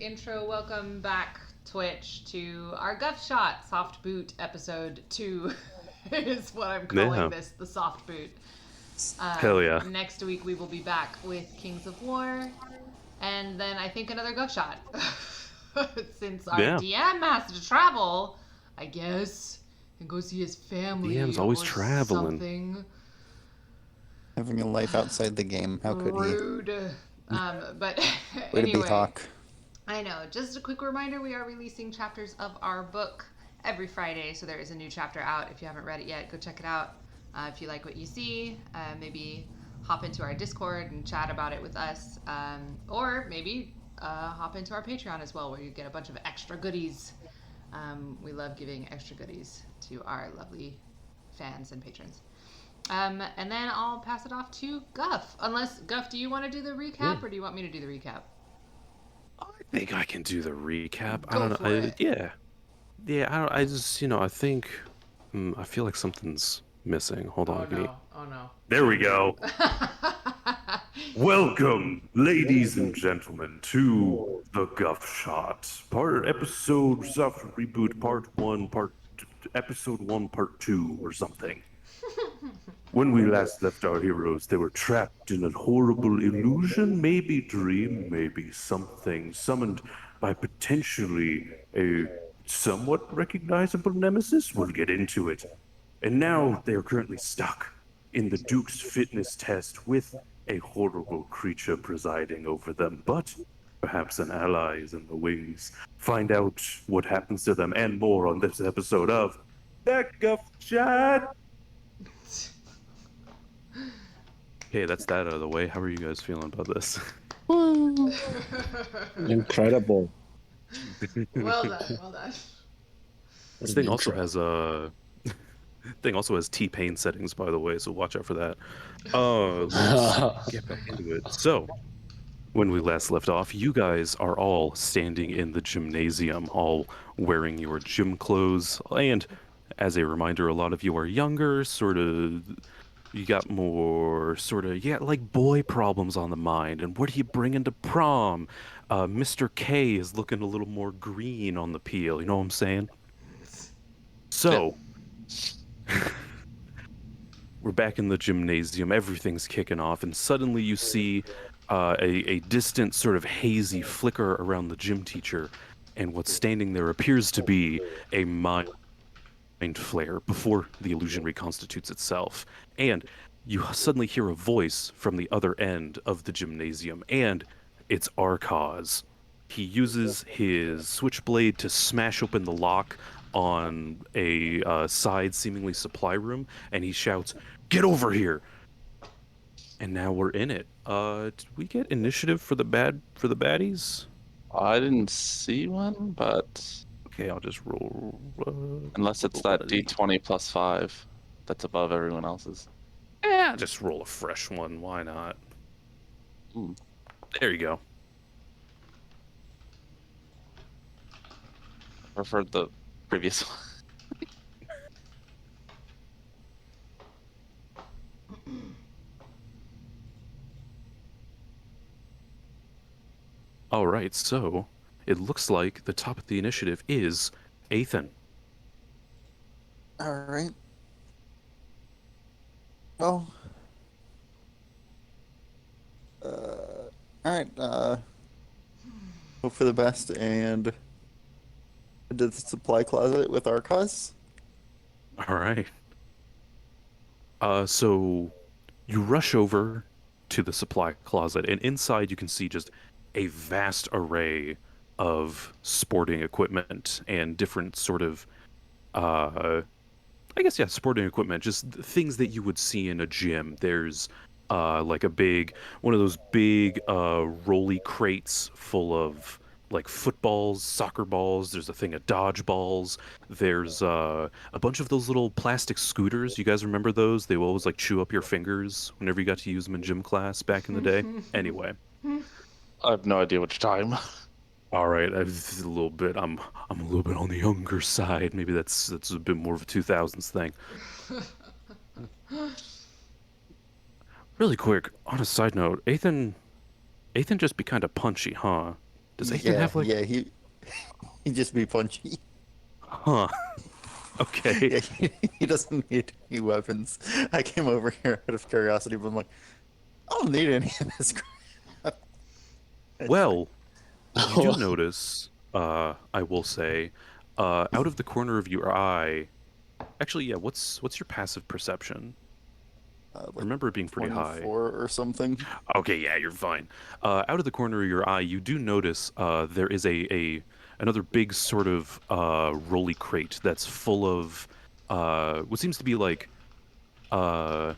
Intro, welcome back, Twitch, to our Guffshot Softboot episode 2 is what I'm calling Yeah. this, the Softboot. Hell yeah. Next week we will be back with Kings of War, and then I think another Guffshot. Since our Yeah. DM has to travel, I guess, and go see his family DM's always or traveling. something. Having a life outside the game. How could he? Rude. But Way to be anyway. Hawk. I know. Just a quick reminder, we are releasing chapters of our book every Friday, so there is a new chapter out. If you haven't read it yet, go check it out. If you like what you see, maybe hop into our Discord and chat about it with us, or maybe hop into our Patreon as well, where you get a bunch of extra goodies. We love giving extra goodies to our lovely fans and patrons. And then I'll pass it off to Guff. Unless, Guff, do you want to do the recap, or do you want me to do the recap? I think I can do the recap. Go I don't for know. it. Yeah. I just, I think, I feel like something's missing. Hold on. Oh no. There we go. Welcome, ladies and gentlemen, to the Guffshot. Episode Soft Reboot Part 1, Episode 1, Part 2, or something. When we last left our heroes, they were trapped in a horrible illusion, maybe dream, maybe something, summoned by potentially a somewhat recognizable nemesis. We'll get into it. And now they are currently stuck in the Duke's fitness test with a horrible creature presiding over them, but perhaps an ally is in the wings. Find out what happens to them and more on this episode of The Guffshot. Okay, that's that out of the way. How are you guys feeling about this? Incredible. Well done. This thing also has T-Pain settings, by the way, so watch out for that. Let's get back into it. So, when we last left off, you guys are all standing in the gymnasium, all wearing your gym clothes, and as a reminder, a lot of you are younger, you got more like boy problems on the mind. And what are you bringing to prom? Mr. K is looking a little more green on the peel. You know what I'm saying? So, we're back in the gymnasium. Everything's kicking off. And suddenly you see a distant sort of hazy flicker around the gym teacher. And what's standing there appears to be a mind flare before the illusion reconstitutes itself. And you suddenly hear a voice from the other end of the gymnasium, and it's Arkaz. He uses his switchblade to smash open the lock on a side seemingly supply room, and he shouts, "Get over here!" And now we're in it. Did we get initiative for the baddies? I didn't see one, but Okay, I'll just roll. unless it's that D20 plus 5 that's above everyone else's. Yeah, just roll a fresh one. Why not? Ooh. There you go. I preferred the previous one. All right, so it looks like the top of the initiative is Ethan. All right. Well. All right. Hope for the best and into the supply closet with Arkaz. All right. So you rush over to the supply closet, and inside you can see just a vast array of sporting equipment and different sort of, sporting equipment, just things that you would see in a gym. There's like one of those big rolly crates full of like footballs, soccer balls. There's a thing of dodgeballs. There's a bunch of those little plastic scooters. You guys remember those? They would always like chew up your fingers whenever you got to use them in gym class back in the day. Anyway. I have no idea what you're talking about. All right, I'm a little bit on the younger side. Maybe that's a bit more of a 2000s thing. Really quick, on a side note, Ethan just be kind of punchy, huh? Does Ethan have like? Yeah, he just be punchy. Huh. Okay. Yeah, he doesn't need any weapons. I came over here out of curiosity, but I'm like, I don't need any of this crap. Well, you do notice, I will say, out of the corner of your eye. Actually, yeah. What's your passive perception? I Like remember it being pretty high. 24 or something. Okay, yeah, you're fine. Out of the corner of your eye, you do notice there is another big sort of rolly crate that's full of what seems to be like I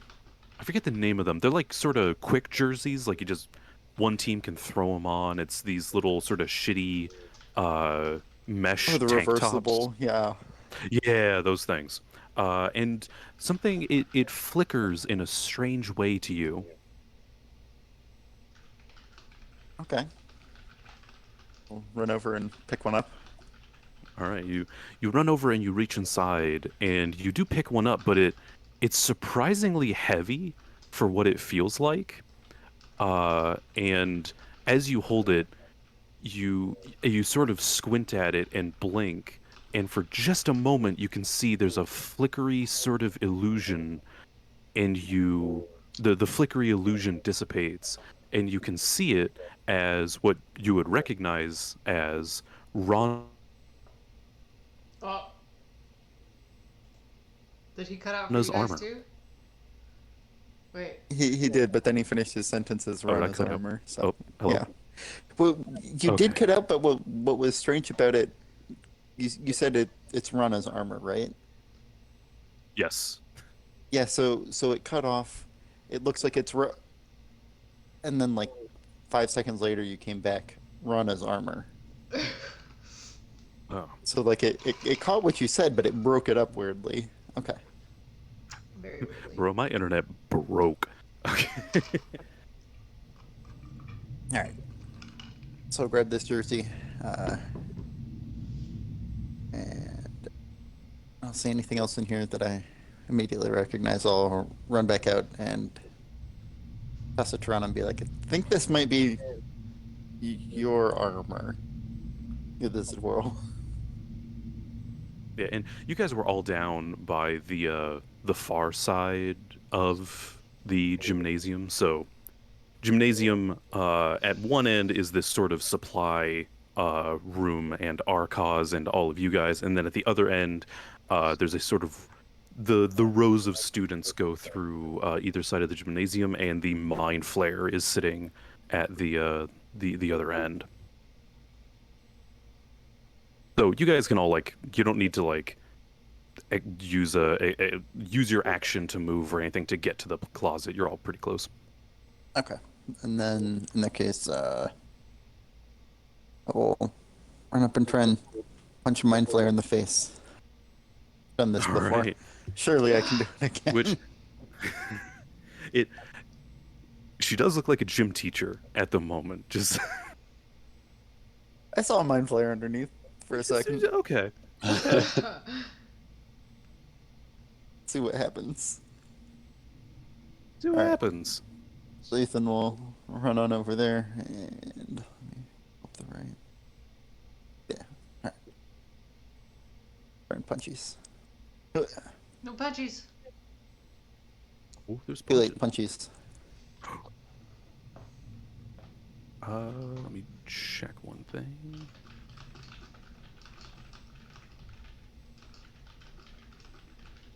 forget the name of them. They're like sort of quick jerseys, like you just one team can throw them on. It's these little sort of shitty mesh Oh, the tank tops. reversible, yeah. Yeah, those things. And something it flickers in a strange way to you. Okay. We'll run over and pick one up. All right, you run over and you reach inside and you do pick one up, but it's surprisingly heavy for what it feels like. And as you hold it, you sort of squint at it and blink, and for just a moment you can see there's a flickery sort of illusion, and the flickery illusion dissipates, and you can see it as what you would recognize as Ron. Oh. Did he cut out for His you guys armor. too? Wait. He did, but then he finished his sentences Oh, around that his cut out. armor. So Oh, hello. yeah. Well, you Okay. did cut out, but what was strange about it? You said it's Rana's armor, right? Yes. Yeah. So it cut off. It looks like and then like 5 seconds later, you came back. Rana's armor. Oh. So like it caught what you said, but it broke it up weirdly. Okay. Very weirdly. Bro, my internet broke. Okay. All right. So grab this jersey, and I don't see anything else in here that I immediately recognize. I'll run back out and toss it to Ron and be like, I think this might be your armor. This world. Yeah, and you guys were all down by the far side of the gymnasium. So, gymnasium at one end is this sort of supply room and Arcos and all of you guys, and then at the other end, there's a sort of the rows of students go through either side of the gymnasium, and the mind flare is sitting at the other end. So you guys can all you don't need to use use your action to move or anything to get to the closet. You're all pretty close. Okay. And then in that case, I will run up and try and punch a mind flare in the face. Done this All before. right. Surely I can do it again. Which she does look like a gym teacher at the moment. Just I saw a mind flare underneath for a second. okay. See what happens. See what All right. happens. So Ethan will run on over there and let me up the right. Yeah. All right. Burn punchies. No punchies. Oh, there's Too late, punches. punchies. Let me check one thing.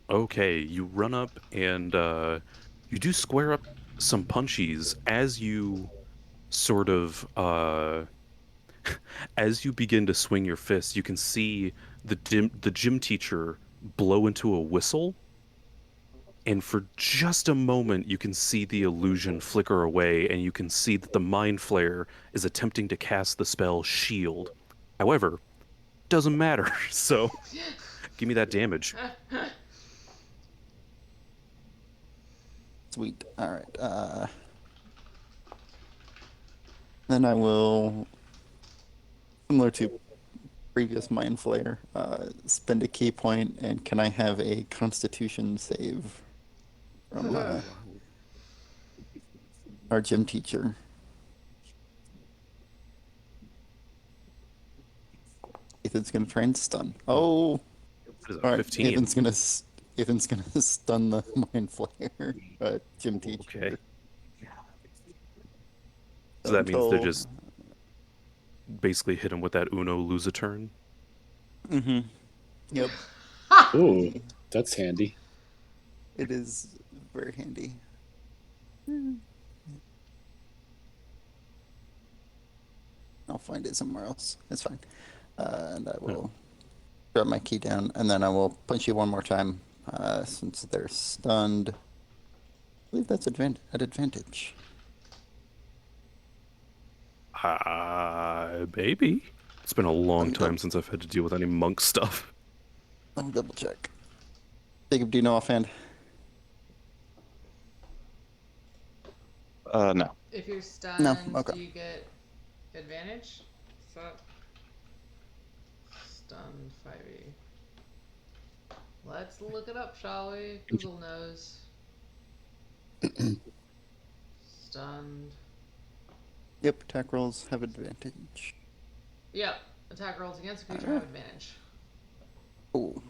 Okay, you run up and you do square up some punchies as you sort of as you begin to swing your fists. You can see the gym teacher blow into a whistle, and for just a moment you can see the illusion flicker away, and you can see that the mind flare is attempting to cast the spell Shield. However, doesn't matter. So give me that damage. Sweet. All right. Then I will, similar to previous mind flare, spend a key point, and can I have a Constitution save from our gym teacher? Ethan's gonna try and stun. Oh, What is all that, right. 15? Ethan's gonna stun the mind flayer gym teacher. Okay. So that means they're just basically hit him with that Uno lose a turn. Mm-hmm. Yep. Ooh, that's handy. It is very handy. I'll find it somewhere else. It's fine. And I will drop my key down, and then I will punch you one more time since they're stunned. I believe that's at advantage. Maybe. It's been a long me time double- since I've had to deal with any monk stuff. Let me double check. Jacob, do you know offhand? No. If you're stunned, okay. do you get advantage? Is that stunned 5e? Let's look it up, shall we? Google knows. Stunned. Yep, attack rolls have advantage. Yep. Attack rolls against a creature have advantage. Oh.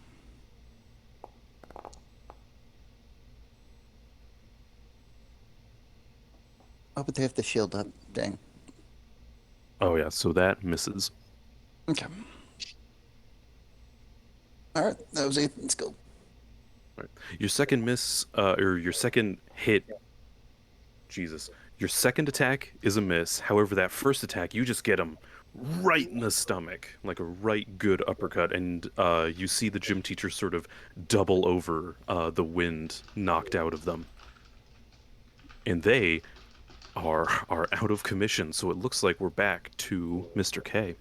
Oh, but they have the shield up. Dang. Oh yeah, so that misses. Okay. Alright, that was Ethan's go. Right. Your second miss, or your second hit, Jesus. Your second attack is a miss. However, that first attack, you just get him right in the stomach, like a right good uppercut, and you see the gym teacher sort of double over, the wind knocked out of them. And they are out of commission, so it looks like we're back to Mr. K.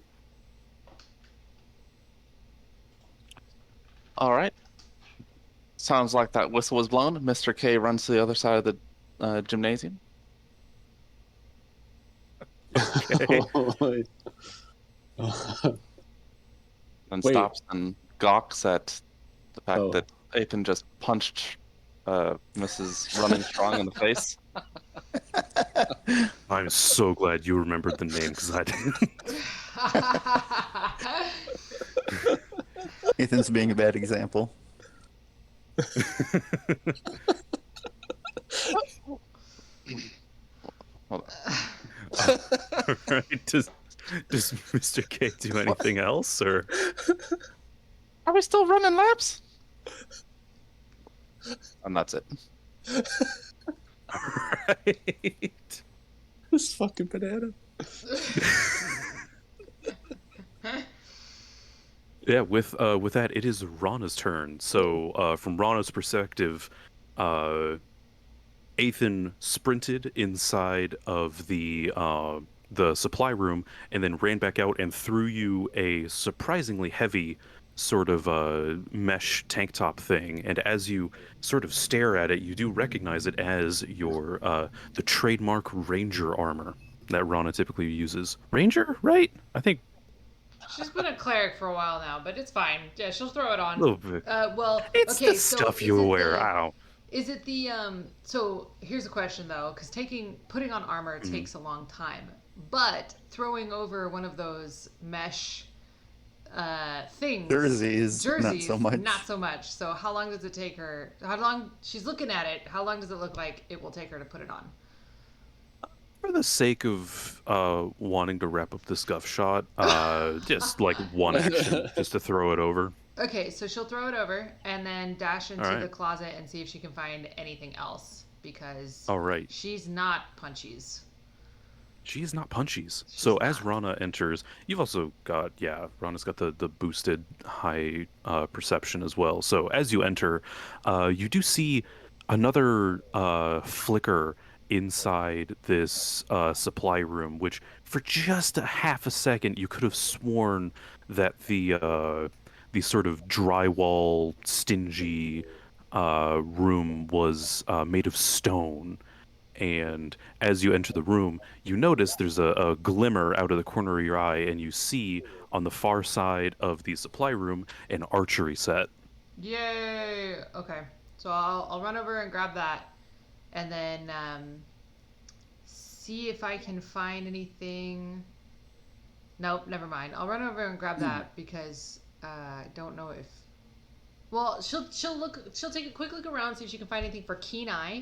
All right. Sounds like that whistle was blown. Mr. K runs to the other side of the gymnasium Okay. and Wait. stops and gawks at the fact Oh. that Ethan just punched Mrs. Running Strong in the face. I'm so glad you remembered the name, because I didn't. Ethan's being a bad example. Hold on. Right? Does Mr. K do anything else, or? Are we still running laps? And that's it. Right. This fucking banana. Yeah, with that, it is Rana's turn. So, from Rana's perspective, Ethan sprinted inside of the supply room and then ran back out and threw you a surprisingly heavy sort of mesh tank top thing. And as you sort of stare at it, you do recognize it as your the trademark Ranger armor that Rana typically uses. Ranger, right? I think She's been a cleric for a while now, but it's fine. Yeah, she'll throw it on. a little bit. Well, It's okay, the so stuff is you it wear. the- I don't. Is it the so here's a question though, because putting on armor Mm-hmm. takes a long time, but throwing over one of those mesh things, Jerseys, not so much. not so much. So how long does it take her? How long she's looking at it? How long does it look like it will take her to put it on? For the sake of wanting to wrap up this Guffshot, just like one action, just to throw it over. Okay, so she'll throw it over and then dash into Alright. the closet and see if she can find anything else because All right. she's not punchies. She is not punchies. So as not. Rana enters, you've also got, Rana's got the boosted high perception as well. So as you enter, you do see another flicker inside this supply room, which for just a half a second, you could have sworn that the sort of drywall, stingy room was made of stone. And as you enter the room, you notice there's a glimmer out of the corner of your eye, and you see on the far side of the supply room an archery set. Yay! Okay, so I'll run over and grab that, and then see if I can find anything Nope, never mind. I'll run over and grab that because I don't know if. Well, she'll take a quick look around, see if she can find anything for Kenai,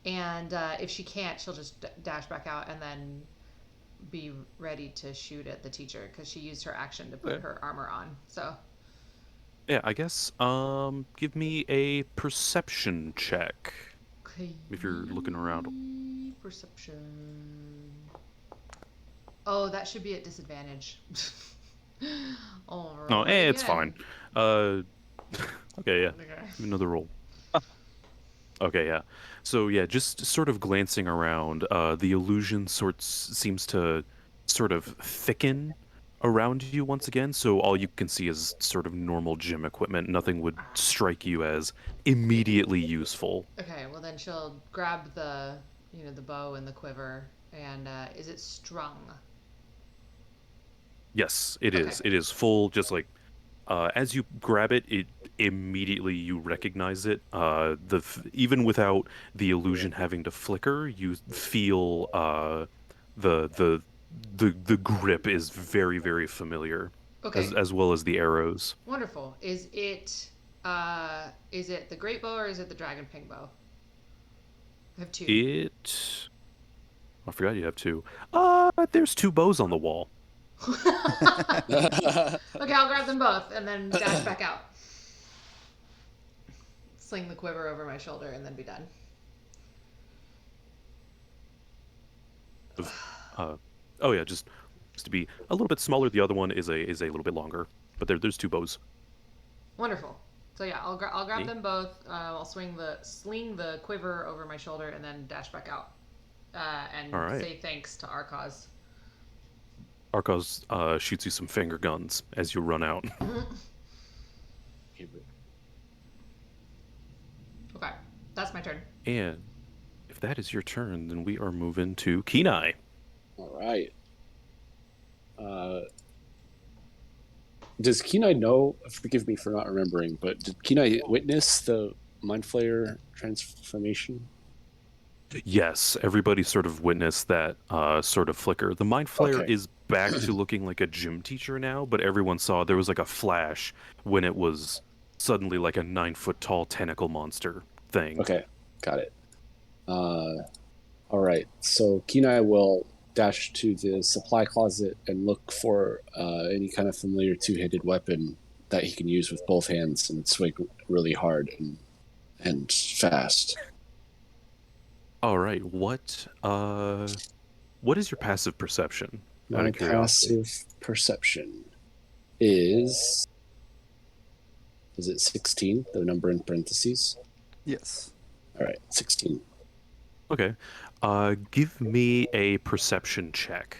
and if she can't, she'll just dash back out and then be ready to shoot at the teacher because she used her action to put Okay. her armor on. So Yeah, I guess. Give me a perception check okay. if you're looking around. Perception. Oh, that should be at disadvantage. I'll No, roll it it's again. fine. Okay, yeah. Okay. Give me another roll. Okay, yeah. So yeah, just sort of glancing around, the illusion seems to sort of thicken around you once again. So all you can see is sort of normal gym equipment. Nothing would strike you as immediately useful. Okay, well then she'll grab the, the bow and the quiver, and is it strung? Yes, it Okay. is. It is full. Just like as you grab it, it immediately you recognize it. Even without the illusion having to flicker, you feel the the the grip is very very familiar, Okay, as well as the arrows. wonderful. Is it the great bow or is it the dragon ping bow? I have two. I forgot you have two. There's two bows on the wall. Okay, I'll grab them both and then dash back out. Sling the quiver over my shoulder and then be done. Oh yeah, just to be a little bit smaller. The other one is a little bit longer, but there's two bows. Wonderful. So yeah, I'll grab Neat. them both. I'll sling the quiver over my shoulder and then dash back out. And All right. say thanks to our cause. Arcos shoots you some finger guns as you run out. Okay, that's my turn. And if that is your turn, then we are moving to Kenai. All right. Does Kenai know? Forgive me for not remembering, but did Kenai witness the Mind Flayer transformation? Yes, everybody sort of witnessed that sort of flicker. The Mind Flayer Okay. is back to looking like a gym teacher now, but everyone saw there was like a flash when it was suddenly like a 9-foot tall tentacle monster thing. Okay, got it. All right. So Kenai will dash to the supply closet and look for any kind of familiar two-handed weapon that he can use with both hands and swing really hard and fast. All right, what is your passive perception? Out My of curiosity. passive perception is it 16? The number in parentheses. Yes. All right, 16. Okay. Give me a perception check.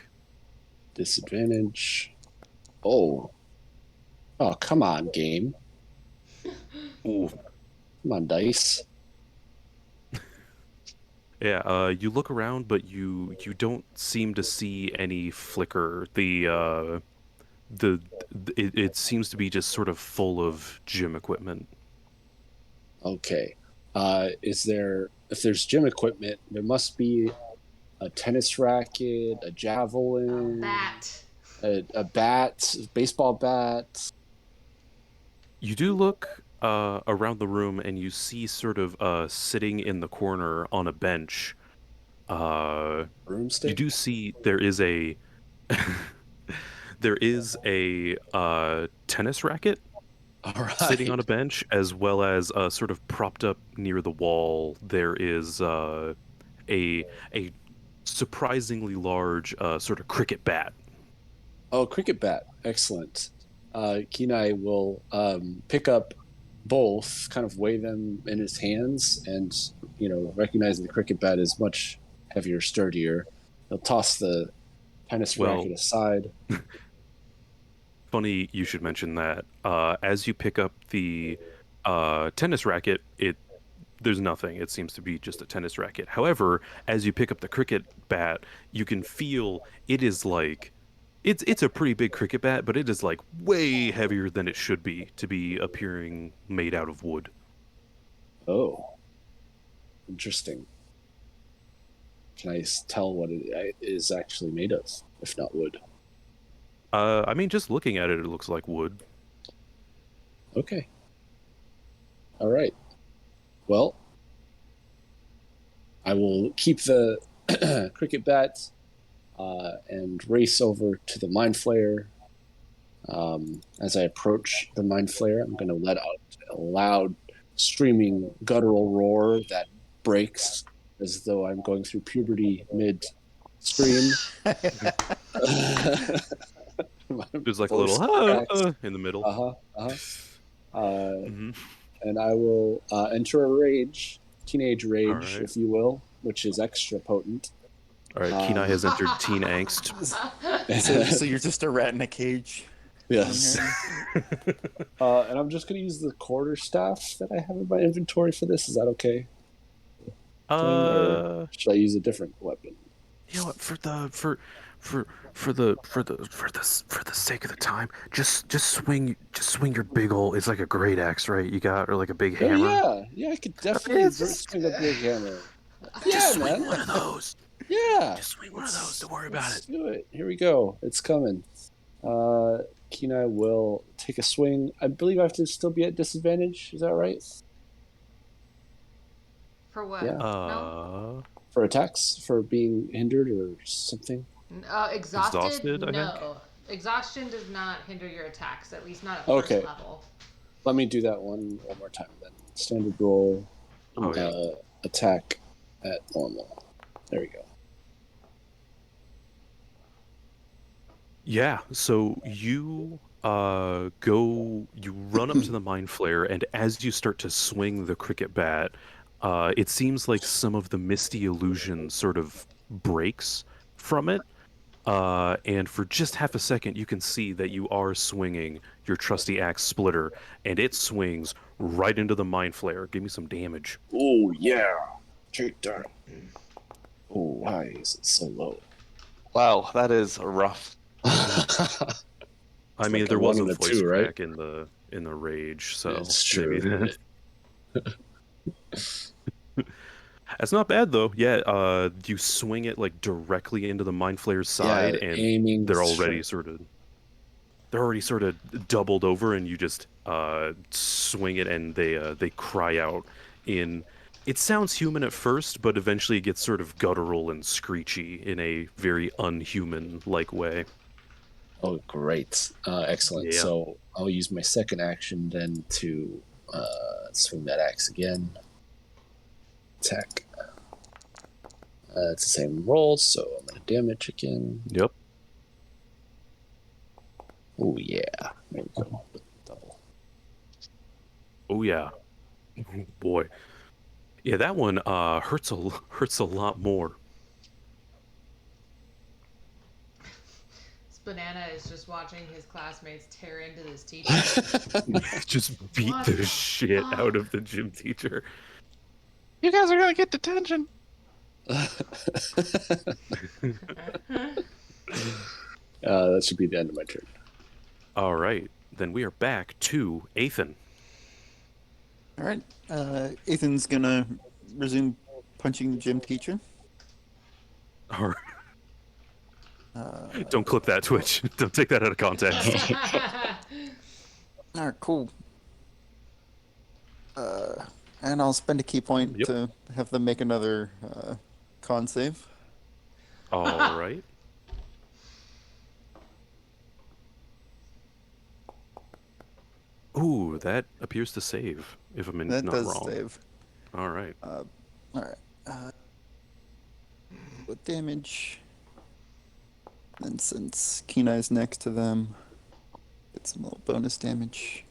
Disadvantage. Oh, come on, game. Ooh. Come on, dice. Yeah, you look around, but you don't seem to see any flicker. It seems to be just sort of full of gym equipment. Okay. If there's gym equipment, there must be a tennis racket, a javelin, Bat. a bat, baseball bat. You do look around the room, and you see sort of sitting in the corner on a bench. You Broomstick. do see there is a there is a tennis racket All right. sitting on a bench, as well as sort of propped up near the wall. There is a surprisingly large sort of cricket bat. Oh, cricket bat. Excellent. Kenai will pick up both, kind of weigh them in his hands, and recognizing the cricket bat is much heavier, sturdier. He'll toss the tennis racket aside. Funny you should mention that. As you pick up the tennis racket, there's nothing. It seems to be just a tennis racket. However, as you pick up the cricket bat, you can feel it is like it's a pretty big cricket bat, but it is like way heavier than it should be to be appearing made out of wood. Oh, interesting. Can I tell what it is actually made of, if not wood? I mean, just looking at it, it looks like wood. Okay. All right. Well, I will keep the cricket bat and race over to the mind flayer. As I approach the mind flayer, I'm going to let out a loud, streaming, guttural roar that breaks as though I'm going through puberty mid-scream. There's like a little in the middle. And I will enter a rage, teenage rage, right. if you will, which is extra potent. All right, Kenai has entered teen angst. So you're just a rat in a cage. Yes. And I'm just going to use the quarterstaff that I have in my inventory for this. Is that okay? Or should I use a different weapon? You know what? For the sake of the time, just swing your big old. It's like a great axe, right? You got or like a big hammer. Yeah, I could definitely swing a big hammer. Just swing man. one of those. Yeah. Just swing one of those. Don't worry about it. Let's do it. Here we go. It's coming. Kenai will take a swing. I believe I have to still be at disadvantage. Is that right? For what? Yeah. No? For attacks? For being hindered or something? Exhausted? I No. Exhaustion does not hinder your attacks, at least not at first Okay. level. Let me do that one more time then. Standard roll. Attack at normal. There we go. Yeah, so you you run up to the mind flare, and as you start to swing the cricket bat, it seems like some of the misty illusion sort of breaks from it. And for just half a second, you can see that you are swinging your trusty axe splitter, and it swings right into the mind flare. Give me some damage. Oh, yeah. Take that. Oh, why is it so low? Wow, that is rough. I mean, like there a was one a and a voice two, right? crack in the rage, so It's true. maybe that's not bad though. Yeah, you swing it like directly into the mind flayer's side, and aiming they're already straight. sort of doubled over, and you just swing it, and they cry out in. It sounds human at first, but eventually it gets sort of guttural and screechy in a very unhuman-like way. Oh, great. Excellent. Yeah. So I'll use my second action then to swing that axe again. Attack. It's the same roll, so I'm going to damage again. Yep. Oh, yeah. There we go. Double. Oh yeah. Oh, boy. Yeah, that one hurts a lot more. This banana is just watching his classmates tear into this teacher. Just beat the shit out of the gym teacher. You guys are gonna get detention. That should be the end of my turn. All right, then we are back to Ethan. All right. Ethan's gonna resume punching the gym teacher. All right. Don't clip that, Twitch. Don't take that out of context. All right, cool. And I'll spend a key point Yep. to have them make another con save. All right. Ooh, that appears to save, if I'm That not does wrong. save. All right. All right. With damage. Then since Kenai's next to them, get some little bonus damage.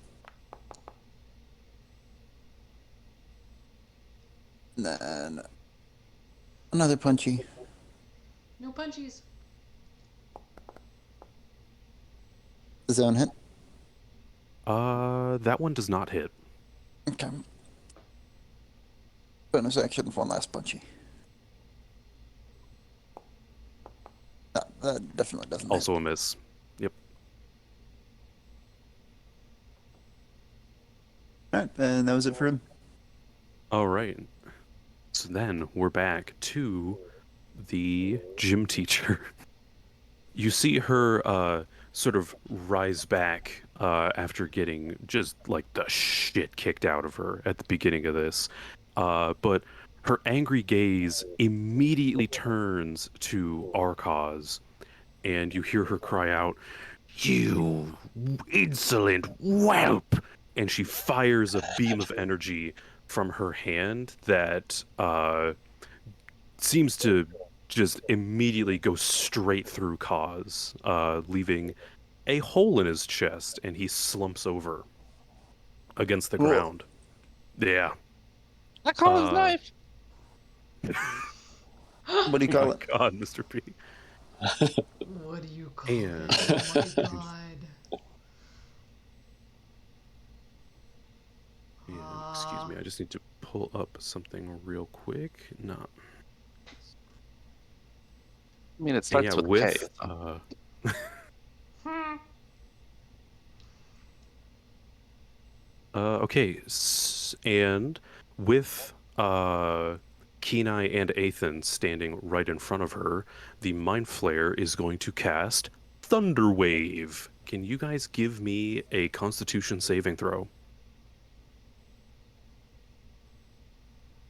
And then another punchy. No punchies. Does that one hit? That one does not hit. Okay. Bonus action with one last punchy. No, that definitely doesn't Also a miss. Yep. hit. Alright, and that was it for him. All right. So then we're back to the gym teacher. You see her sort of rise back after getting just like the shit kicked out of her at the beginning of this. But her angry gaze immediately turns to Arcaz, and you hear her cry out, "You insolent whelp!" And she fires a beam of energy from her hand that seems to just immediately go straight through Kaz, leaving a hole in his chest, and he slumps over against the Whoa. ground. Yeah. I call his Uh, knife. What do you Oh call my it? God, Mr. P. What do you call And- it? Oh my god. And, excuse me, I just need to pull up something real quick. No. I mean, it And starts yeah, with with K. okay, and with Kenai and Athan standing right in front of her, the Mind Flayer is going to cast Thunder Wave. Can you guys give me a Constitution saving throw?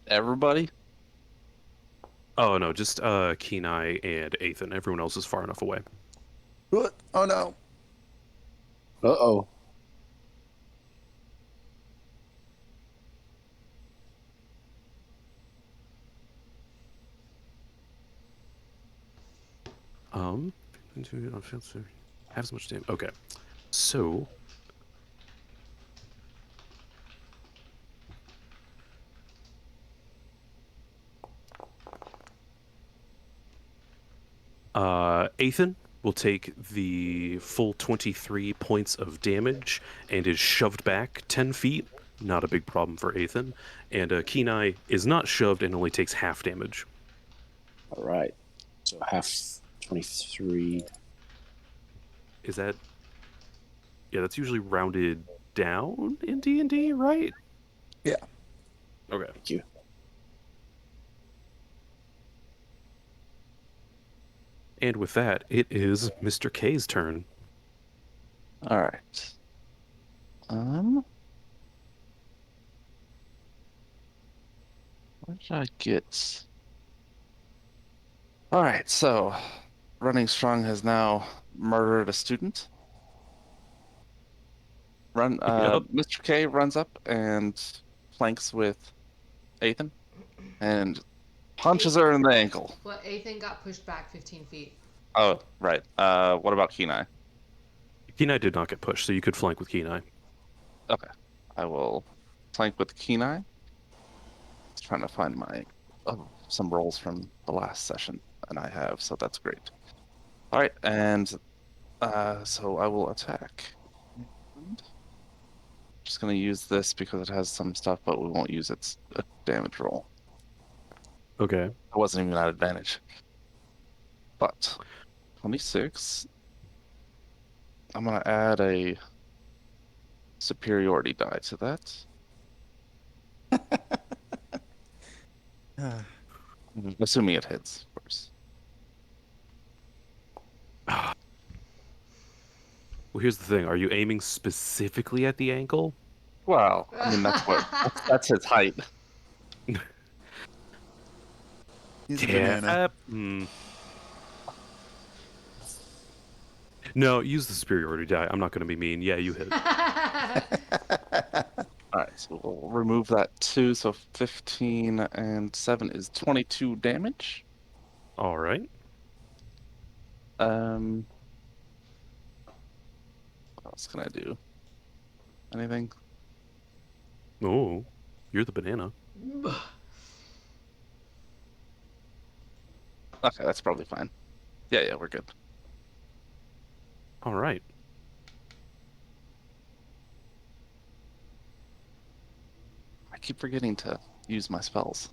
Everybody? Oh no, just Kenai and Athan. Everyone else is far enough away. What? Oh no. Uh-oh. Have as much damage. Okay, so Athan will take the full 23 points of damage and is shoved back 10 feet. Not a big problem for Athan. And Kenai is not shoved and only takes half damage. All right. So half 23. Is that... Yeah, that's usually rounded down in D&D, right? Yeah. Okay. Thank you. And with that, it is Mr. K's turn. All right. What did I get? All right, so Running Strong has now murdered a student. Yep. Mr. K runs up and flanks with Ethan and punches her in the ankle. Well, Athan got pushed back 15 feet. Oh, right. What about Kenai? Kenai did not get pushed, so you could flank with Kenai. Okay. I will flank with Kenai. Just trying to find my some rolls from the last session, and I have, so that's great. All right, and so I will attack. Just gonna use this because it has some stuff, but we won't use its damage roll. Okay. It wasn't even at advantage. But 26. I'm gonna add a superiority die to that. Assuming it hits, of course. Well, here's the thing. Are you aiming specifically at the ankle? Well, I mean that's his height. He's a banana. No, use the superiority die. I'm not going to be mean. Yeah, you hit. All right, so we'll remove that 2, so 15 and 7 is 22 damage. All right. What else can I do? Anything? Oh, you're the banana. Okay, that's probably fine. Yeah, we're good. All right. I keep forgetting to use my spells.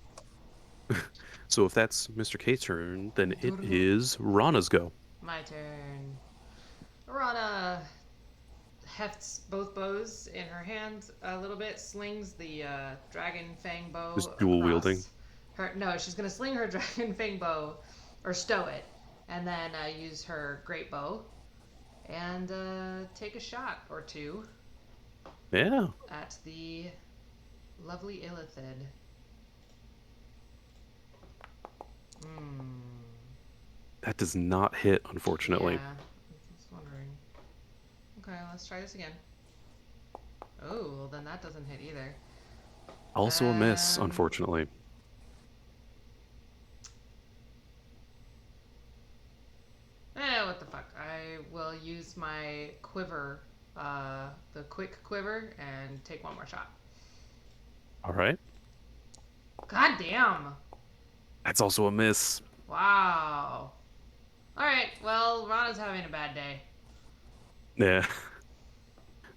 So if that's Mr. K's turn, then it is Rana's go. My turn. Rana hefts both bows in her hand a little bit, slings the dragon fang bow. Just dual wielding? No, she's going to sling her dragon fang bow, or stow it, and then use her great bow and take a shot or two Yeah. at the lovely Illithid. That does not hit, unfortunately. Yeah, I was wondering. Okay, let's try this again. Oh, well then that doesn't hit either. Also a miss, Um, unfortunately. What the fuck? I will use my quiver, the quick quiver, and take one more shot. All right. God damn! That's also a miss. Wow. Alright, well, Rana's having a bad day. Yeah.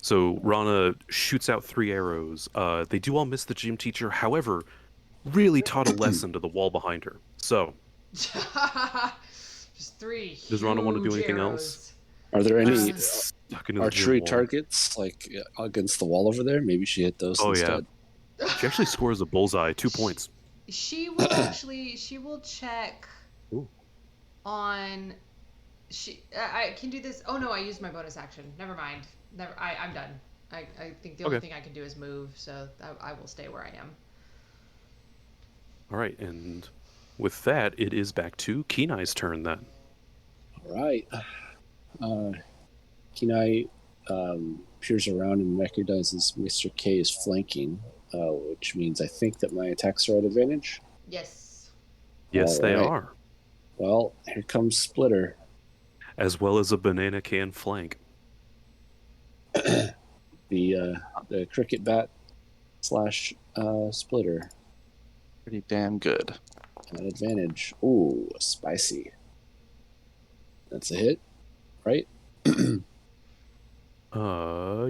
So Rana shoots out 3 arrows. They do all miss the gym teacher, however, really taught a lesson to the wall behind her. So, Just 3 does Rana want to do huge anything arrows. else? Are there any Just stuck into the gym archery wall. targets like against the wall over there? Maybe she hit those Oh, yeah. instead. She actually scores a bullseye, 2 points. She will check Ooh. on. I can do this. Oh no, I used my bonus action. Never mind. I'm done. I think the only Okay. thing I can do is move, so I will stay where I am. All right, and with that, it is back to Kenai's turn then. All right. Kenai peers around and recognizes Mr. K is flanking, which means I think that my attacks are at advantage. Yes. Yes, All they right. are. Well, here comes Splitter. As well as a banana can flank. The cricket bat / Splitter Pretty damn good. at advantage. Ooh, spicy. That's a hit, right?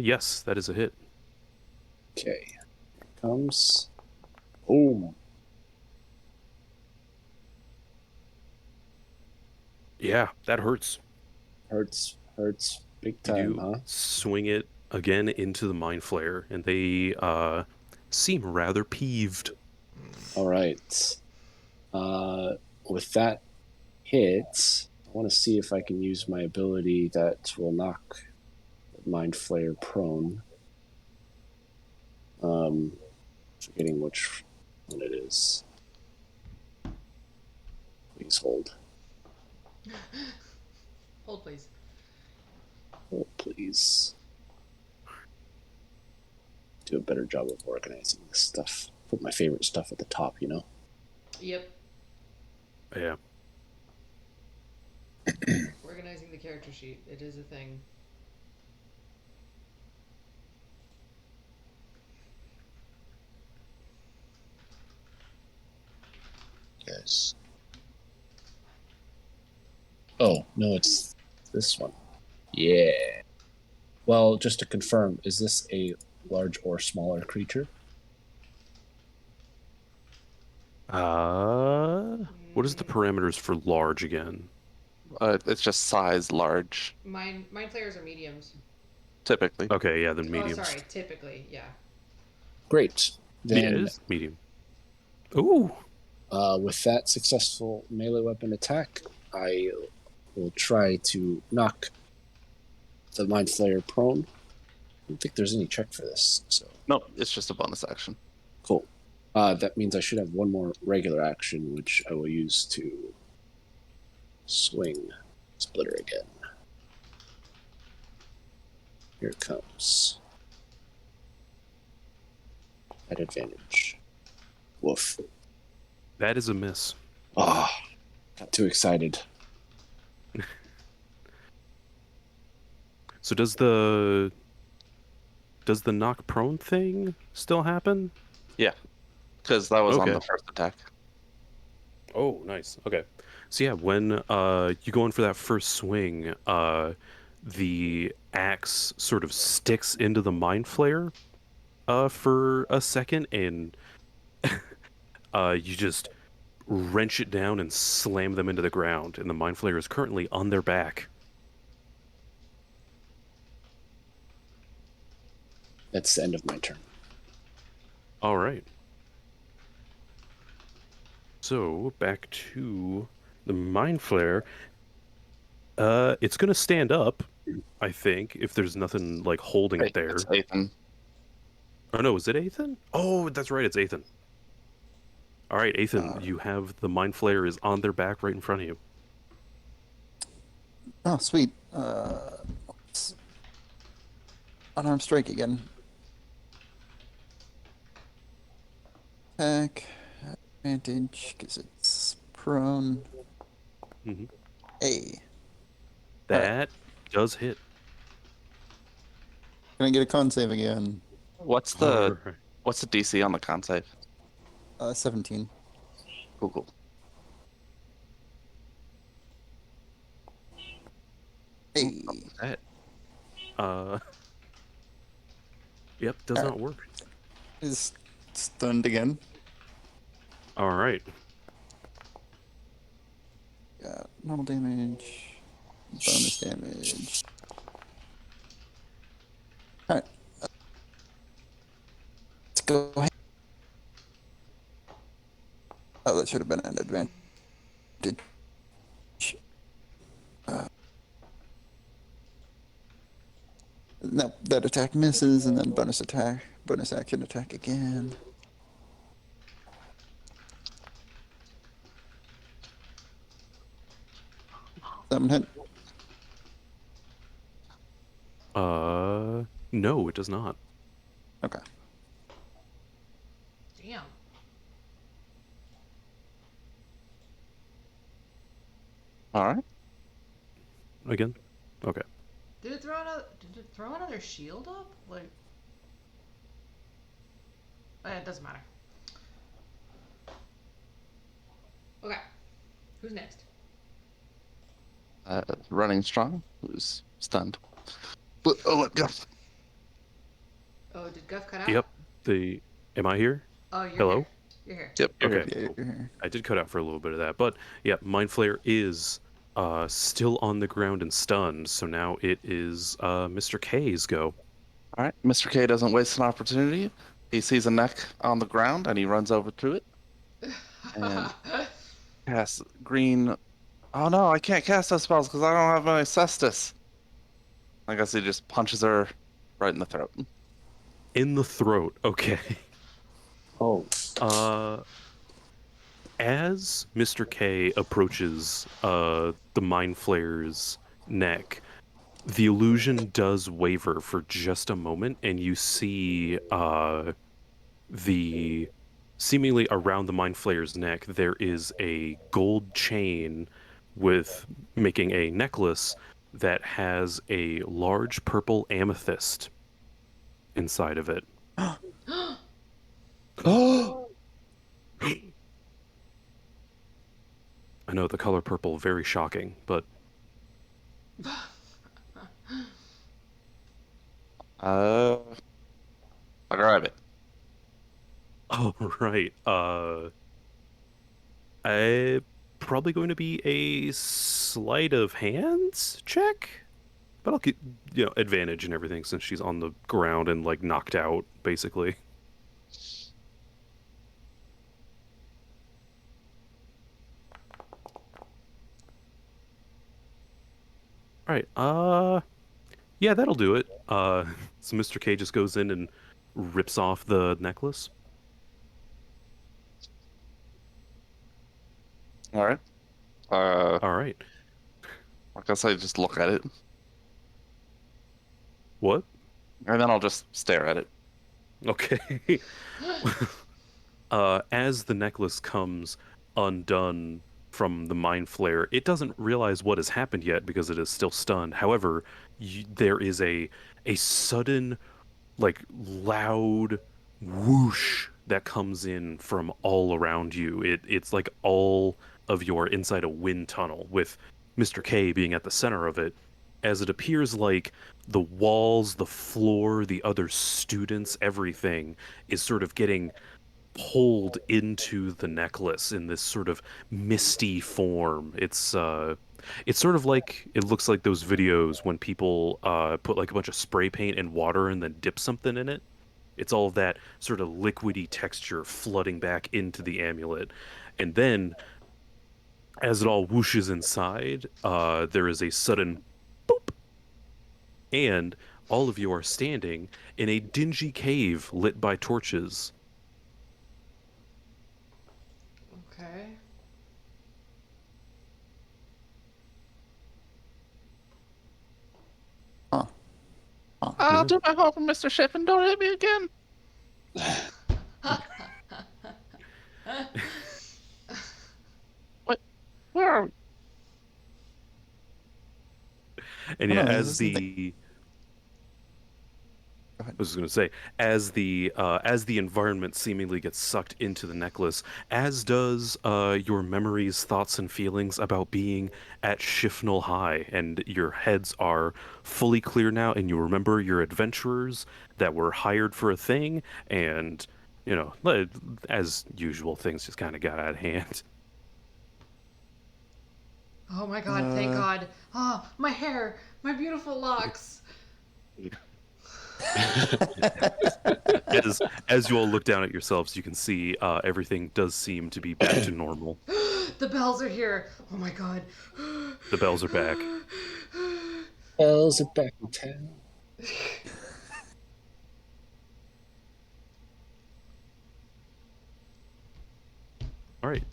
Yes, that is a hit. Okay. Here comes. Boom. Yeah, that hurts. Hurts big You time, do huh? swing it again into the mind flare, and they seem rather peeved. All right. With that hit, I want to see if I can use my ability that will knock Mind Flayer prone. Forgetting which one it is. Please hold. Hold, please. Hold, please. Do a better job of organizing this stuff. Put my favorite stuff at the top, you know? Yep. Yeah. Organizing the character sheet. It is a thing. Yes. Oh, no, it's this one. Yeah. Well, just to confirm, is this a large or smaller creature? What is the parameters for large again? It's just size large, Mind flayers are mediums. typically. Okay, yeah, then mediums. Oh, sorry. Typically, yeah. Great. Yeah, it Then, is medium. Ooh. with that successful melee weapon attack, I will try to knock the Mind Flayer prone. I don't think there's any check for this, so No, it's just a bonus action. cool. That means I should have one more regular action, which I will use to swing Splitter again. Here it comes. At advantage. Woof. That is a miss. Ah, got too excited. So does the knock prone thing still happen? Yeah, because that was on Okay. the first attack. Oh, nice. Okay. So yeah, when you go in for that first swing, the axe sort of sticks into the mind flare for a second, and you just wrench it down and slam them into the ground, and the mind flare is currently on their back. That's the end of my turn. All right. So back to the mind flare. It's gonna stand up I think, if there's nothing like holding it there. It's Ethan. Oh no, is it Ethan? Oh, that's right, it's Ethan. All right, Ethan, you have the Mind Flayer is on their back right in front of you. Oh, sweet. Unarmed strike again. Attack. Advantage, because it's prone. Mhm. Hey. That does hit. Can I get a con save again? What's All the right. what's the DC on the con save? 17. Cool. Hey. Hey. Uh, yep, does All not right. work. Is stunned again. All right. Got normal damage. Bonus damage. Alright. Let's go ahead. Oh, that should have been an advantage. No, that attack misses, and then bonus action attack again. Seven hit. No, it does not. Okay. Damn. All right. Again? Okay. Did it throw another shield up? Like, it doesn't matter. Okay, who's next? Running strong, who's stunned. Let go. Oh, did Guff cut out? Yep. Am I here? Oh, you're Hello? here. You're here. Yep. You're Okay. here. Yeah, you're here. I did cut out for a little bit of that, but yeah, Mind Flayer is still on the ground and stunned, so now it is Mr. K's go. All right. Mr. K doesn't waste an opportunity. He sees a neck on the ground and he runs over to it and casts green. Oh no, I can't cast those spells because I don't have my cestus. I guess he just punches her right in the throat. In the throat. Okay. Oh, As Mr. K approaches the Mind Flayer's neck, the illusion does waver for just a moment, and you see the seemingly around the Mind Flayer's neck there is a gold chain with making a necklace that has a large purple amethyst inside of it. oh, I know the color purple, very shocking, but I'll grab it. all right. Probably going to be a sleight of hands check, but I'll get advantage and everything since she's on the ground and like knocked out basically. All right. Yeah, that'll do it. So Mr. K just goes in and rips off the necklace. All right. All right. I guess I just look at it What? and then I'll just stare at it. Okay. As the necklace comes undone from the Mind Flayer, it doesn't realize what has happened yet because it is still stunned. However, there is a sudden, like, loud whoosh that comes in from all around you. It's like all of you are inside a wind tunnel, with Mr. K being at the center of it, as it appears like the walls, the floor, the other students, everything is sort of getting pulled into the necklace in this sort of misty form. It's sort of like it looks like those videos when people put like a bunch of spray paint and water and then dip something in it. It's all of that sort of liquidy texture flooding back into the amulet. And then as it all whooshes inside, there is a sudden boop and all of you are standing in a dingy cave lit by torches. Okay. Huh. I'll do my homework, Mr. Shippen. Don't hit me again. What? Where are we? And Oh, yeah, no, as this is the Go ahead. I was going to say, as the environment seemingly gets sucked into the necklace, as does your memories, thoughts, and feelings about being at Shifnal High, and your heads are fully clear now, and you remember your adventurers that were hired for a thing, and as usual, things just kind of got out of hand. Oh my god, thank God. Oh, my hair, my beautiful locks. As you all look down at yourselves, you can see everything does seem to be back to normal. The bells are here. Oh my god. The bells are back. Bells are back in town. All right.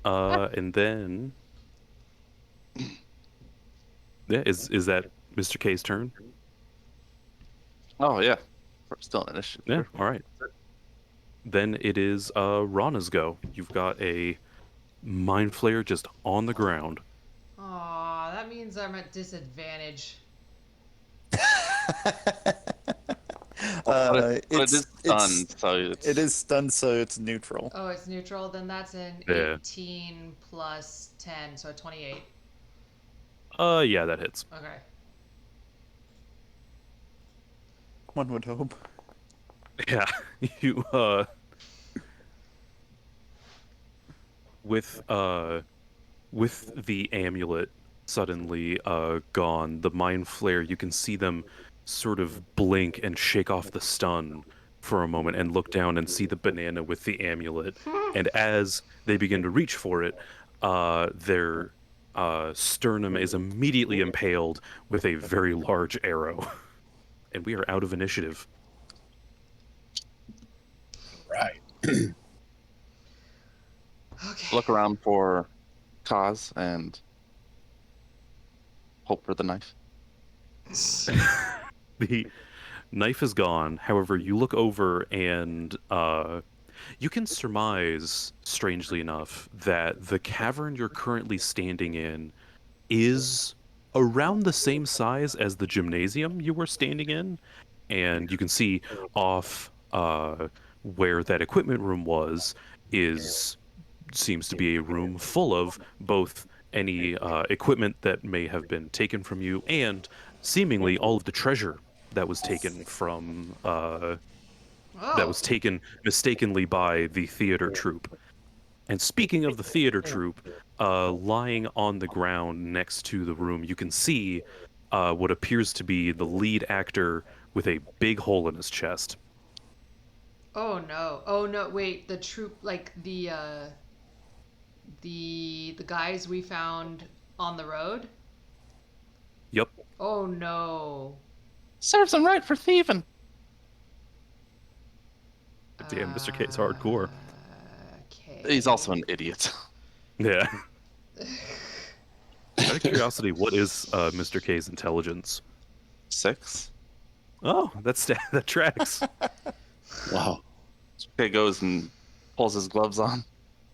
And then, yeah, is that Mr. K's turn? Oh, yeah. We're still in initiative. Yeah. All right. Then it is Rana's go. You've got a mind flare just on the ground. Aw, that means I'm at disadvantage. But it It's is stunned, so it's... it is stunned, so it's neutral. Oh, it's neutral? Then that's an Yeah. 18 plus 10, so a 28. Yeah, that hits. Okay. One would hope. Yeah, you with the amulet suddenly gone, the mind flare, you can see them sort of blink and shake off the stun for a moment and look down and see the banana with the amulet. And as they begin to reach for it, their sternum is immediately impaled with a very large arrow. And we are out of initiative. Right. Okay. Look around for Kaz and hope for the knife. The knife is gone. However, you look over and you can surmise, strangely enough, that the cavern you're currently standing in is around the same size as the gymnasium you were standing in. And you can see off where that equipment room seems to be a room full of both any equipment that may have been taken from you and seemingly all of the treasure that was taken from that Oh. was taken mistakenly by the theater troupe. And speaking of the theater troupe, lying on the ground next to the room, you can see what appears to be the lead actor with a big hole in his chest. Oh no. Oh no. Wait, the troop, like the guys we found on the road? Yep. Oh no. Serves him right for thieving. Damn, Mr. K is hardcore. Okay. He's also an idiot. Yeah. Out of curiosity, what is Mr. K's intelligence? 6. Oh, that tracks. Wow. Okay, goes and pulls his gloves on,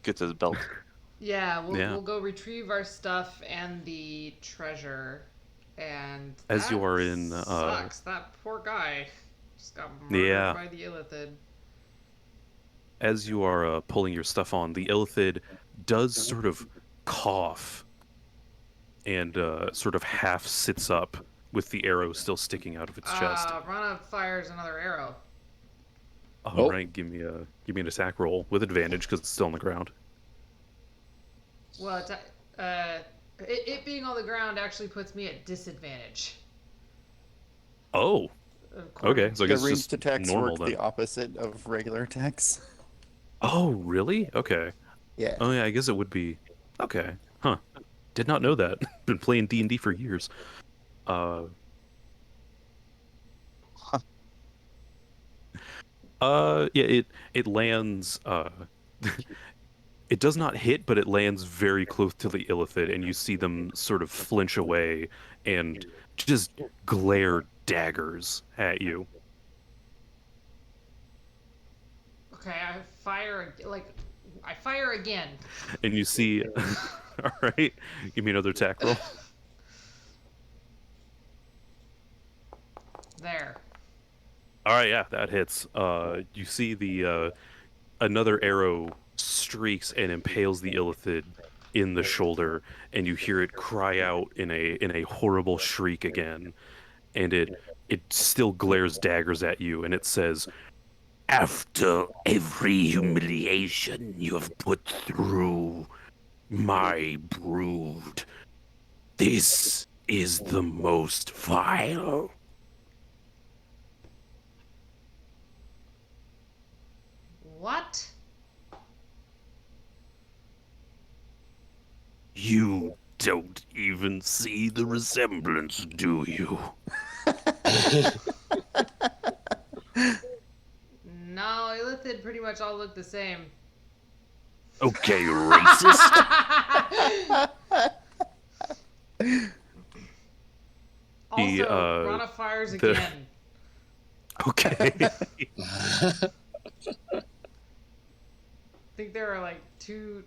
gets his belt. Yeah, Yeah. we'll go retrieve our stuff and the treasure. And As that you are in, sucks. That poor guy just got murdered Yeah. by the illithid. As you are pulling your stuff on, the illithid does sort of cough and sort of half sits up with the arrow still sticking out of its chest. Rana fires another arrow. All right, give me an attack roll with advantage because it's still on the ground. Well, it being on the ground actually puts me at disadvantage. Oh, according okay. So I The guess ranged just attacks normal work then. the opposite of regular attacks. Oh, really? Okay. Yeah. Oh yeah, I guess it would be. Okay. Huh. Did not know that. Been playing D&D for years. Yeah, it lands. It does not hit, but it lands very close to the illithid, and you see them sort of flinch away and just glare daggers at you. Okay, I fire again. And you see, all right, give me another attack roll. There. All right, yeah, that hits. You see the another arrow streaks and impales the illithid in the shoulder, and you hear it cry out in a horrible shriek again, and it still glares daggers at you, and it says, "After every humiliation you have put through, my brood, this is the most vile." What? You don't even see the resemblance, do you? No, Illithid pretty much all look the same. Okay, racist. Also, Rana fires again. Okay. I think there are like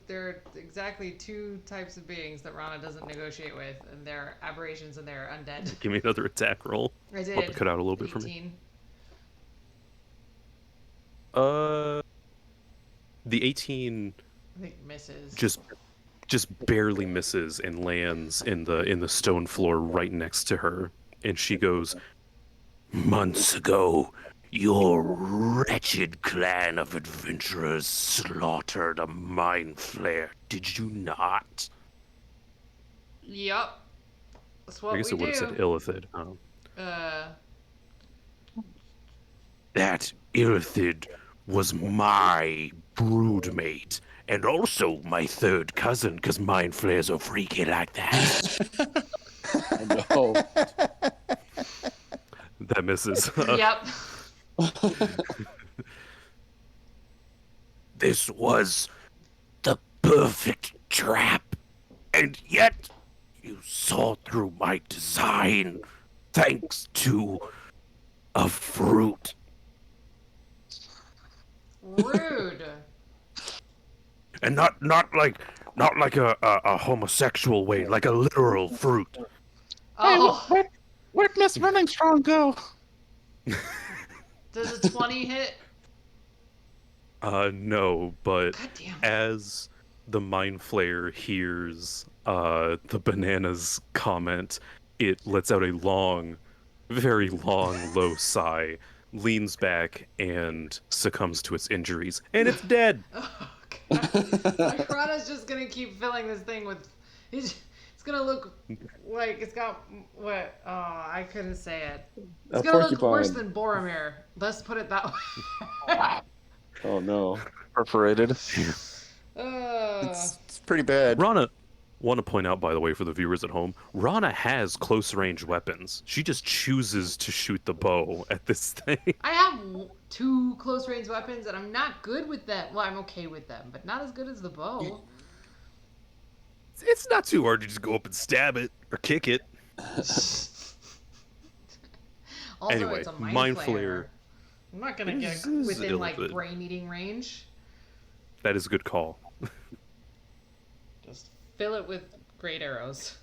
there are exactly two types of beings that Rana doesn't negotiate with, and they're aberrations and they're undead. Give me another attack roll. I did. I'll have to cut out a little bit 18. for me. The 18 I think misses. just barely misses and lands in the stone floor right next to her, and she goes, "Months ago, your wretched clan of adventurers slaughtered a mind flayer, did you not?" Yup. That's what I guess we it would have said do. illithid. That illithid was my broodmate, and also my third cousin, because mind flayers are freaky like that. Oh, no. That misses. Yep. This was the perfect trap, and yet you saw through my design thanks to a fruit. Rude. And not like a homosexual way, like a literal fruit. Oh, Where'd Miss Running Strong go? does a 20 hit? No, but God damn it. as the mind flayer hears the bananas comment, it lets out a long, very long, low sigh, leans back, and succumbs to its injuries, and it's dead. Oh, God. Rana's just gonna keep filling this thing with. It's gonna look like it's got what? Oh, I couldn't say it. It's A gonna look worse porcupine. than Boromir. Let's put it that way. Oh no. Perforated. It's pretty bad. Rana, want to point out, by the way, for the viewers at home, Rana has close range weapons. She just chooses to shoot the bow at this thing. I have two close range weapons, and I'm not good with them. Well, I'm okay with them, but not as good as the bow. It's not too hard to just go up and stab it or kick it. Also, Anyway, it's a mind flayer. flayer. I'm not gonna get This is within like illithid. brain eating range. That is a good call. Just fill it with great arrows.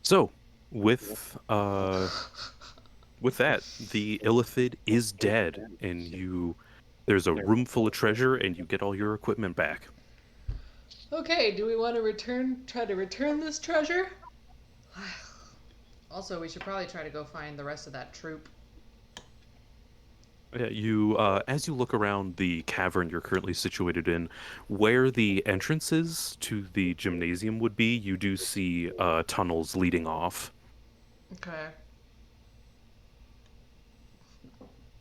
So, with that, the illithid is dead, and there's a room full of treasure, and you get all your equipment back. Okay, do we want to try to return this treasure? Also, we should probably try to go find the rest of that troop. Yeah, as you look around the cavern you're currently situated in, where the entrances to the gymnasium would be, you do see tunnels leading off. Okay.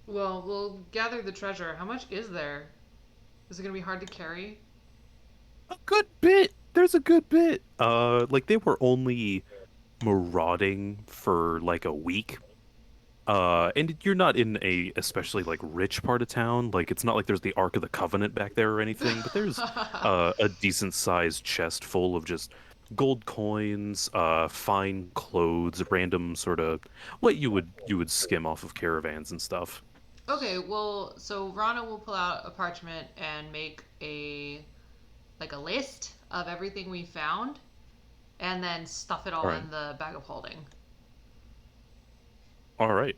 Well, we'll gather the treasure. How much is there? Is it gonna be hard to carry? A good bit. There's a good bit. Like they were only marauding for like a week, And you're not in a especially like rich part of town. Like it's not like there's the Ark of the Covenant back there or anything, but there's a decent sized chest full of just gold coins, fine clothes, random sort of what you would skim off of caravans and stuff. Okay, well, so Rana will pull out a parchment and make a list of everything we found, and then stuff it all All right. in the bag of holding. All right.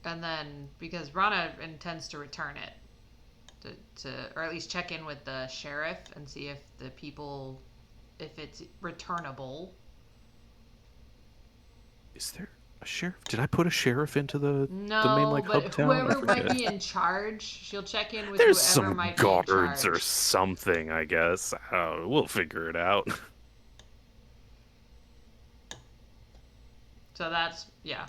And then because Rana intends to return it or at least check in with the sheriff and see if if it's returnable. Is there a sheriff? Did I put a sheriff into the main No, like but hub town? I whoever might forget. be in charge, she'll check in with There's whoever some might be in guards or charge. something, I guess. We'll figure it out. So that's yeah.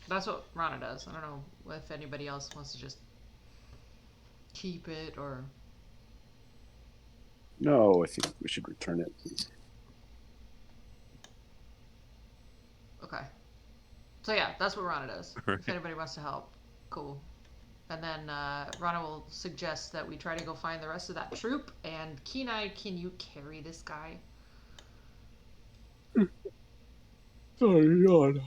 That's what Rana does. I don't know if anybody else wants to just keep it or No, I think we should return it. okay. So yeah, that's what Rana does. Right. If anybody wants to help, cool. And then Rana will suggest that we try to go find the rest of that troop. And Kenai, can you carry this guy? Oh, yawn.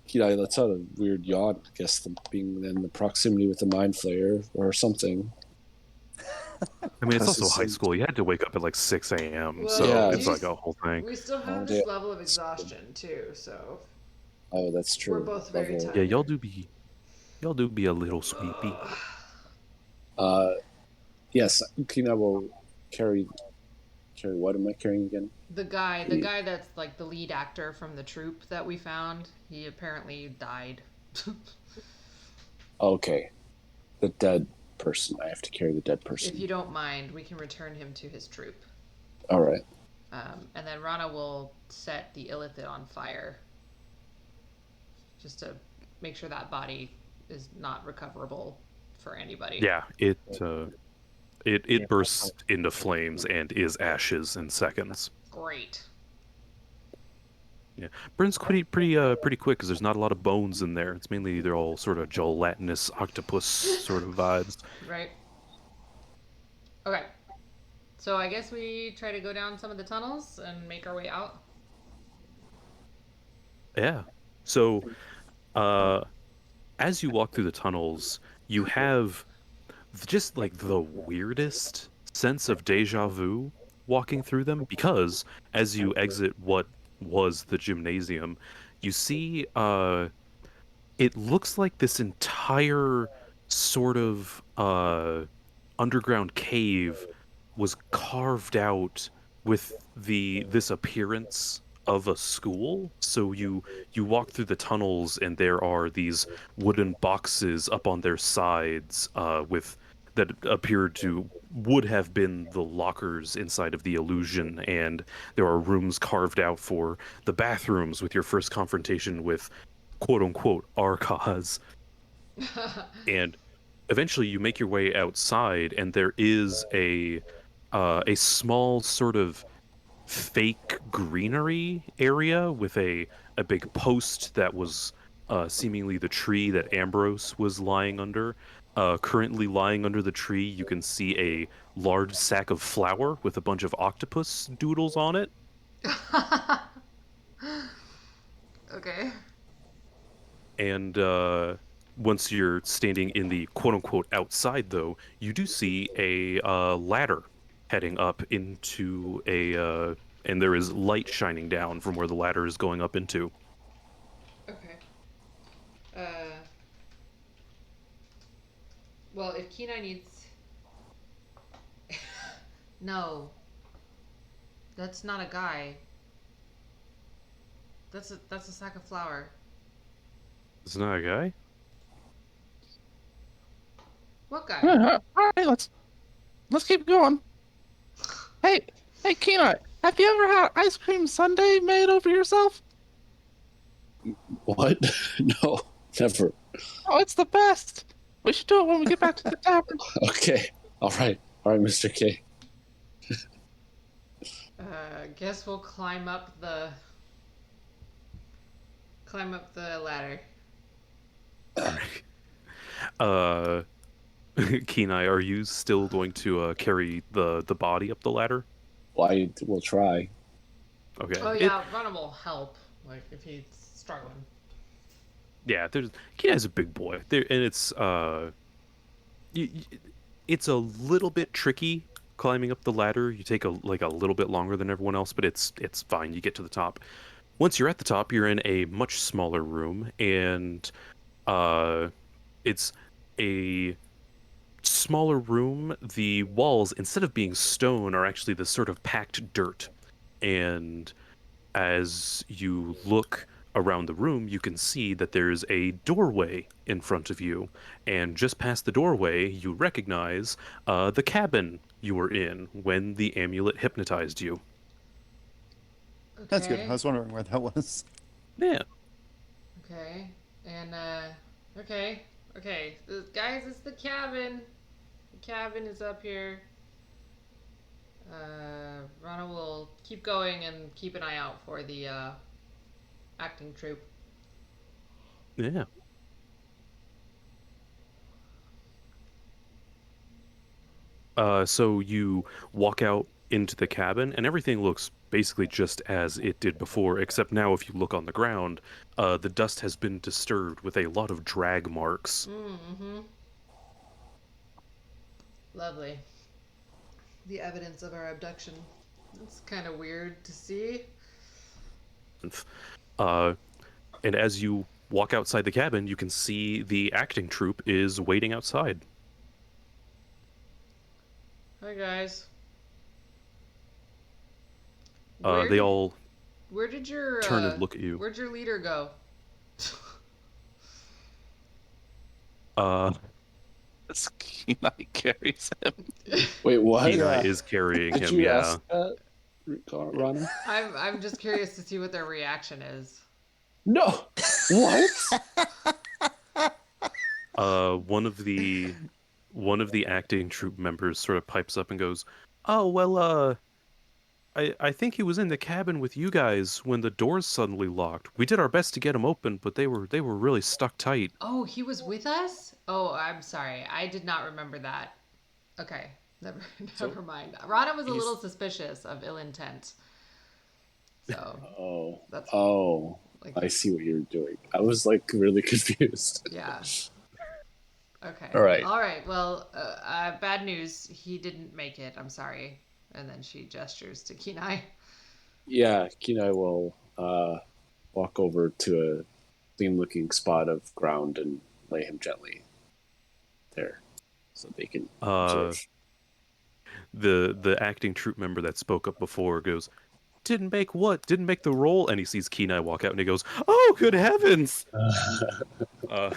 Kenai lets out a weird yawn. I guess being in the proximity with the mind flayer or something. I mean, it's Plus also it's high some- school. You had to wake up at like 6 a.m., Well, so Yeah. it's like a whole thing. We still have Oh, this yeah. level of exhaustion too, so Oh, that's true. we're both very Level- tired. Yeah, y'all do be a little sleepy. Yes, Kenai will carry what am I carrying again? The guy that's like the lead actor from the troop that we found, he apparently died. Okay. The dead person. I have to carry the dead person. If you don't mind, we can return him to his troop. All right. And then Rana will set the Illithid on fire. Just to make sure that body is not recoverable for anybody. Yeah, it bursts into flames and is ashes in seconds. Great. Yeah, burns pretty quick because there's not a lot of bones in there. It's mainly they're all sort of gelatinous octopus sort of vibes. Right. Okay. So I guess we try to go down some of the tunnels and make our way out. Yeah. So, as you walk through the tunnels, you have just like the weirdest sense of deja vu walking through them because as you exit what was the gymnasium, you see it looks like this entire sort of underground cave was carved out with this appearance of a school. So you walk through the tunnels and there are these wooden boxes up on their sides with that appeared to would have been the lockers inside of the illusion, and there are rooms carved out for the bathrooms with your first confrontation with quote unquote Arcas. And eventually you make your way outside and there is a small sort of fake greenery area with a big post that was seemingly the tree that Ambrose was lying under. Currently lying under the tree, you can see a large sack of flour with a bunch of octopus doodles on it. Okay. And once you're standing in the quote-unquote outside, though, you do see a ladder heading up into and there is light shining down from where the ladder is going up into. Okay. Well, if Kenai needs... No. That's not a guy. That's a sack of flour. It's not a guy? What guy? All right, let's keep going. Hey, Kenai, have you ever had ice cream sundae made over yourself? What? No, never. Oh, it's the best. We should do it when we get back to the tavern. Okay. All right, Mr. K. Guess we'll climb up the ladder. Uh, Kenai, are you still going to carry the body up the ladder? Well, I will try. Okay. Oh yeah, Ronald will help. Like if he's struggling. Yeah. Kenai's a big boy. There, and y- y- it's a little bit tricky climbing up the ladder. You take a little bit longer than everyone else, but it's fine. You get to the top. Once you're at the top, you're in a much smaller room, and uh, it's a smaller room. The walls, instead of being stone, are actually this sort of packed dirt. And as you look around the room, you can see that there's a doorway in front of you. And just past the doorway, you recognize the cabin you were in when the amulet hypnotized you. That's good. I Okay. was wondering where that was. Yeah. Okay. And okay. Okay. Guys, it's the cabin. The cabin is up here. Rana will keep going and keep an eye out for the acting troupe. Yeah. So you walk out into the cabin, and everything looks basically just as it did before, except now if you look on the ground, the dust has been disturbed with a lot of drag marks. Mm-hmm. Lovely. The evidence of our abduction. It's kind of weird to see. Uh, and as you walk outside the cabin, you can see the acting troupe is waiting outside. Hi guys. They all Where did your turn and look at you. where'd your leader go? Uh, Kenai carries him. Wait, what? Kenai Yeah. is carrying Did him, you yeah. ask that, Ronnie? I'm just curious to see what their reaction is. No. What? One of the acting troupe members sort of pipes up and goes, "Oh, well, I think he was in the cabin with you guys when the doors suddenly locked. We did our best to get him open, but they were really stuck tight." Oh, he was with us? Oh, I'm sorry. I did not remember that. Okay. Never So never mind. Rana was a he's- little suspicious of ill intent. So Oh. that's Oh. like I see what you're doing. I was like really confused. yeah. Okay. All right. All right. Well, bad news. He didn't make it. I'm sorry. And then she gestures to Kenai. Yeah, Kenai will walk over to a clean-looking spot of ground and lay him gently there, so they can Uh, observe. the acting troupe member that spoke up before goes, "Didn't make what? Didn't make the role?" And he sees Kenai walk out, and he goes, "Oh, good heavens!" Uh,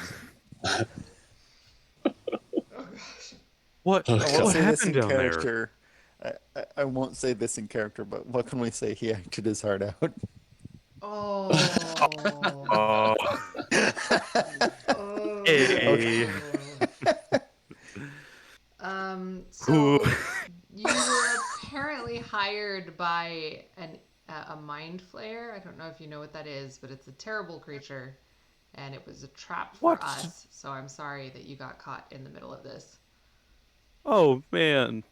Oh gosh. what Oh, I won't what say this happened in down there? character. I won't say this in character, but what can we say? He acted his heart out. Oh. Oh, Oh. hey. So you were apparently hired by a mind flayer. I don't know if you know what that is, but it's a terrible creature, and it was a trap for What? us. So I'm sorry that you got caught in the middle of this. Oh man,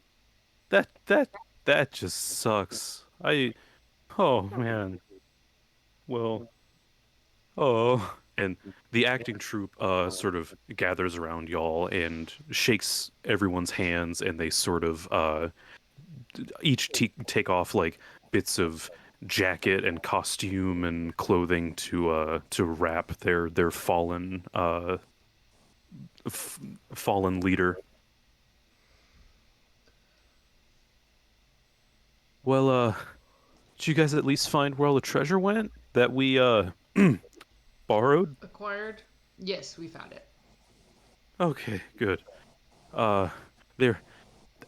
that just sucks. Oh man. Well, oh. And the acting troupe sort of gathers around y'all and shakes everyone's hands, and they sort of each take off like bits of jacket and costume and clothing to wrap their f- fallen leader. Well, did you guys at least find where all the treasure went that we borrowed? Acquired? Yes, we found it. Okay, good. Uh, there.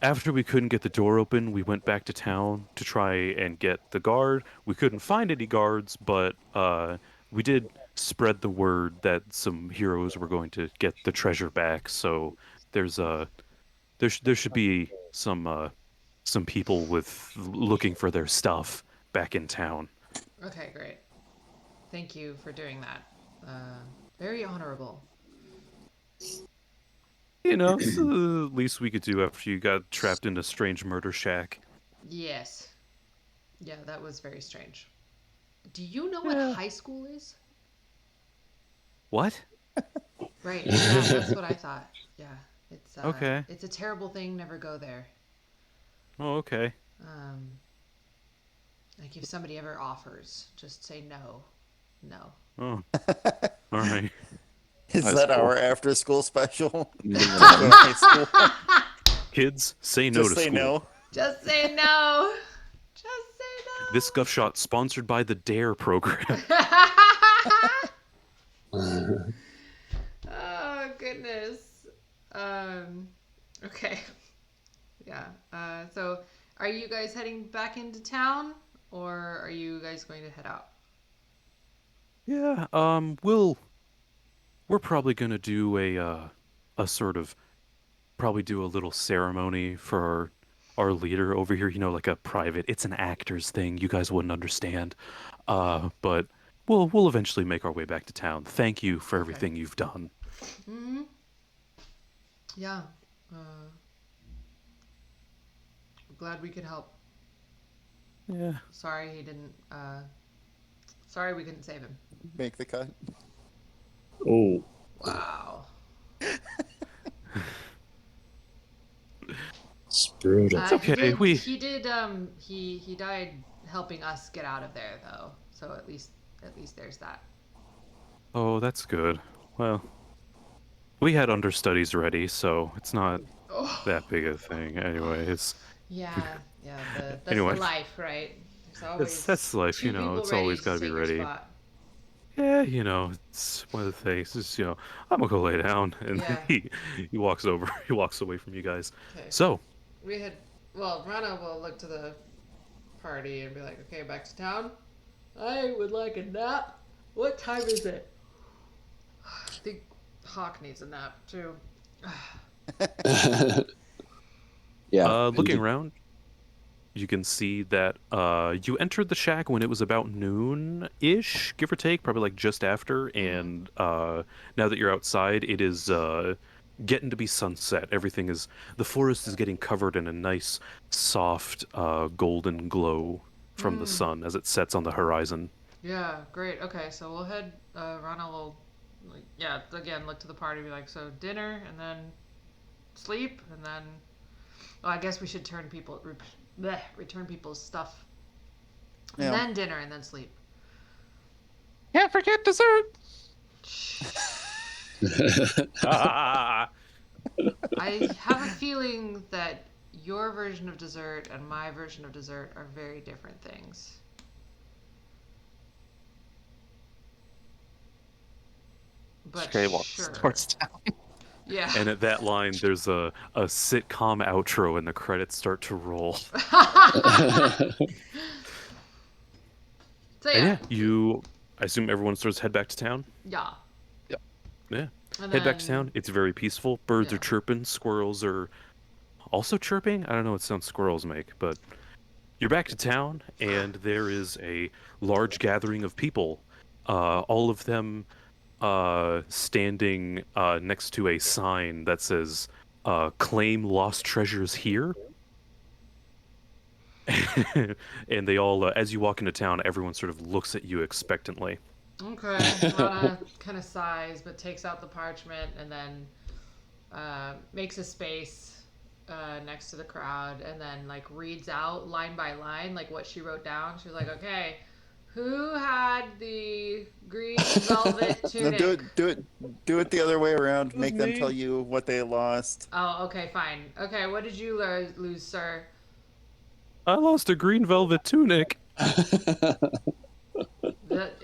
After we couldn't get the door open, we went back to town to try and get the guard. We couldn't find any guards, but we did spread the word that some heroes were going to get the treasure back. So there's there should be some people with looking for their stuff back in town. Okay, great. Thank you for doing that. Very honorable. You know, it's the least we could do after you got trapped in a strange murder shack. Yes. Yeah, that was very strange. Do you know what Yeah. high school is? What? Right. Yeah, that's what I thought. Yeah. Okay. It's a terrible thing. Never go there. Oh, okay. Um, like if somebody ever offers, just say no. No. Oh, all right. Is High that school. our after school special? Meeting To in go the to morning. high school? Kids, say no Just to say school. no. Just say no. Just say no. This Guffshot sponsored by the DARE program. Oh goodness. Okay. Yeah. So are you guys heading back into town or are you guys going to head out? Yeah, we're probably gonna do a sort of probably do a little ceremony for our leader over here, you know, like a private, it's an actor's thing. You guys wouldn't understand. But we'll eventually make our way back to town. Thank you for Okay. everything you've done. Mm-hmm. Yeah. Glad we could help. Yeah. Sorry he didn't sorry we couldn't save him. Make the cut. Oh, Wow. it's brutal. okay, He died helping us get out of there though. So at least there's that. Oh, that's good. Well, we had understudies ready, so it's not Oh. that big a thing. Anyway, it's Yeah, that's Anyway. the life, right? There's always that's life, you two know. people It's ready always to got to be take your ready. spot. Yeah, you know, it's one of the things. Is you know, I'm gonna go lay down, and then Yeah. he walks over, he walks away from you guys. Okay. So, Rana will look to the party and be like, okay, back to town. I would like a nap. What time is it? I think Hawk needs a nap too. Yeah. looking around, you can see that you entered the shack when it was about noon-ish, give or take, probably like just after. And now that you're outside, it is getting to be sunset. The forest is getting covered in a nice, soft, golden glow from the sun as it sets on the horizon. Yeah, great. Okay, so we'll head. Rana will, again, look to the party, and be like, so dinner, and then sleep, and then. Well, I guess we should return people's stuff, and Yeah. then dinner, and then sleep. Can't forget dessert. I have a feeling that your version of dessert and my version of dessert are very different things. But Okay, walks sure. towards town. Yeah. And at that line, there's a sitcom outro, and the credits start to roll. So And yeah. I assume everyone starts to head back to town? Yeah. Yeah. And Head back to then- town. It's very peaceful. Birds Yeah. are chirping. Squirrels are also chirping. I don't know what sound squirrels make, but you're back to town, and there is a large gathering of people. All of them standing next to a sign that says, "Claim lost treasures here." And they all, as you walk into town, everyone sort of looks at you expectantly. Okay. Rana kind of sighs, but takes out the parchment and then makes a space next to the crowd, and then like reads out line by line like what she wrote down. She's like, "Okay, who had the green velvet No, tunic?" do it the other way around. Make them me. tell you what they lost. Oh, okay, fine. Okay, what did you lose, sir? I lost a green velvet tunic.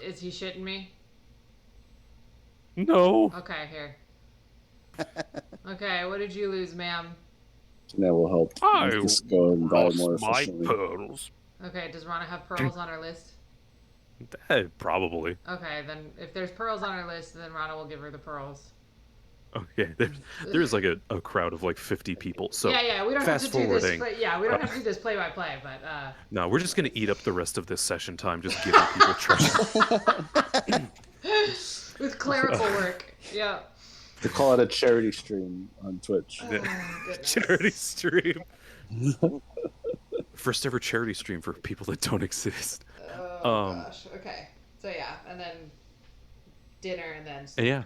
Is he shitting me? No. Okay, here. Okay, what did you lose, ma'am? That will help. I Just go and buy Lost more my efficiently. pearls. Okay, does Rana have pearls on her list? Probably. Okay, then if there's pearls on her list, then Rana will give her the pearls. Okay, there's like a crowd of like 50 people. So yeah, we don't have fast to do this. forwarding. We don't have to do this play by play, but No, we're just gonna eat up the rest of this session time, just giving people treasure. with clerical work. Yeah. We'll call it a charity stream on Twitch. Oh, goodness. Charity stream. First ever charity stream for people that don't exist. Oh gosh. Okay. So yeah, and then dinner, and then sleep. Yeah.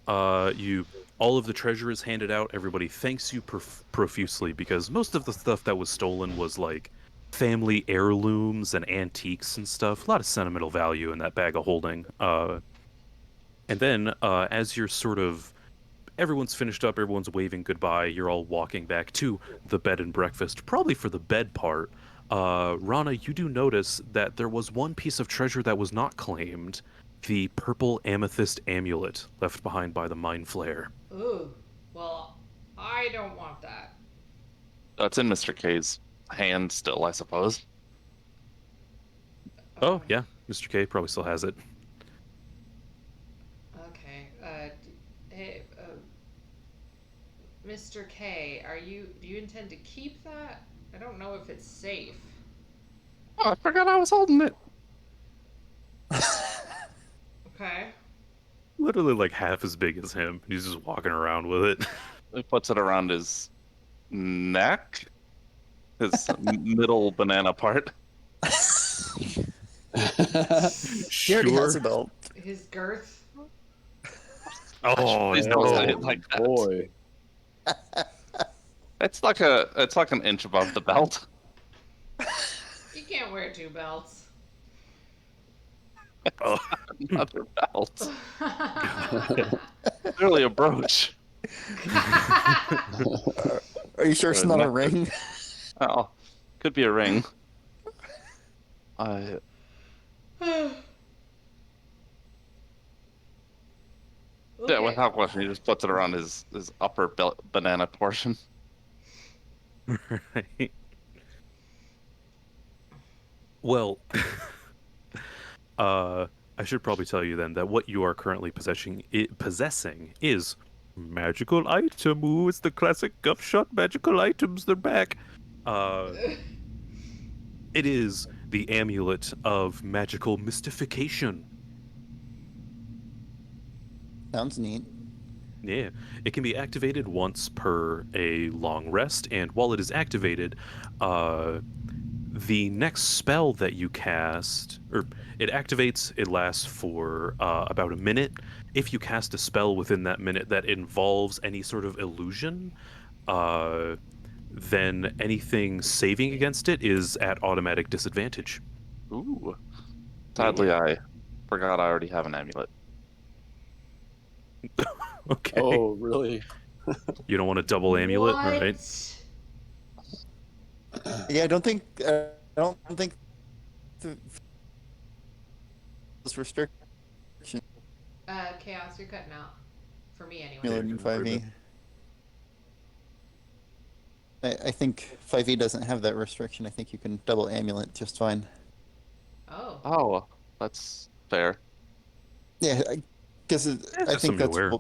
All of the treasure is handed out. Everybody thanks you profusely because most of the stuff that was stolen was like family heirlooms and antiques and stuff. A lot of sentimental value in that bag of holding. And then as you're sort of everyone's finished up, everyone's waving goodbye, you're all walking back to the bed and breakfast, probably for the bed part. Rana, you do notice that there was one piece of treasure that was not claimed. The purple amethyst amulet left behind by the mind flare. Ooh. Well, I don't want that. That's in Mr. K's hand still, I suppose. Oh, yeah. Mr. K probably still has it. Okay. Hey, Mr. K, do you intend to keep that? I don't know if it's safe. Oh, I forgot I was holding it. Okay. Literally like half as big as him. He's just walking around with it. He puts it around his neck, his middle banana part. He already has a belt. His girth. Oh, Please don't say it like that. Boy. It's like an inch above the belt. You can't wear two belts. Oh. Another belt. Clearly a brooch. Are you sure it's not a ring? Oh, could be a ring. Yeah, without question, he just puts it around his upper banana portion. Right. Well, I should probably tell you then that what you are currently possessing is magical item. Ooh, it's the classic Guffshot magical items. They're back. It is the amulet of magical mystification. Sounds neat. Yeah, it can be activated once per a long rest, and while it is activated, the next spell that you cast, or it activates, it lasts for about a minute. If you cast a spell within that minute that involves any sort of illusion, then anything saving against it is at automatic disadvantage. Ooh. Sadly, I forgot I already have an amulet. Okay. Oh, really? You don't want a double amulet, What? right? Yeah, I don't think the this restriction Chaos, you're cutting out. For me, anyway. amulet in 5e. I think 5e doesn't have that restriction. I think you can double amulet just fine. Oh. Oh, that's fair. Yeah, because I just think something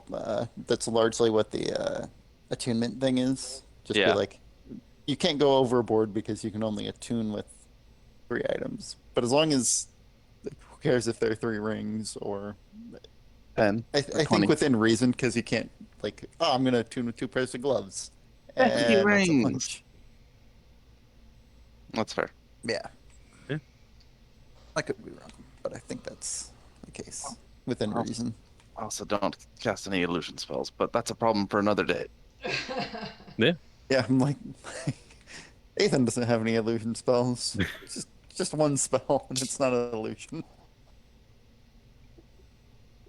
that's largely what the attunement thing is. Just Yeah. be like, you can't go overboard because you can only attune with 3 items. But as long as, who cares if they're 3 rings or 10. I think within reason, because you can't like, oh, I'm gonna attune with 2 pairs of gloves. And that's a rings. bunch. That's fair. Yeah. Yeah. I could be wrong, but I think that's the case within Oh. reason. I also don't cast any illusion spells, but that's a problem for another day. Yeah. Yeah, I'm like, Ethan doesn't have any illusion spells. It's just one spell, and it's not an illusion.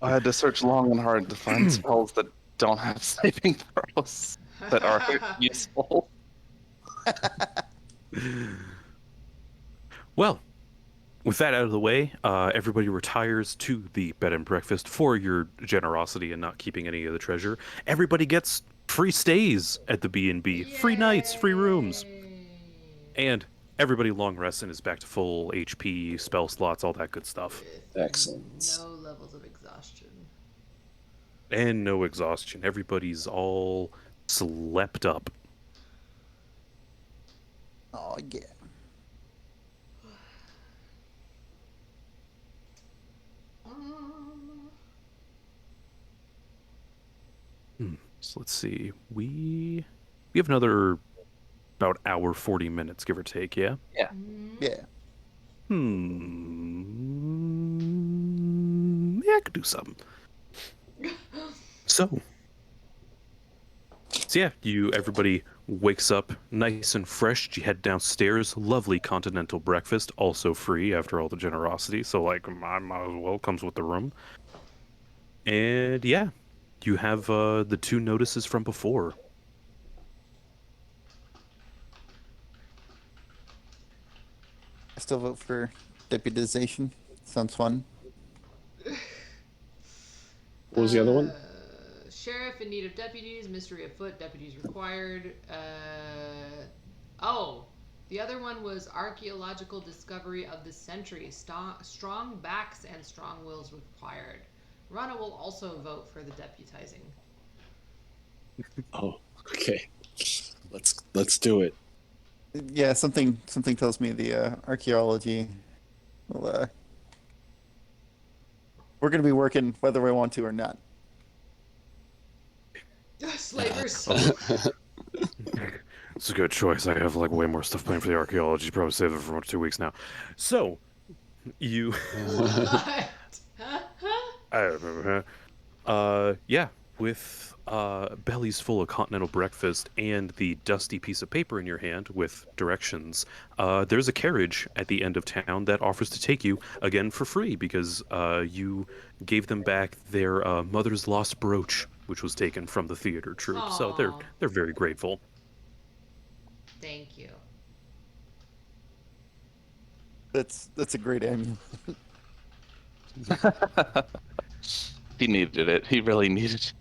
I had to search long and hard to find spells that don't have saving throws that are useful. Well, with that out of the way, everybody retires to the bed and breakfast for your generosity and not keeping any of the treasure. Everybody gets free stays at the B&B, free nights, free rooms, and everybody long rests and is back to full HP, spell slots, all that good stuff. Excellent. No levels of exhaustion. And no exhaustion. Everybody's all slept up. Oh yeah. So let's see. We have another about hour 40 minutes, give or take. Yeah. Yeah. Yeah, I could do something. So yeah, everybody wakes up nice and fresh. You head downstairs. Lovely continental breakfast, also free after all the generosity. So like, I might as well, comes with the room. And yeah, you have the two notices from before. I still vote for deputization. Sounds fun. What was the other one? Sheriff in need of deputies. Mystery afoot. Deputies required. Oh, the other one was archaeological discovery of the century. Strong backs and strong wills required. Rana will also vote for the deputizing. Oh, okay. Let's do it. Yeah, something tells me the archaeology will we're gonna be working whether we want to or not. Slavers. It's a good choice. I have like way more stuff planned for the archaeology. Probably save it for 2 weeks now. So you What? yeah, with bellies full of continental breakfast and the dusty piece of paper in your hand with directions, there's a carriage at the end of town that offers to take you again for free because you gave them back their mother's lost brooch, which was taken from the theater troupe. So Aw. they're very grateful. Thank you. That's a great amulet. He needed it. He really needed it.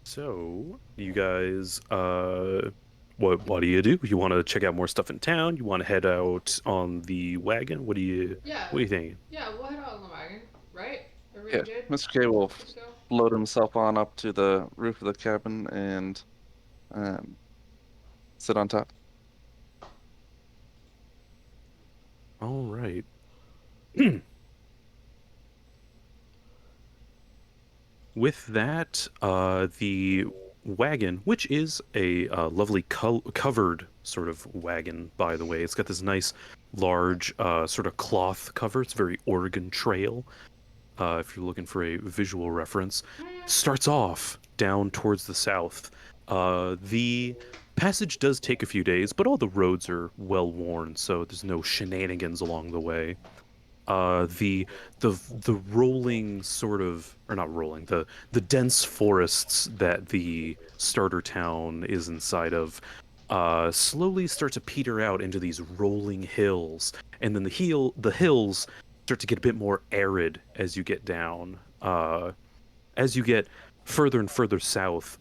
So you guys, what do you do? You want to check out more stuff in town? You want to head out on the wagon? What do you think? Yeah, we'll head out on the wagon, right? Yeah, Everybody good? Mr. K will Let's go. load himself on up to the roof of the cabin and sit on top. All right. With that, the wagon, which is a lovely covered sort of wagon, by the way, it's got this nice, large sort of cloth cover. It's very Oregon Trail. If you're looking for a visual reference, starts off down towards the south. The passage does take a few days, but all the roads are well worn, so there's no shenanigans along the way. The rolling sort of, or not rolling, the dense forests that the starter town is inside of slowly start to peter out into these rolling hills, and then the hills start to get a bit more arid as you get down. As you get further and further south,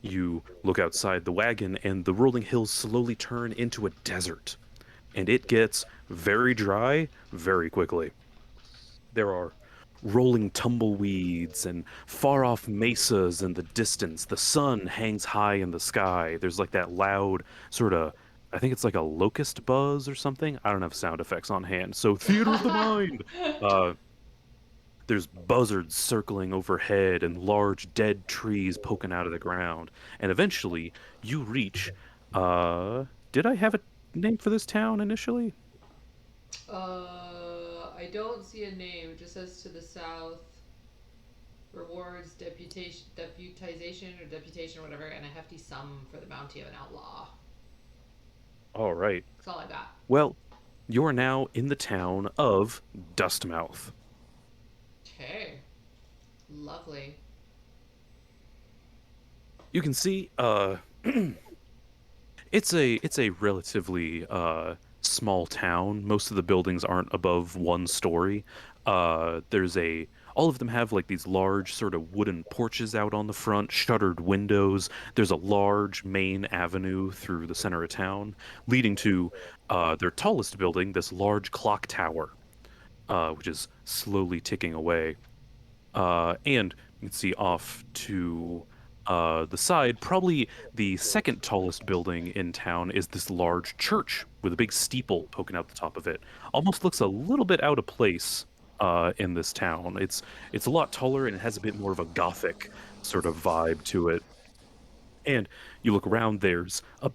you look outside the wagon, and the rolling hills slowly turn into a desert, and it gets very dry very quickly. There are rolling tumbleweeds and far off mesas in the distance. The sun hangs high in the sky. There's like that loud sort of, I think it's like a locust buzz or something. I don't have sound effects on hand. So theater of the mind. There's buzzards circling overhead and large dead trees poking out of the ground. And eventually you reach, did I have a name for this town initially? I don't see a name. It just says to the south. Rewards deputization or deputation, whatever, and a hefty sum for the bounty of an outlaw. All right. That's all I got. Well, you are now in the town of Dustmouth. Okay. Lovely. You can see it's a relatively small town. Most of the buildings aren't above 1 story. All of them have like these large sort of wooden porches out on the front, shuttered windows. There's a large main avenue through the center of town, leading to their tallest building, this large clock tower, which is slowly ticking away. And you can see off to the side, probably the second tallest building in town is this large church with a big steeple poking out the top of it. Almost looks a little bit out of place in this town. It's a lot taller and it has a bit more of a gothic sort of vibe to it. And you look around, there's a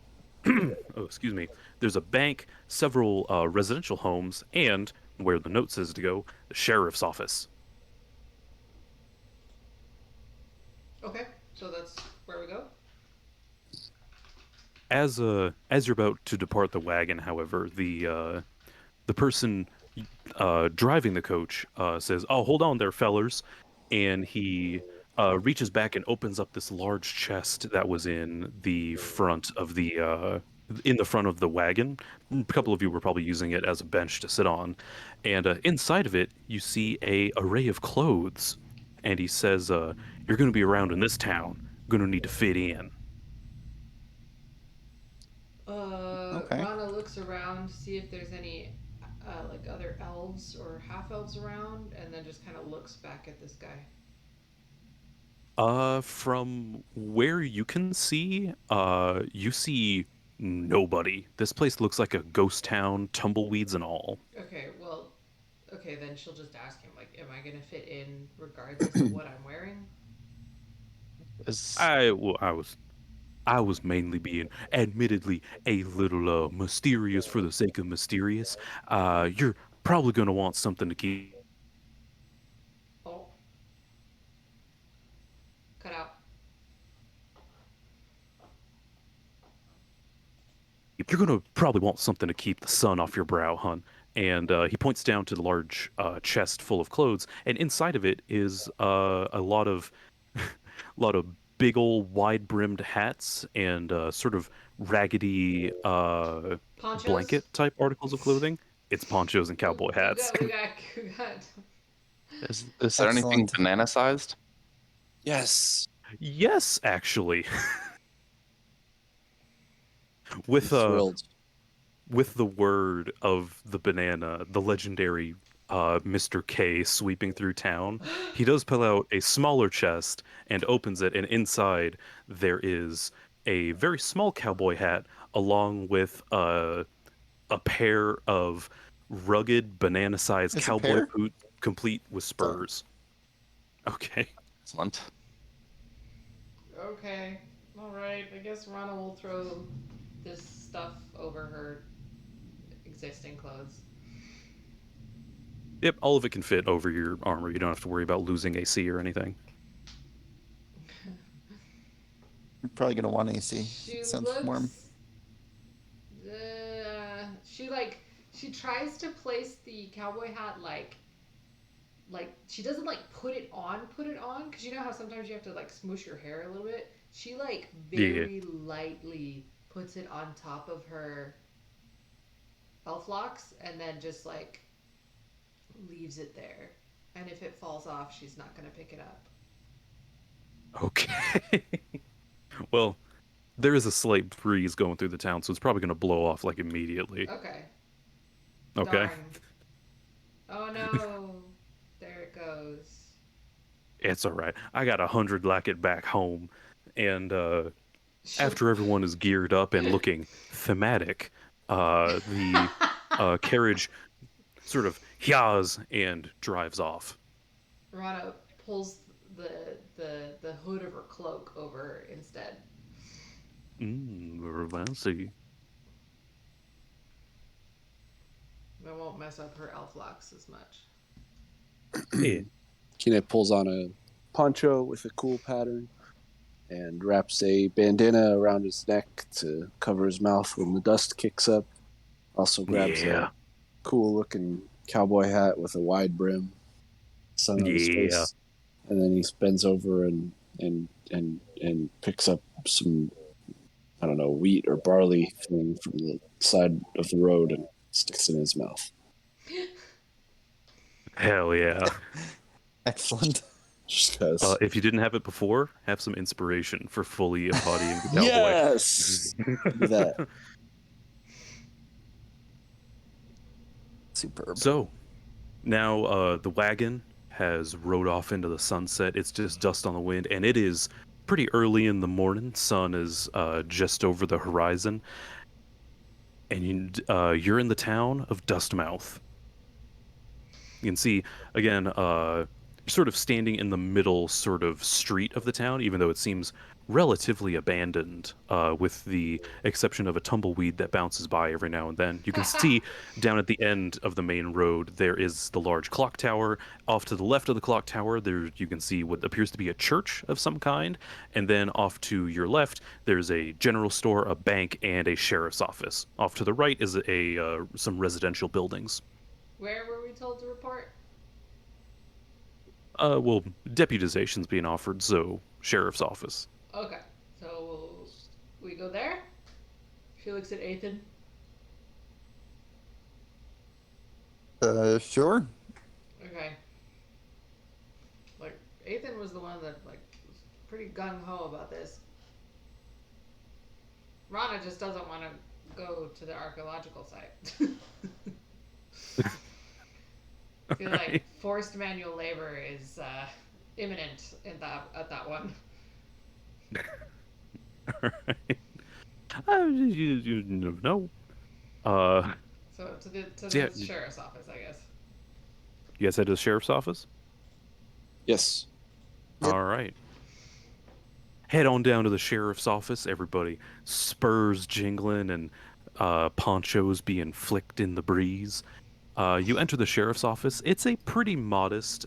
oh, excuse me. There's a bank, several residential homes, and where the note says to go, the sheriff's office. Okay, so that's where we go. As you're about to depart the wagon, however, the person driving the coach says, "Oh, hold on there, fellers," and he reaches back and opens up this large chest that was in the front of the wagon. A couple of you were probably using it as a bench to sit on, and inside of it you see a array of clothes. And he says, "You're going to be around in this town. Going to need to fit in." Okay. Rana looks around to see if there's any like other elves or half elves around, and then just kind of looks back at this guy. From where you can see, you see nobody. This place looks like a ghost town, tumbleweeds and all. Okay, well, okay, then she'll just ask him, like, am I gonna fit in regardless of what I'm wearing? Is Well, I was mainly being, admittedly, a little mysterious for the sake of mysterious. You're probably gonna want something to keep. Oh, cut out. You're gonna probably want something to keep the sun off your brow, hun. And he points down to the large chest full of clothes, and inside of it is a lot of big old wide-brimmed hats and sort of raggedy Ponchos. blanket type articles of clothing. It's ponchos and cowboy hats. We got. is there anything Excellent. banana sized? Yes. Yes, actually, with Thrilled. with the word of the banana, the legendary Mr. K sweeping through town, he does pull out a smaller chest and opens it, and inside there is a very small cowboy hat along with a pair of rugged banana-sized It's a cowboy pair? boots complete with spurs. Okay. Excellent. Okay, all right. I guess Rana will throw this stuff over her existing clothes. Yep, all of it can fit over your armor. You don't have to worry about losing AC or anything. You're probably gonna want AC. She Sounds looks. warm. She tries to place the cowboy hat like she doesn't like put it on because you know how sometimes you have to like smoosh your hair a little bit. She like very lightly puts it on top of her elf locks and then just like leaves it there. And if it falls off, she's not gonna pick it up. Okay. Well, there is a slight breeze going through the town, so it's probably going to blow off like immediately. Okay. Okay. Darn. Oh no. There it goes. It's all right. I got 100 like it back home, and after everyone is geared up and looking thematic, the carriage sort of yaws and drives off. Rana pulls the hood of her cloak over instead. Fancy. That won't mess up her elf locks as much. Yeah. Kenai pulls on a poncho with a cool pattern and wraps a bandana around his neck to cover his mouth when the dust kicks up. Also grabs Yeah. a cool looking cowboy hat with a wide brim, sun on his Yeah. face, and then he bends over and picks up some, I don't know, wheat or barley thing from the side of the road and sticks it in his mouth. Hell yeah. Excellent. Just because. If you didn't have it before, have some inspiration for fully embodying the cowboy. Yes! Do that. Superb. So, now the wagon has rode off into the sunset. It's just dust on the wind, and it is pretty early in the morning. Sun is just over the horizon, and you're in the town of Dustmouth. You can see again, you're sort of standing in the middle sort of street of the town, even though it seems relatively abandoned, with the exception of a tumbleweed that bounces by every now and then. You can see down at the end of the main road there is the large clock tower. Off to the left of the clock tower, there you can see what appears to be a church of some kind, and then off to your left there's a general store, a bank, and a sheriff's office. Off to the right is a some residential buildings. Where were we told to report? Well, deputization's being offered, so sheriff's office. Okay, so we go there. She looks at Ethan. Sure. Okay. Like Ethan was the one that was pretty gung ho about this. Rana just doesn't want to go to the archaeological site. I feel like forced manual labor is imminent at that one. Alright. You never know. So to the Yeah. sheriff's office, I guess. You guys head to the sheriff's office? Yes. Yep. Alright. Head on down to the sheriff's office, everybody. Spurs jingling and ponchos being flicked in the breeze. You enter the sheriff's office. It's a pretty modest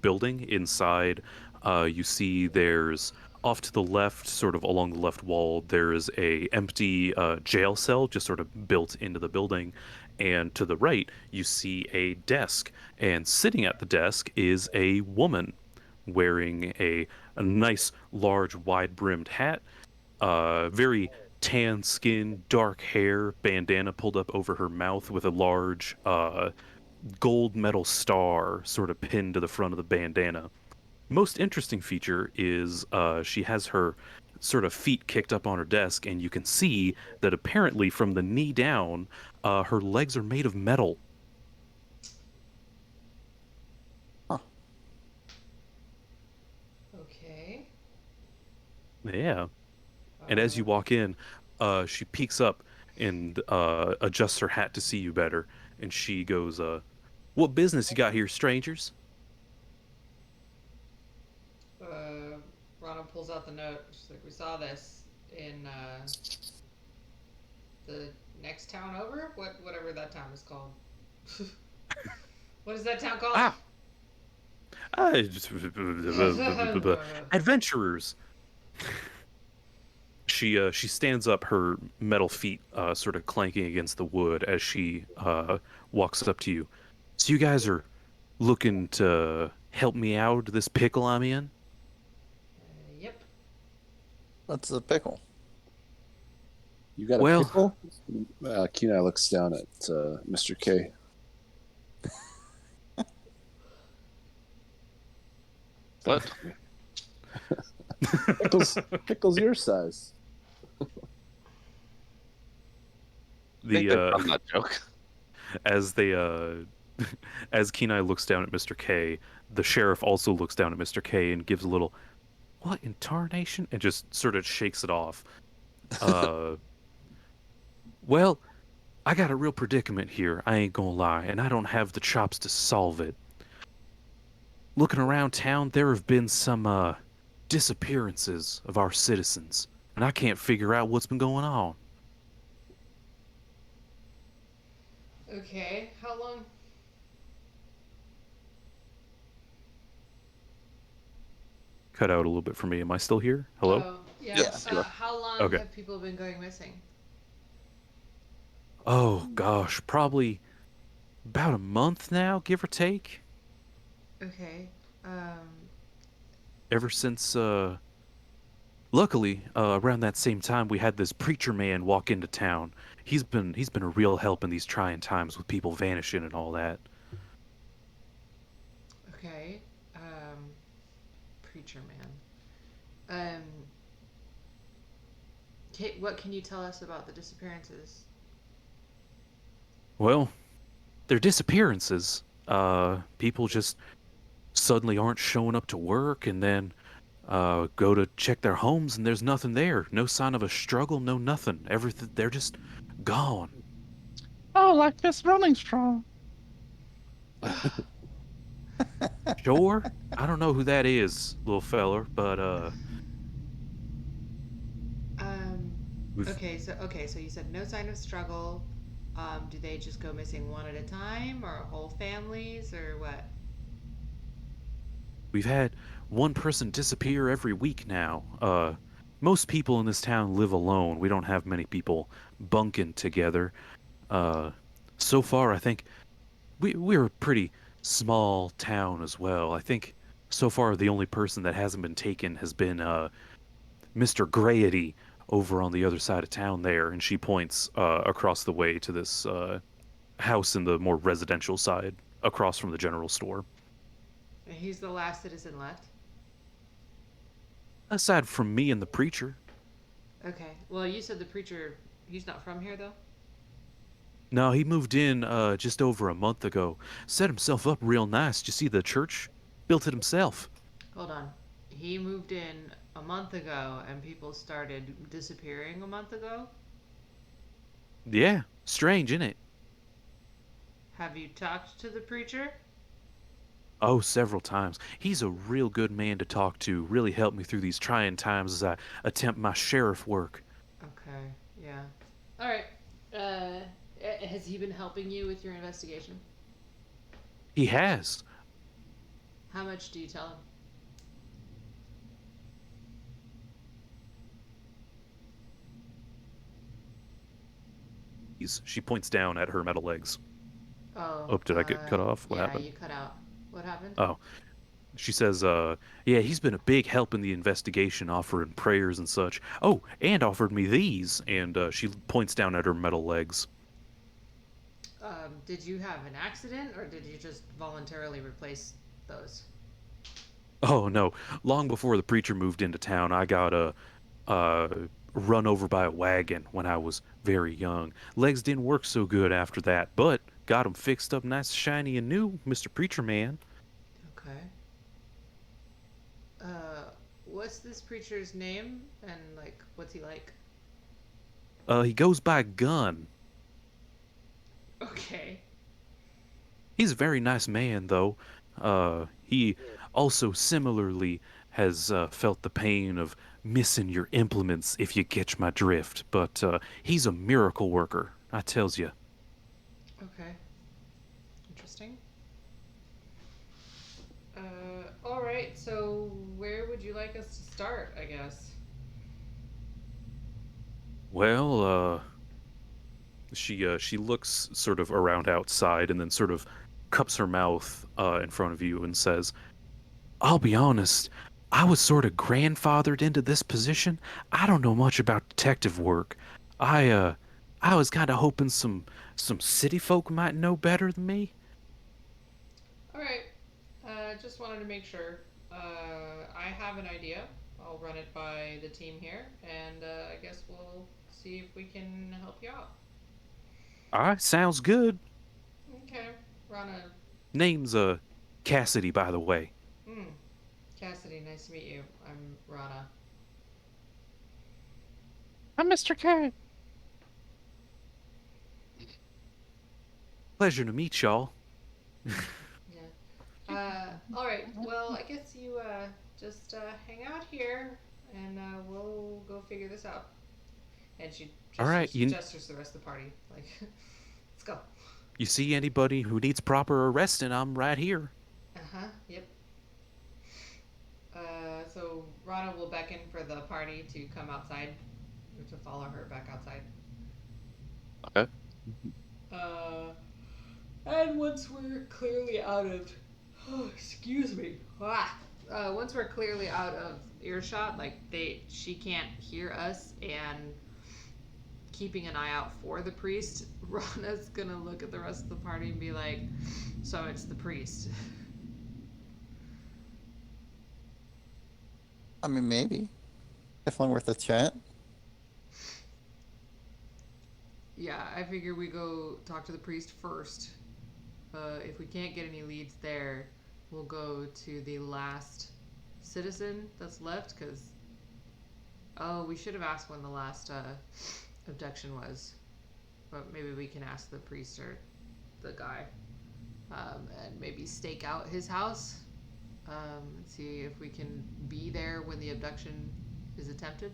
building. Inside, you see there's off to the left, sort of along the left wall, there's a empty jail cell just sort of built into the building. And to the right, you see a desk. And sitting at the desk is a woman wearing a nice, large, wide-brimmed hat, very tan skin, dark hair, bandana pulled up over her mouth with a large gold metal star sort of pinned to the front of the bandana. Most interesting feature is she has her sort of feet kicked up on her desk, and you can see that apparently from the knee down, her legs are made of metal. Okay. Yeah. And as you walk in, she peeks up and adjusts her hat to see you better. And she goes, "What business you got here, strangers?" Rana pulls out the note. She's like, "We saw this in the next town over. Whatever that town is called. What is that town called?" Ah. Adventurers. She stands up, her metal feet sort of clanking against the wood as she walks up to you. "So you guys are looking to help me out of this pickle I'm in?" Yep. What's a pickle? You got a Well- pickle? Kenai looks down at Mr. K. What? Pickle's your size. The I'm not joke. as they as Kenai looks down at Mr. K, the sheriff also looks down at Mr. K and gives a little, "What in tarnation?" and just sort of shakes it off. Well, I got a real predicament here, I ain't gonna lie, and I don't have the chops to solve it. Looking around town, there have been some disappearances of our citizens, and I can't figure out what's been going on. Okay. How long? Cut out a little bit for me. Am I still here? Hello? Oh, yeah. Yes, you are. How long Okay. have people been going missing? Oh gosh, probably about a month now, give or take. Okay. Ever since luckily, around that same time we had this preacher man walk into town. He's been a real help in these trying times with people vanishing and all that. Okay. Preacher man. What can you tell us about the disappearances? Well, they're disappearances. People just suddenly aren't showing up to work, and then go to check their homes, and there's nothing there. No sign of a struggle, no nothing. Everything, they're just gone. Oh, like Miss Running Strong. Sure, I don't know who that is, little feller, but Um, we've okay, so you said no sign of struggle. Do they just go missing one at a time, or whole families, or what? we've had one person disappear every week now. Most people in this town live alone. We don't have many people bunking together. Uh, so far, I think we're a pretty small town as well. I think so far the only person that hasn't been taken has been Mr. Grayety over on the other side of town there, and she points across the way to this house in the more residential side across from the general store. He's the last citizen left. Aside from me and the preacher. Okay. Well, you said the preacher. He's not from here, though. No, he moved in just over a month ago. Set himself up real nice. Did you see the church? Built it himself. Hold on. He moved in a month ago, and people started disappearing a month ago. Yeah, strange, isn't it? Have you talked to the preacher? Oh, several times. He's a real good man to talk to. Really helped me through these trying times as I attempt my sheriff work. Okay. Yeah. All right. Uh, has he been helping you with your investigation? He has. How much do you tell him? She points down at her metal legs. Oh. Oh, did I get cut off? What Yeah, happened? you cut out. What happened? Oh, she says, yeah, he's been a big help in the investigation, offering prayers and such. Oh, and offered me these. And she points down at her metal legs. Did you have an accident, or did you just voluntarily replace those? Oh, no. Long before the preacher moved into town, I got uh, run over by a wagon when I was very young. Legs didn't work so good after that, but got 'em fixed up nice, shiny, and new, Mr. Preacher Man. Okay. What's this preacher's name, and like, what's he like? He goes by Gun. Okay. He's a very nice man, though. He also similarly has felt the pain of missing your implements, if you catch my drift. But he's a miracle worker, I tells you. Okay. Interesting. All right. So, where would you like us to start? I guess. Well, she looks sort of around outside and then sort of cups her mouth in front of you and says, "I'll be honest. I was sort of grandfathered into this position. I don't know much about detective work. I uh I was kind of hoping some city folk might know better than me." All right. Just wanted to make sure. I have an idea. I'll run it by the team here, and I guess we'll see if we can help you out. All right, sounds good. Okay. Rana. Name's Cassidy, by the way. Hmm. Cassidy, nice to meet you. I'm Rana. I'm Mr. K. Pleasure to meet y'all. Yeah. All right. Well, I guess you just hang out here, and we'll go figure this out. And she All right, gestures to the rest of the party, like, let's go. you see anybody who needs proper arresting, I'm right here. Uh huh. Yep. So Rana will beckon for the party to come outside, or to follow her back outside. Okay. Uh, and once we're clearly out of, oh, excuse me. Once we're clearly out of earshot, like she can't hear us, and keeping an eye out for the priest, Rana's gonna look at the rest of the party and be like, "So it's the priest." I mean, maybe. Definitely worth a chat. Yeah, I figure we go talk to the priest first. If we can't get any leads there, we'll go to the last citizen that's left? Because, oh, we should have asked when the last abduction was. But maybe we can ask the priest or the guy. And maybe stake out his house. And see if we can be there when the abduction is attempted.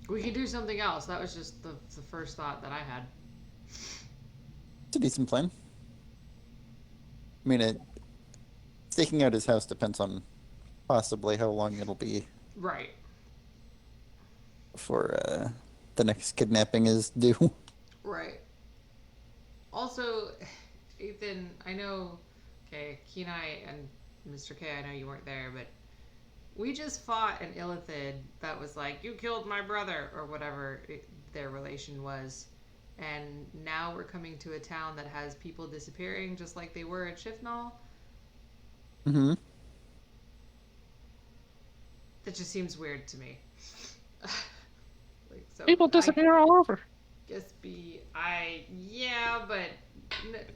We can do something else. That was just the first thought that I had. It's a decent plan. I mean, staking out his house depends on possibly how long it'll be Right. before the next kidnapping is due. Right. Also, Ethan, I know, okay, Kenai and Mr. K, I know you weren't there, but we just fought an Illithid that was like, you killed my brother, or whatever their relation was. And now we're coming to a town that has people disappearing just like they were at Shifnal. Mm-hmm. That just seems weird to me. So People disappear all over. Yeah, but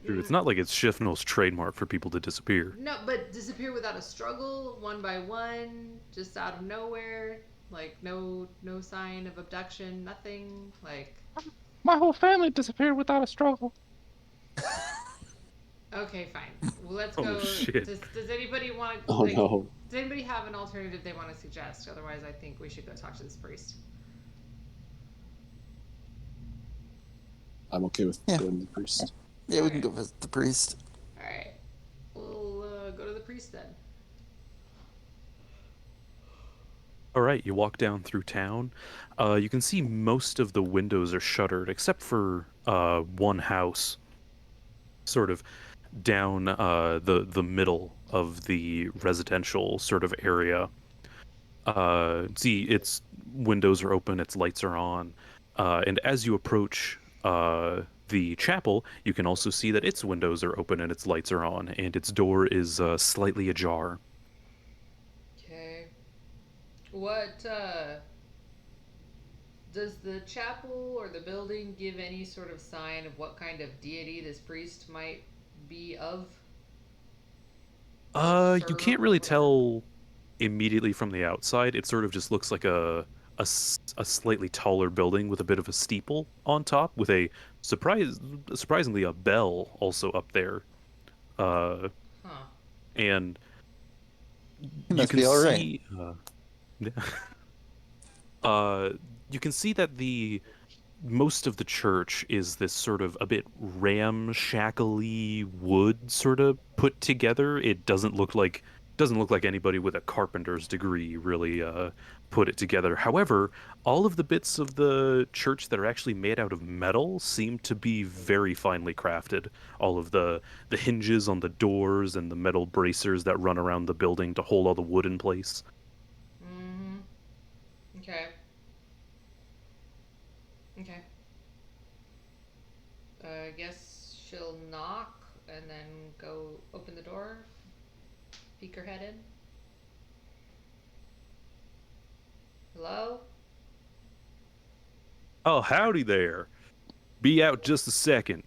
Dude, it's not like it's Shifnal's trademark for people to disappear. no, but disappear without a struggle, one by one, just out of nowhere, like no sign of abduction, nothing, like. My whole family disappeared without a struggle. Okay, fine. Well, let's Oh, go. shit. Does anybody want to? Oh no. Does anybody have an alternative they want to suggest? Otherwise, I think we should go talk to this priest. I'm okay with Yeah. going to the priest. Yeah, we can go visit the priest. All right, we'll go to the priest then. All right, you walk down through town. You can see most of the windows are shuttered, except for one house, sort of down the middle of the residential sort of area. See, its windows are open, its lights are on, and as you approach the chapel, you can also see that its windows are open and its lights are on, and its door is slightly ajar. Okay. What does the chapel or the building give any sort of sign of what kind of deity this priest might be of? You can't really tell immediately from the outside. It sort of just looks like a slightly taller building with a bit of a steeple on top, with a surprisingly a bell also up there. Huh. And He you must can be all right. see, you can see that most of the church is this sort of a bit ramshackly wood sort of put together. It doesn't look like anybody with a carpenter's degree really put it together. However, all of the bits of the church that are actually made out of metal seem to be very finely crafted. All of the hinges on the doors and the metal bracers that run around the building to hold all the wood in place. Mm-hmm. Okay. Okay. I guess she'll knock and then go open the door, peek her head in. Hello? Oh, howdy there. Be out just a second.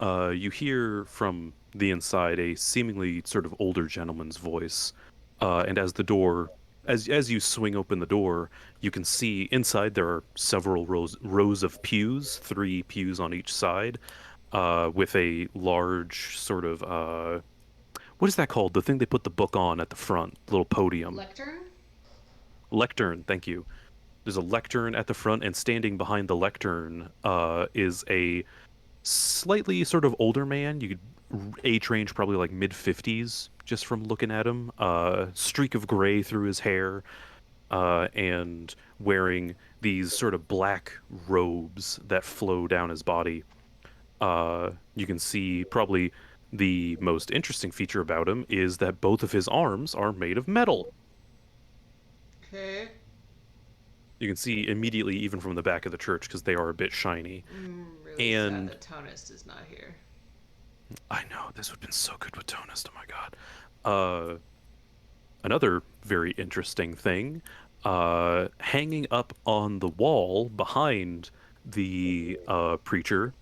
You hear from the inside a seemingly sort of older gentleman's voice. And as you swing open the door, you can see inside there are several rows of pews, 3 pews on each side, with a large sort of, what is that called? The thing they put the book on at the front, little podium. Lectern? Lectern, thank you. There's a lectern at the front, and standing behind the lectern is a slightly sort of older man. You could age range probably like mid-50s just from looking at him. Streak of gray through his hair, and wearing these sort of black robes that flow down his body. You can see probably the most interesting feature about him is that both of his arms are made of metal. Okay. You can see immediately, even from the back of the church, because they are a bit shiny. Really And- sad that Tonist is not here. I know, this would have been so good with Tonist, oh my god. Another very interesting thing, hanging up on the wall behind the preacher,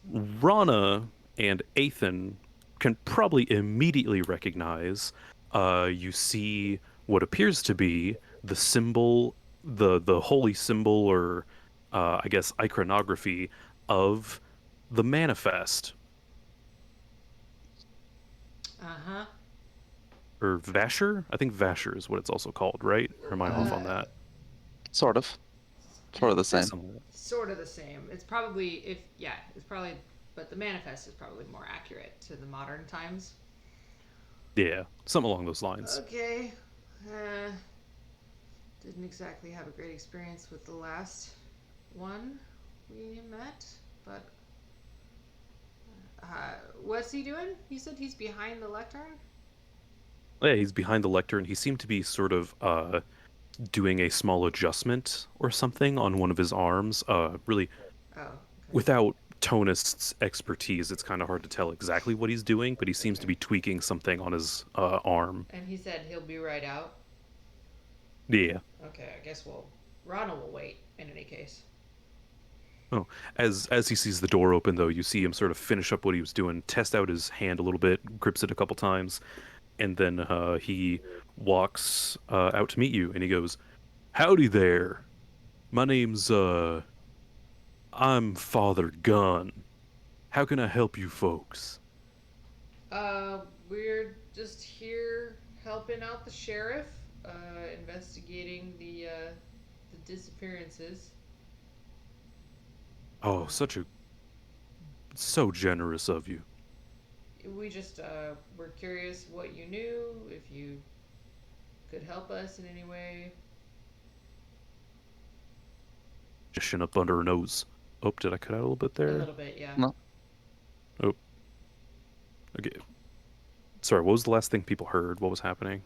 Rana and Athan can probably immediately recognize. You see what appears to be the symbol, the holy symbol, or I guess iconography of the manifest, Uh-huh. or Vasher. I think Vasher is what it's also called, right? Or am I off on that? Sort of. Sort of the same. Something like that. Sort of the same. It's probably, but the manifest is probably more accurate to the modern times. Yeah, something along those lines. Okay. Didn't exactly have a great experience with the last one we met, but what's he doing? He said he's behind the lectern? Yeah, he's behind the lectern. He seemed to be sort of doing a small adjustment or something on one of his arms. Really, Oh, okay. without Tonist's expertise, it's kind of hard to tell exactly what he's doing, but he seems to be tweaking something on his arm. And he said he'll be right out? Yeah. Okay, I guess Ronald will wait in any case. Oh, as he sees the door open, though, you see him sort of finish up what he was doing, test out his hand a little bit, grips it a couple times, and then he walks out to meet you, and he goes, "Howdy there. My name's I'm Father Gunn. How can I help you folks?" We're just here helping out the sheriff, investigating the disappearances. Oh, so generous of you. We just were curious what you knew, if you could help us in any way. Just shin up under her nose. Oh, did I cut out a little bit there? A little bit, yeah. No. Oh. Okay. Sorry, what was the last thing people heard? What was happening?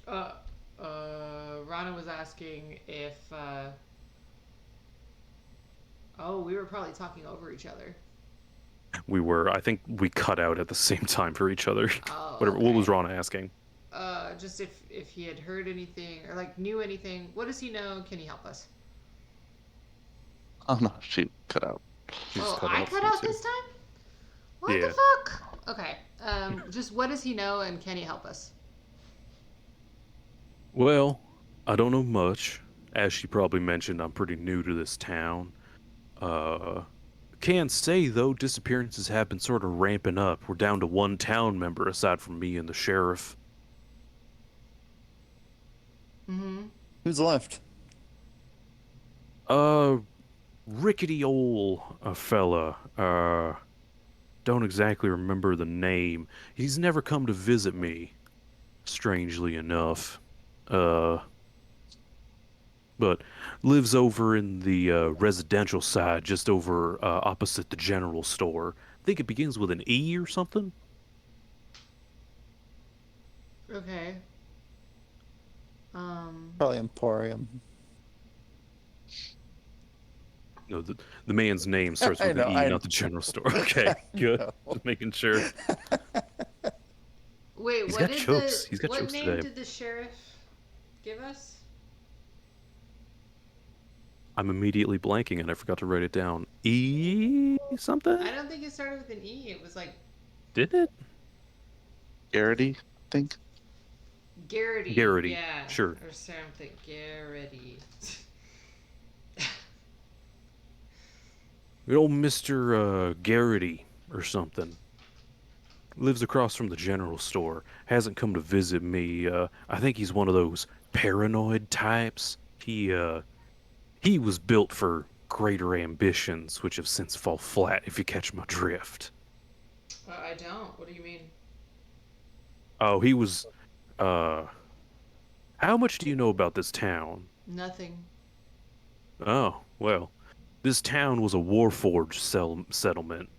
Rana was asking if, we were probably talking over each other. We were, I think we cut out at the same time for each other. Oh, Whatever. What okay. was Rana asking? Just if he had heard anything, or like knew anything. What does he know? Can he help us? Oh no, she cut out. She's Oh, cut I out cut for you out too. this time? What Yeah. the fuck? Okay. Just what does he know and can he help us? Well, I don't know much. As she probably mentioned, I'm pretty new to this town. Can't say though, disappearances have been sort of ramping up. We're down to one town member aside from me and the sheriff. Mm-hmm. Who's left? Rickety old fella. Don't exactly remember the name. He's never come to visit me, strangely enough. But lives over in the residential side, just over opposite the general store. I think it begins with an E or something. Okay. Probably Emporium. No, the man's name starts I with know, an E, not the general store. Okay, good. know. Just making sure. Wait, He's what got did jokes. the He's got what jokes name today. did the sheriff give us? I'm immediately blanking and I forgot to write it down. E something? I don't think it started with an E. It was like Did it? Garrity, I think. Garrity. Garrity, Yeah. sure. Or something. Garrity. Good old Mr. Garrity or something. Lives across from the general store. Hasn't come to visit me. I think he's one of those paranoid types. He was built for greater ambitions, which have since fall flat, if you catch my drift. I don't. What do you mean? Oh, he was, how much do you know about this town? Nothing. Oh, well, this town was a Warforged settlement.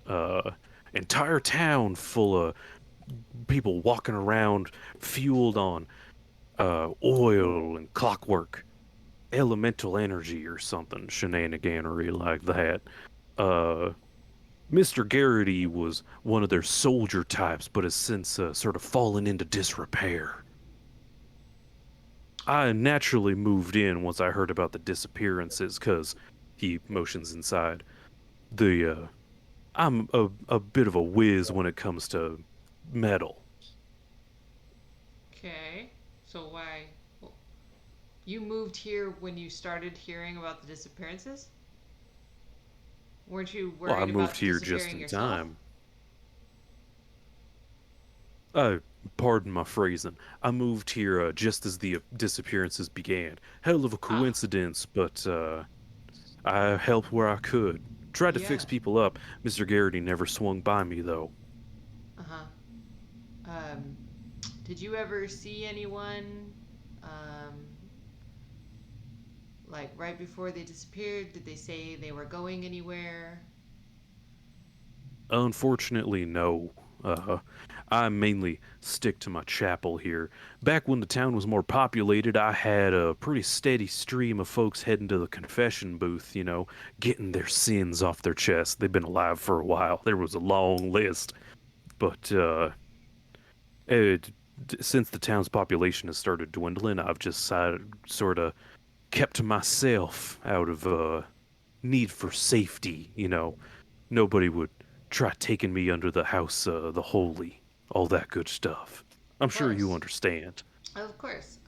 Entire town full of people walking around fueled on oil and clockwork, elemental energy or something, shenaniganery like that. Mr. Garrity was one of their soldier types, but has since sort of fallen into disrepair. I naturally moved in once I heard about the disappearances, 'cause he motions inside. I'm a bit of a whiz when it comes to metal. Okay. So why? Well, you moved here when you started hearing about the disappearances? Weren't you Well, I worried moved about here just disappearing in yourself? time. Uh, Pardon my phrasing. I moved here just as the disappearances began. Hell of a Ah, coincidence, but I helped where I could. Tried to fix yeah. people up. Mr. Garrity never swung by me, though. Uh huh. Um, did you ever see anyone, um, like right before they disappeared? Did they say they were going anywhere? Unfortunately, no. I mainly stick to my chapel here. Back when the town was more populated, I had a pretty steady stream of folks heading to the confession booth, getting their sins off their chest. They've been alive for a while. There was a long list. But it, since the town's population has started dwindling, I've just sort of kept to myself out of need for safety. Nobody would try taking me under the house, the holy, all that good stuff. I'm Of sure you course. understand. Of course.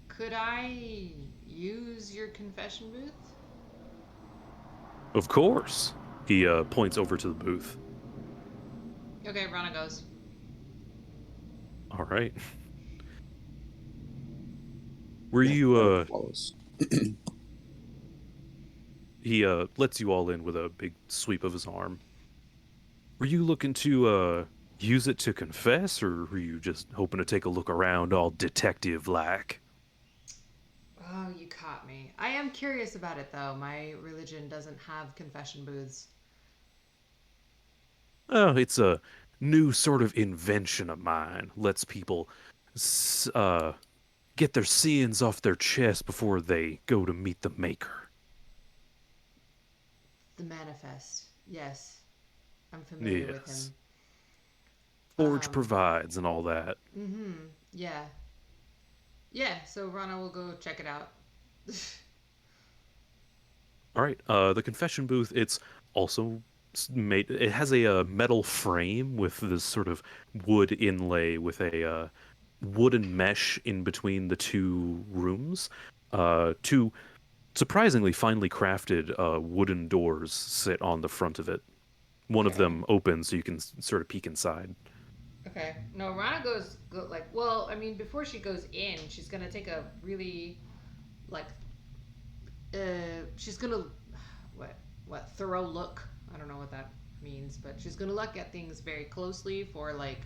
Could I use your confession booth? Of course. He points over to the booth. Okay, Rana goes. All right. Were Yeah, you Rana follows. he lets you all in with a big sweep of his arm. Were you looking to use it to confess, or were you just hoping to take a look around all detective like? Oh, you caught me. I am curious about it though. My religion doesn't have confession booths. Oh, it's a new sort of invention of mine. Lets people s- uh get their sins off their chest before they go to meet the maker. The manifest. Yes, I'm familiar with Yes. him. Forge Um, provides and all that. mm-hmm. Yeah. Yeah, so Rana will go check it out. All right. The confession booth, it's also made, it has a metal frame with this sort of wood inlay with a wooden mesh in between the two rooms. Two surprisingly finely crafted wooden doors sit on the front of it. One of Okay. them opens so you can sort of peek inside. Okay. No, Rana goes like, well, I mean, before she goes in, she's gonna take a really like she's gonna what thorough look. I don't know what that means, but she's gonna look at things very closely for like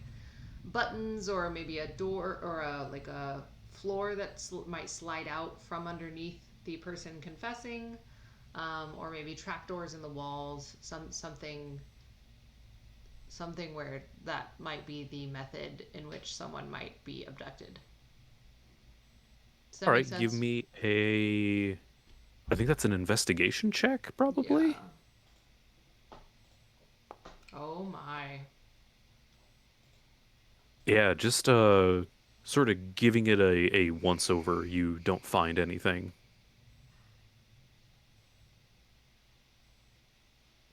buttons or maybe a door or a like a floor that might slide out from underneath the person confessing, or maybe trapdoors in the walls, something where that might be the method in which someone might be abducted. Does that All make right, give sense? me a. I think that's an investigation check, Yeah. probably. Oh my. Yeah, just sort of giving it a once over. You don't find anything.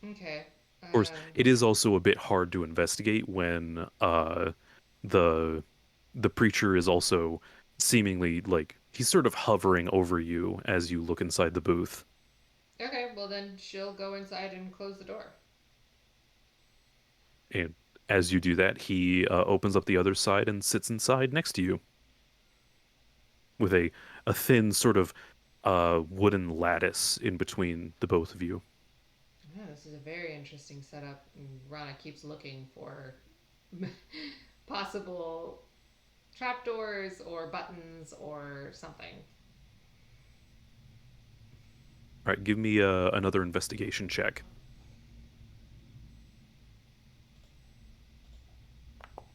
Okay. Of course, it is also a bit hard to investigate when the the preacher is also seemingly like he's sort of hovering over you as you look inside the booth. Okay, well then she'll go inside and close the door. And as you do that, he opens up the other side and sits inside next to you with a thin sort of wooden lattice in between the both of you. Yeah, this is a very interesting setup. And Rana keeps looking for possible trapdoors or buttons or something. All right, give me another investigation check.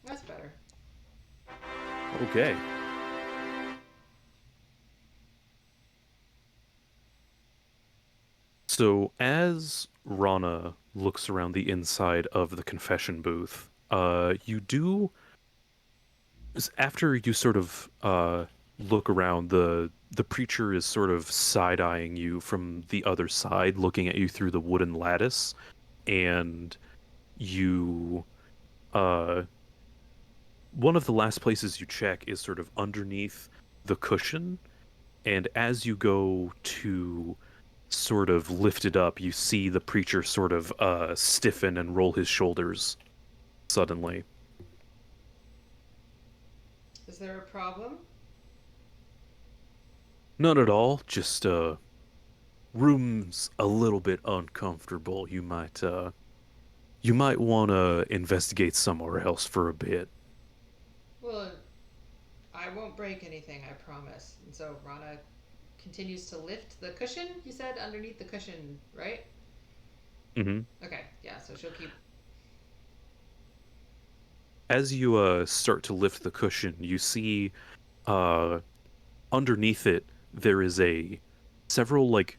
That's better. Okay. So as Rana looks around the inside of the confession booth, you do after you sort of look around, the preacher is sort of side-eyeing you from the other side, looking at you through the wooden lattice, and you one of the last places you check is sort of underneath the cushion, and as you go to sort of lift it up, you see the preacher sort of stiffen and roll his shoulders suddenly. Is there a problem? None at all, just room's a little bit uncomfortable. You might want to investigate somewhere else for a bit. Well, I won't break anything, I promise. And so Rana continues to lift the cushion, you said, underneath the cushion, right? Mm-hmm. Okay, yeah, so she'll keep... As you start to lift the cushion, you see uh underneath it there is a several like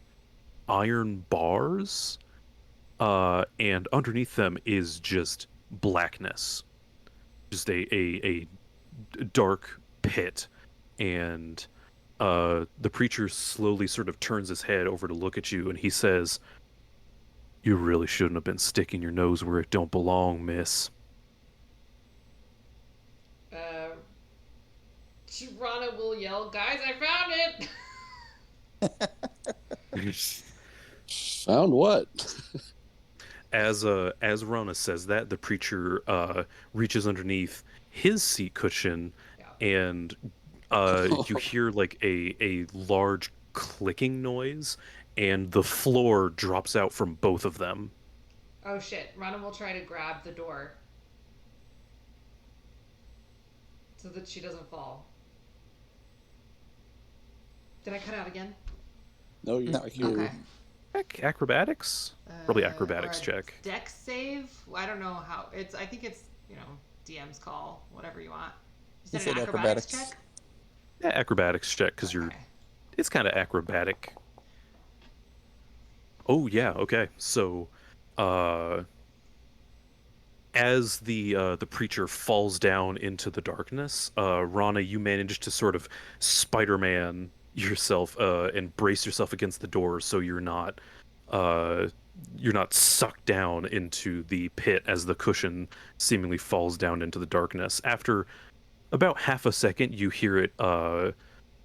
iron bars, and underneath them is just blackness, just a dark pit, and the preacher slowly sort of turns his head over to look at you, and he says, "You really shouldn't have been sticking your nose where it don't belong, miss." Rana will yell, "Guys, I found it!" Found what? As Rana says that, the preacher reaches underneath his seat cushion, Yeah. and you hear like a large clicking noise, and the floor drops out from both of them. Oh shit, Rana will try to grab the door so that she doesn't fall. Did I cut out again? No, you're No. I hear Okay. Acrobatics? Probably acrobatics or a check. Dex save? I don't know how. I think it's, DM's call. Whatever you want. You said You an said acrobatics acrobatics. check? Yeah, acrobatics check, because Okay. it's kind of acrobatic. Oh yeah, okay. So, uh, as the preacher falls down into the darkness, Rana, you manage to sort of Spider-Man yourself and brace yourself against the door, so uh, you're not sucked down into the pit as the cushion seemingly falls down into the darkness. After about half a second, you hear it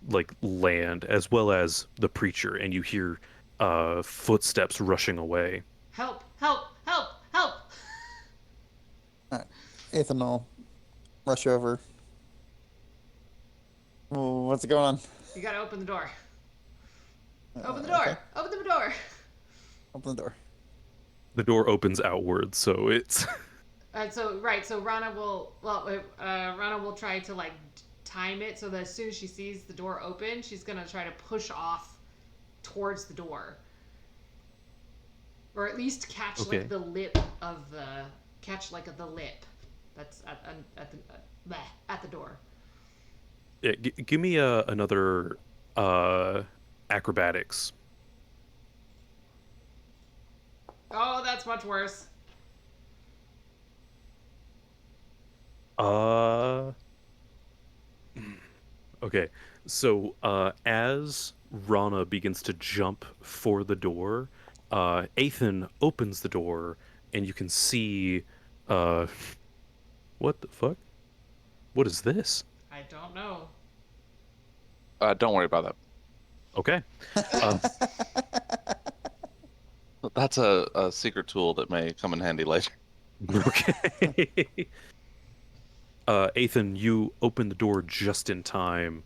like land, as well as the preacher, and you hear footsteps rushing away. Help! Help! Help! Help! Ethan will rush over. Oh, what's going on? You gotta open the door. Open the Okay. door! Open the door! Open the door. The door opens outward, so it's So Rana will, Rana will try to like time it so that as soon as she sees the door open, she's gonna try to push off towards the door, or at least catch Okay. like the lip of the lip that's at the door. yeah, give me another acrobatics. Oh, that's much worse. Uh okay. So as Rana begins to jump for the door, Ethan opens the door, and you can see uh what the fuck? What is this? I don't know. Don't worry about that. Okay. Um, That's a secret tool that may come in handy later. okay. Ethan, you open the door just in time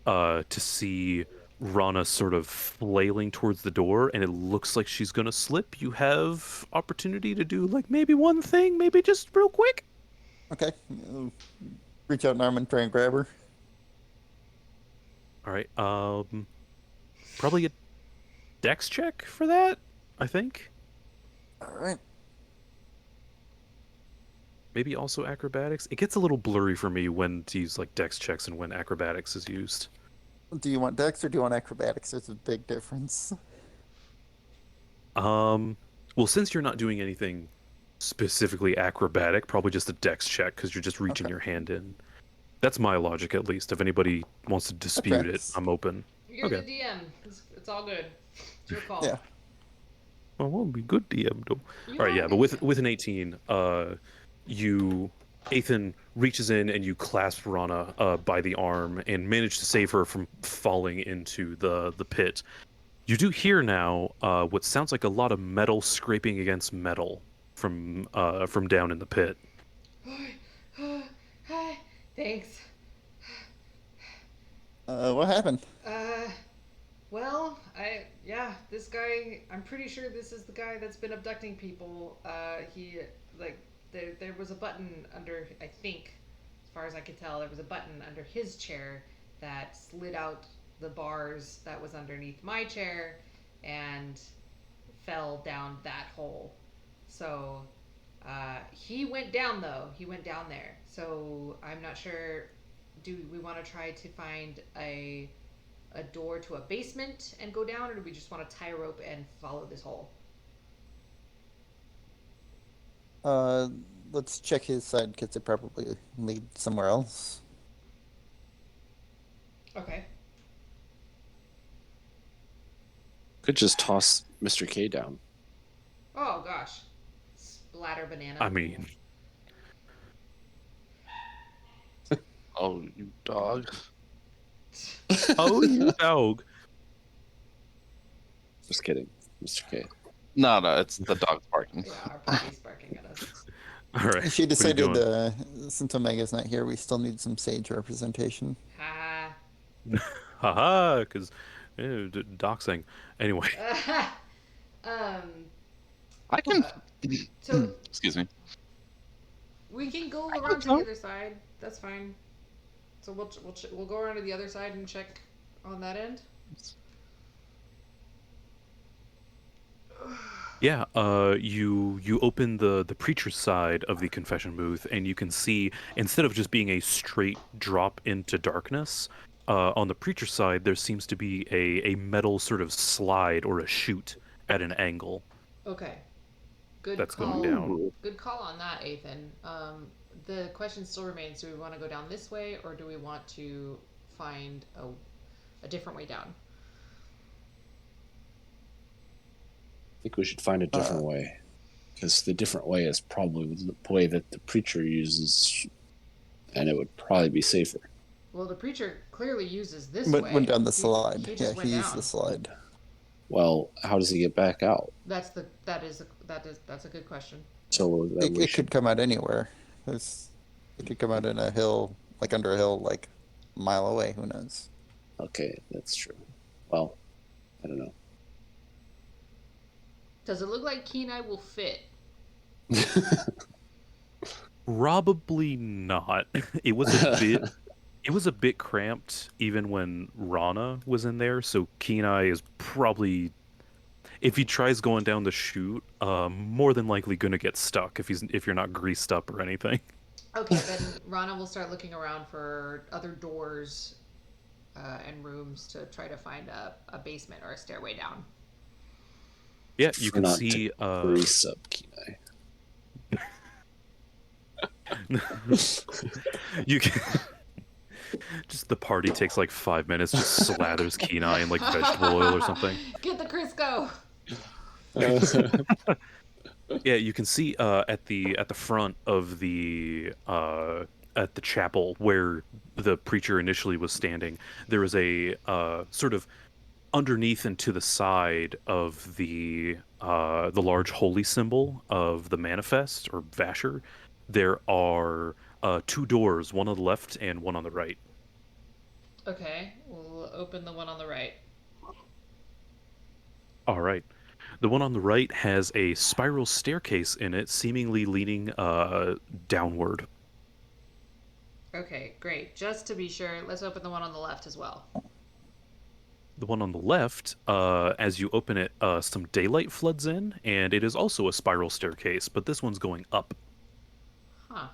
to see Rana sort of flailing towards the door, and it looks like she's gonna slip. You have opportunity to do like maybe one thing, maybe just real quick. Okay. Reach out an arm and try and grab her. All right. Probably a dex check for that, I think. All right. Maybe also acrobatics. It gets a little blurry for me when to use like dex checks and when acrobatics is used. Do you want dex or do you want acrobatics? There's a big difference. Well, since you're not doing anything specifically acrobatic, probably just a dex check because you're just reaching Okay. your hand in. That's my logic, at least. If anybody wants to dispute it, tracks. I'm open. You're Okay. the DM. It's all good. It's your call. Yeah. Well, we'll be good DM though. You All right, are yeah, a but good with DM. with an 18, you Ethan reaches in and you clasp Rana by the arm and manage to save her from falling into the pit. You do hear now what sounds like a lot of metal scraping against metal from down in the pit. Hi. Thanks. What happened? Well, this guy, I'm pretty sure this is the guy that's been abducting people. There was a button under, I think, as far as I could tell, there was a button under his chair that slid out the bars that was underneath my chair and fell down that hole. So, he went down though. He went down there. So, I'm not sure, do we want to try to find a door to a basement and go down, or do we just want to tie a rope and follow this hole? Let's check his side because it probably lead somewhere else. Okay. Could just toss Mr. K down. Oh gosh. Splatter banana. I mean, Oh, you dog. oh, you dog. Just kidding, Mr. K. No, it's the dog's barking. Yeah, our puppy's barking at us. All right. She what are you decided, doing? since Omega's not here, we still need some sage representation. Ha Haha, because doxing. Anyway, I can. So Excuse me. we can go around to the other side. That's fine. So we'll go around to the other side and check on that end. yeah. You open the preacher's side of the confession booth, and you can see, instead of just being a straight drop into darkness, on the preacher's side there seems to be a metal sort of slide or a chute at an angle. Okay. Good That's call. going down. Good call on that, Ethan. The question still remains: do we want to go down this way, or do we want to find a different way down? I think we should find a different way, because the different way is probably the way that the preacher uses, and it would probably be safer. Well, the preacher clearly uses this Went, way. went down the slide. He just Yeah, went he used down. the slide. Well, how does he get back out? That's a good question. So then we It should. could come out anywhere. It could come out in a hill, like under a hill, like a mile away. Who knows? Okay, that's true. Well, I don't know. Does it look like Kenai will fit? Probably not. It was a bit cramped even when Rana was in there, so Kenai is probably, if he tries going down the chute, more than likely gonna get stuck if you're not greased up or anything. Okay, then Rana will start looking around for other doors and rooms to try to find a basement or a stairway down. Yeah, you can Not see to grease up Kenai. you can just the party takes like 5 minutes, just slathers Kenai in like vegetable oil or something. Get the Crisco. Yeah, you can see at the front of the at the chapel where the preacher initially was standing, there was a sort of underneath and to the side of the large holy symbol of the manifest or Vasher. There are 2 doors, one on the left and one on the right. Okay, we'll open the one on the right. All right. The one on the right has a spiral staircase in it, seemingly leading downward. Okay, great. Just to be sure, let's open the one on the left as well. The one on the left, as you open it, some daylight floods in, and it is also a spiral staircase, but this one's going up. Huh.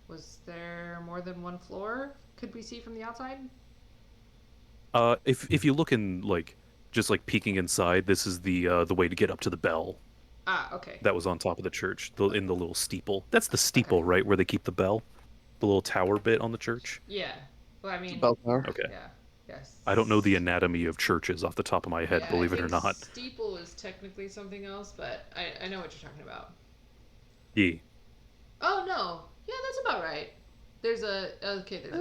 Was there more than one floor? Could we see from the outside? If you look in, like, just like peeking inside, this is the way to get up to the bell Ah, okay. that was on top of the church, in the little steeple. That's the steeple, right, where they keep the bell, the little tower bit on the church. Yeah. Well, I mean, Bell tower. Okay. yeah. Yes. I don't know the anatomy of churches off the top of my head, Yeah, believe I it or think not. Steeple is technically something else, but I know what you're talking about. Yeah. Oh no. Yeah, that's about right. There's a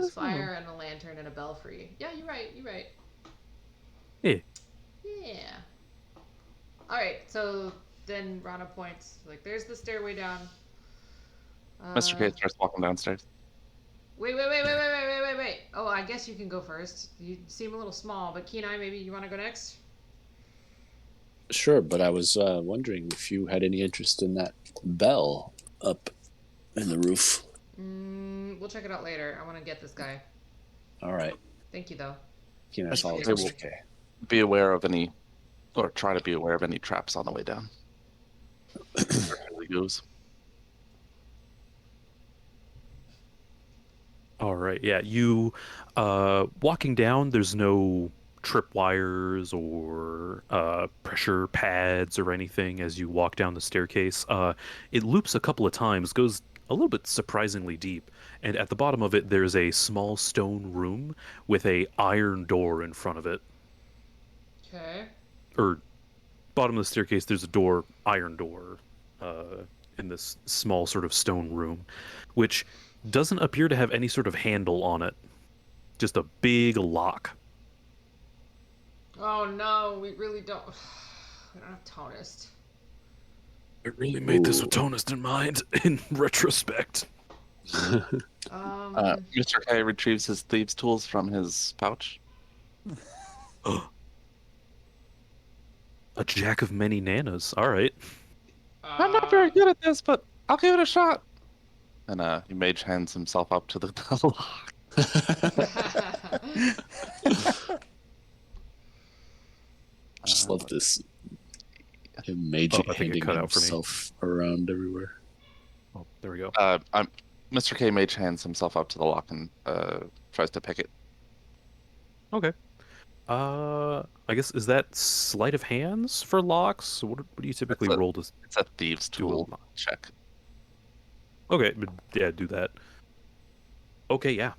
spire and a lantern and a belfry. Yeah, you're right. Yeah. Yeah. All right. So then Rana points like, "There's the stairway down." Mr. K starts walking downstairs. Wait. Oh, I guess you can go first. You seem a little small, but Kenai, maybe you want to go next? Sure, but I was wondering if you had any interest in that bell up in the roof. We'll check it out later. I want to get this guy. All right. Thank you, though. Kenai follows K Mr. will K. be aware of any, or try to be aware of any traps on the way down. Where he goes. All right. Yeah. You walking down, there's no tripwires or pressure pads or anything as you walk down the staircase. It loops a couple of times, goes a little bit surprisingly deep, and at the bottom of it, there's a small stone room with a iron door in front of it. Okay. Or bottom of the staircase, there's a door, iron door, in this small sort of stone room, which doesn't appear to have any sort of handle on it. Just a big lock. Oh no, we really don't. We don't have Tonist. I really made this with Tonist in mind, in retrospect. Mr. K retrieves his thieves' tools from his pouch. A jack of many nanas. All right. I'm not very good at this, but I'll give it a shot. And he mage hands himself up to the lock. Just love this. Him I think it handing cut out for me. himself around everywhere. Oh, there we go. Mr. K mage hands himself up to the lock and tries to pick it. Okay. I guess, is that sleight of hands for locks? What do you typically roll to? It's a thieves' tool lock. check. Okay, yeah, do that. Okay, yeah.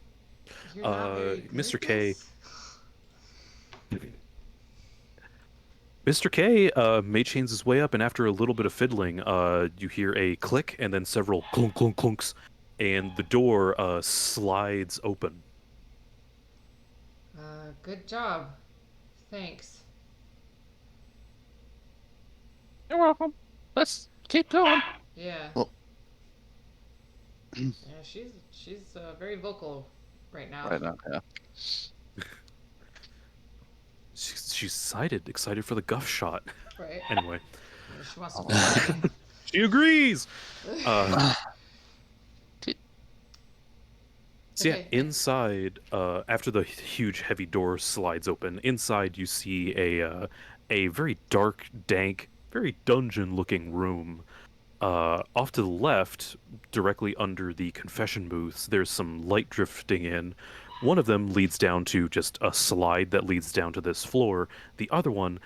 You're not very good Mr. at K. this? Mr. K mage hands his way up, and after a little bit of fiddling, you hear a click and then several clunk clunk clunks, and the door slides open. Good job. Thanks. You're welcome. Let's keep going. Yeah. Well- Yeah, she's very vocal right now. Right now, yeah. She's excited for the Guffshot. Right. Anyway, She wants to play. she agrees. So yeah, Okay. inside, after the huge heavy door slides open, inside you see a very dark, dank, very dungeon-looking room. Off to the left, directly under the confession booths, there's some light drifting in. One of them leads down to just a slide that leads down to this floor. The other one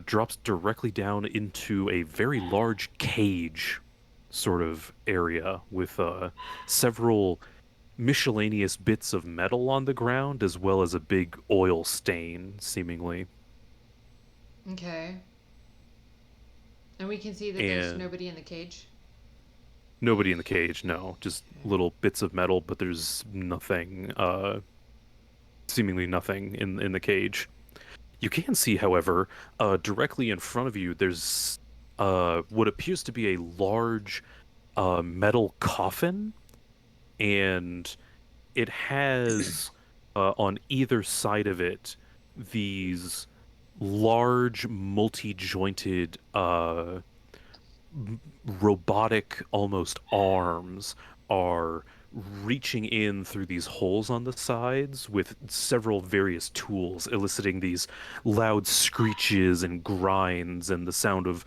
drops directly down into a very large cage sort of area with several miscellaneous bits of metal on the ground, as well as a big oil stain, seemingly. Okay. And we can see that there's And- nobody in the cage. Nobody in the cage, no. Just little bits of metal, but there's nothing, seemingly nothing in the cage. You can see, however, directly in front of you, there's what appears to be a large metal coffin, and it has on either side of it these large multi-jointed robotic almost arms are reaching in through these holes on the sides with several various tools, eliciting these loud screeches and grinds and the sound of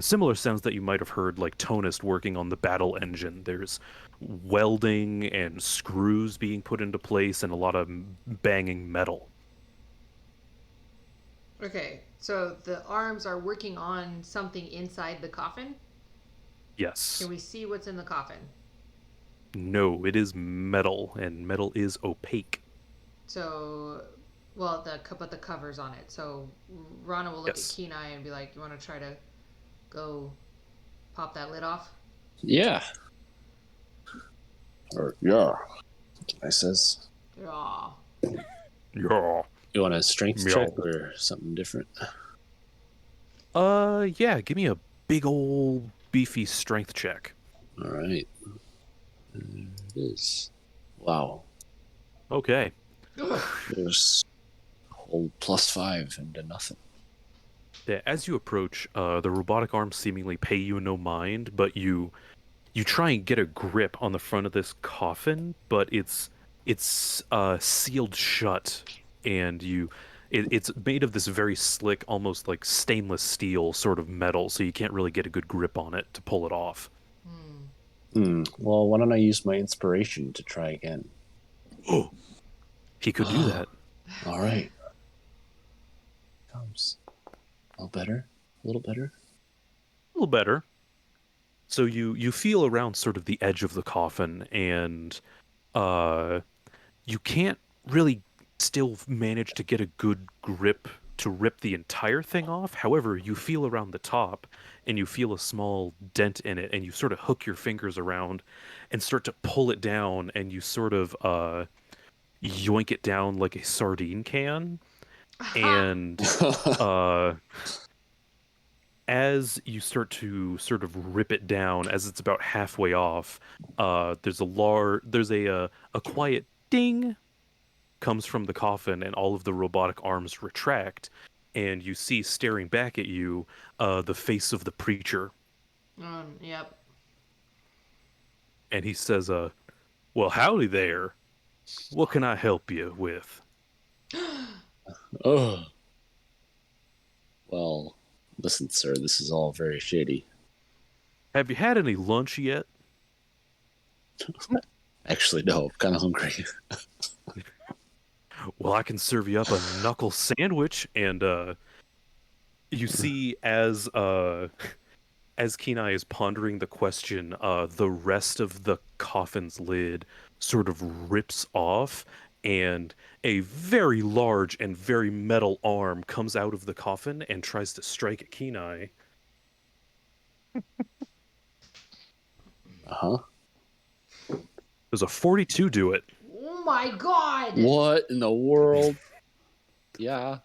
similar sounds that you might have heard like Tonist working on the battle engine. There's welding and screws being put into place and a lot of banging metal. Okay, so the arms are working on something inside the coffin? Yes. Can we see what's in the coffin? No, it is metal, and metal is opaque. So, well, but the cover's on it. So Rana will look Yes. at Kenai and be like, "You want to try to go pop that lid off?" Yeah. Or yeah, I says. Yeah. Yeah. You want a strength Meow. check or something different? Yeah, give me a big old beefy strength check. All right. There it is. Wow. Okay. There's a whole +5 into nothing. Yeah, as you approach, the robotic arms seemingly pay you no mind, but you try and get a grip on the front of this coffin, but it's sealed shut, and it's made of this very slick, almost like stainless steel sort of metal, so you can't really get a good grip on it to pull it off. Well, why don't I use my inspiration to try again? Oh, he could do that. All right. Comes. A little better. A little better. A little better. So you feel around sort of the edge of the coffin, and uh you can't really still manage to get a good grip to rip the entire thing off. However, you feel around the top and you feel a small dent in it, and you sort of hook your fingers around and start to pull it down, and you sort of yoink it down like a sardine can. And uh as you start to sort of rip it down, as it's about halfway off, there's a quiet ding comes from the coffin, and all of the robotic arms retract, and you see staring back at you the face of the preacher, Yep. and he says, well, howdy there. What can I help you with? Oh. Well, listen, sir, this is all very shady. Have you had any lunch yet? Actually, no, I'm kind of hungry. Well, I can serve you up a knuckle sandwich. And you see, as Kenai is pondering the question, the rest of the coffin's lid sort of rips off, and a very large and very metal arm comes out of the coffin and tries to strike at Kenai. Uh-huh. Does a 42 do it? Oh my god! What in the world? Yeah.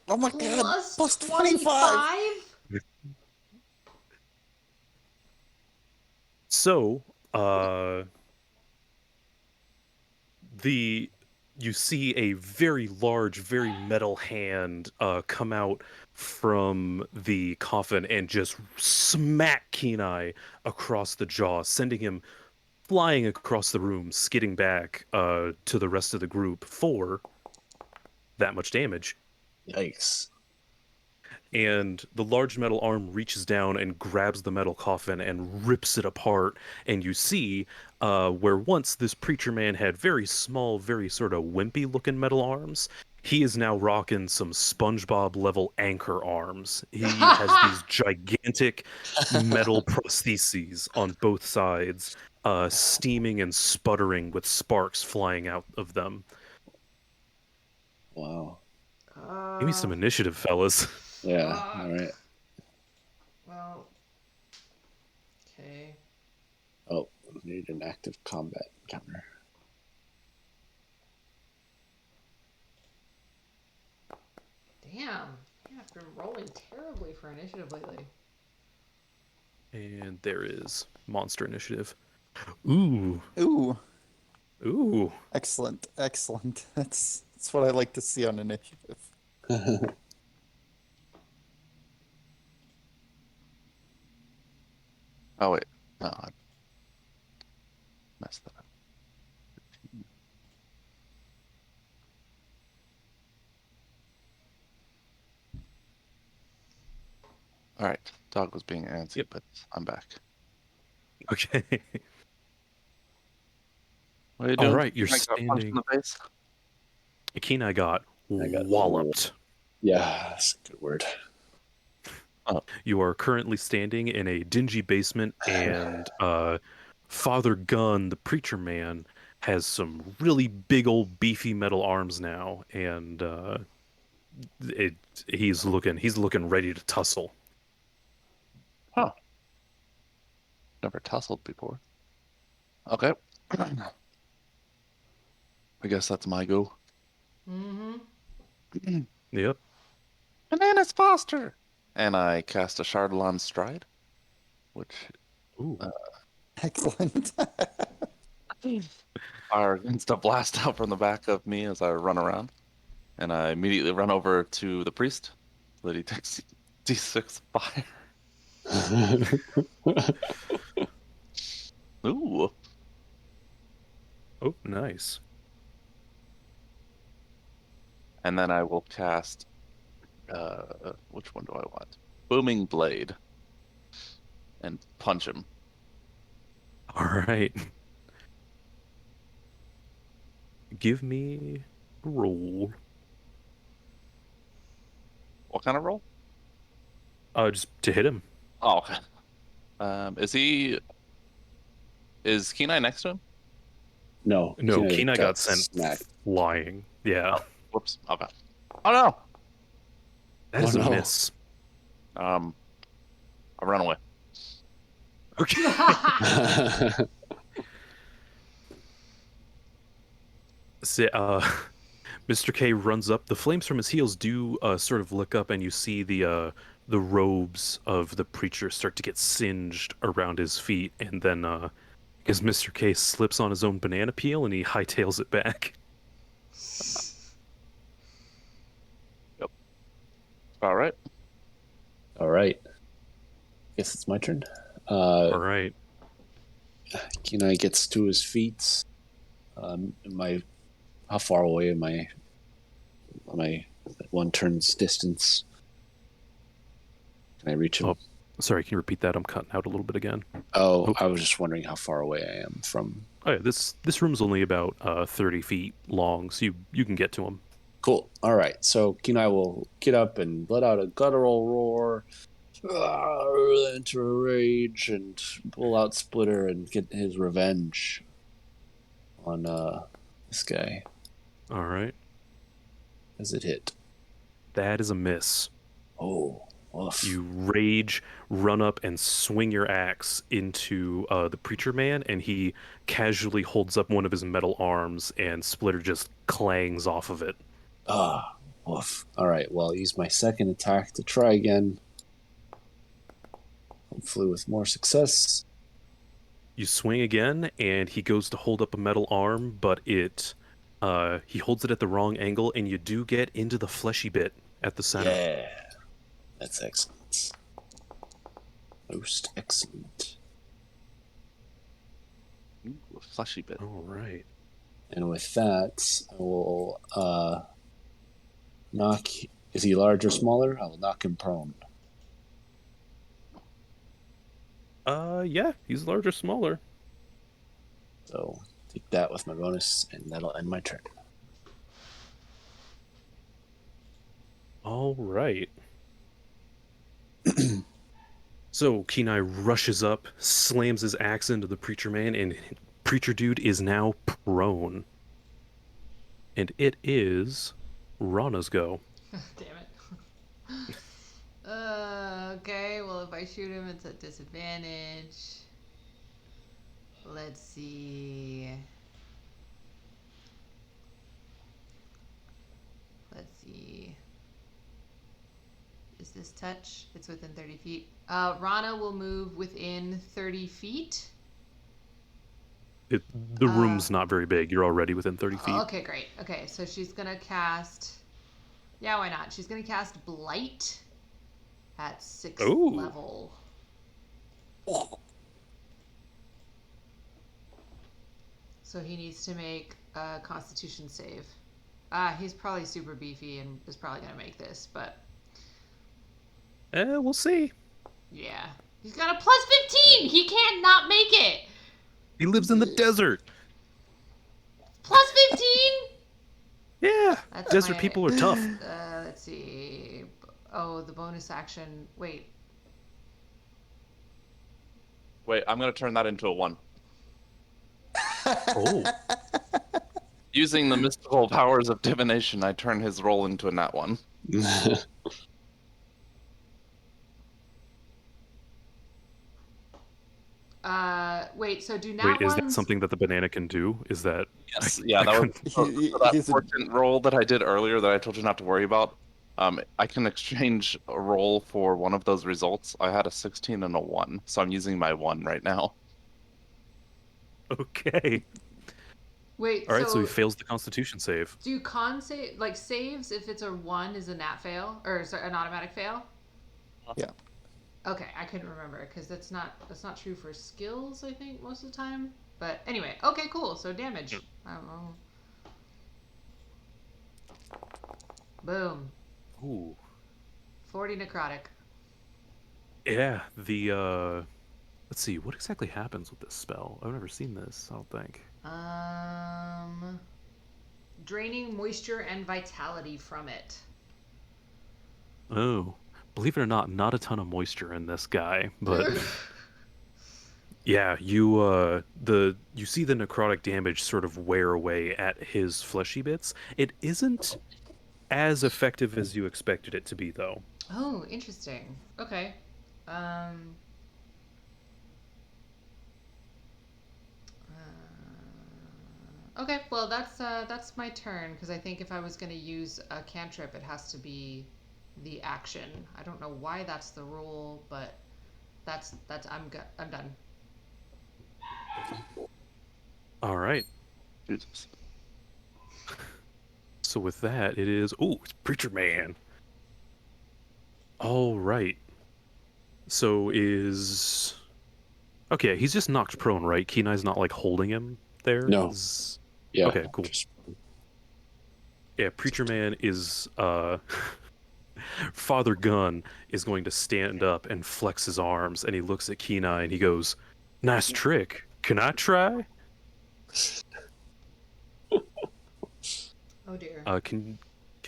Oh my god! Plus Plus 25? So, the you see a very large, very metal hand come out from the coffin and just smack Kenai across the jaw, sending him flying across the room, skidding back to the rest of the group for that much damage. Yikes. And the large metal arm reaches down and grabs the metal coffin and rips it apart. And you see where once this preacher man had very small, very sort of wimpy looking metal arms, he is now rocking some SpongeBob level anchor arms. He has these gigantic metal prostheses on both sides, steaming and sputtering with sparks flying out of them. Wow. Give me some initiative, fellas. Yeah, all right. Well, okay. Oh, need an active combat counter. Damn. Yeah, I've been rolling terribly for initiative lately. And there is monster initiative. Ooh. Ooh, Ooh. excellent, excellent. That's what I like to see on initiative. Oh wait, no, I messed that up. All right, dog was being antsy, Yep. but I'm back. Okay. What are you All doing? right, you're I got punched in standing. the face. Kenai got I got walloped. Yeah, that's a good word. You are currently standing in a dingy basement, and Father Gunn, the preacher man, has some really big old beefy metal arms now, and he's looking ready to tussle. Huh. Never tussled before. Okay. I guess that's my go. Mm-hmm. Yep. Bananas Foster! And I cast a Chardalon Stride, which Ooh. Excellent. are against a blast out from the back of me as I run around. And I immediately run over to the priest so that he takes D6 fire. Ooh. Oh, nice. And then I will cast which one do I want? Booming Blade. And punch him. All right. Give me a roll. What kind of roll? Just to hit him. Oh, okay. Is Kenai next to him? No, No, Kenai got sent smacked. flying. Yeah. Oh, whoops. Okay. Oh no. That is Oh, a no. miss. I run away. Okay. So, Mr. K runs up. The flames from his heels do sort of lick up, and you see the robes of the preacher start to get singed around his feet, and then because Mr. K slips on his own banana peel and he hightails it back. Yep. All right. All right. Guess it's my turn. All right. Kenai gets to his feet. How far away am I? Am I at one turn's distance? Can I reach him? Oh, sorry, can you repeat that? I'm cutting out a little bit again. Oh, I was just wondering how far away I am from. Oh, yeah, this room's only about 30 feet long, so you can get to him. Cool. All right. So Kenai will get up and let out a guttural roar, enter a rage, and pull out Splitter and get his revenge on this guy. All right. Does it hit? That is a miss. Oh, oof. You rage, run up, and swing your axe into the preacher man, and he casually holds up one of his metal arms, and Splitter just clangs off of it. Ah, oof. All right. Well, I'll use my second attack to try again. Hopefully with more success. You swing again, and he goes to hold up a metal arm, but he holds it at the wrong angle, and you do get into the fleshy bit at the center. Yeah. That's excellent. Most excellent. Ooh, a fleshy bit. All right. And with that, I will knock. Is he large or smaller? I will knock him prone. Yeah, he's larger, smaller. So take that with my bonus, and that'll end my turn. All right. So Kenai rushes up, slams his axe into the preacher man, and preacher dude is now prone. And it is Rana's go. Damn it. Okay, well, if I shoot him, it's a disadvantage. Let's see. Is this touch? It's within 30 feet. Rana will move within 30 feet. The room's not very big. You're already within 30 feet. Okay, great. Okay, so she's going to cast... Yeah, why not? She's going to cast Blight at 6th level. So he needs to make a Constitution save. He's probably super beefy and is probably going to make this, but... We'll see. Yeah. He's got a plus 15! He can't not make it! He lives in the desert. Plus 15? Yeah, That's desert people are tough. Let's see. Oh, the bonus action. Wait. Wait, I'm going to turn that into a 1. Oh. Using the mystical powers of divination, I turn his roll into a nat 1. Wait. So do nat Wait, is that ones? something that the banana can do? Is that Yes, I- yeah, I that was couldn't- so that He's a- fortune roll that I did earlier that I told you not to worry about. I can exchange a roll for one of those results. I had a 16 and a 1, so I'm using my 1 right now. Okay. Wait. All right, so he So fails the Constitution save. do con save like saves if it's a 1 is a nat fail or sorry, an automatic fail? Yeah. Okay, I couldn't remember because that's not true for skills. I think most of the time. But anyway, okay, cool. So damage. I don't know. Boom. Ooh. 40 necrotic. Yeah, let's see, what exactly happens with this spell? I've never seen this, I don't think. Draining moisture and vitality from it. Oh. Believe it or not a ton of moisture in this guy, but yeah, you see the necrotic damage sort of wear away at his fleshy bits. It isn't as effective as you expected it to be, though. Oh, interesting. Okay. Okay, well that's my turn because I think if I was going to use a cantrip, it has to be the action. I don't know why that's the rule, but that's I'm done. All right. Jesus. So with that, it is it's Preacher Man. All right. So is okay. He's just knocked prone, right? Kenai's not like holding him there. No. Yeah. Okay, cool. Just- Yeah, Preacher Man is Father Gunn is going to stand up and flex his arms, and he looks at Kenai and he goes, "Nice trick. Can I try?" Oh dear. Can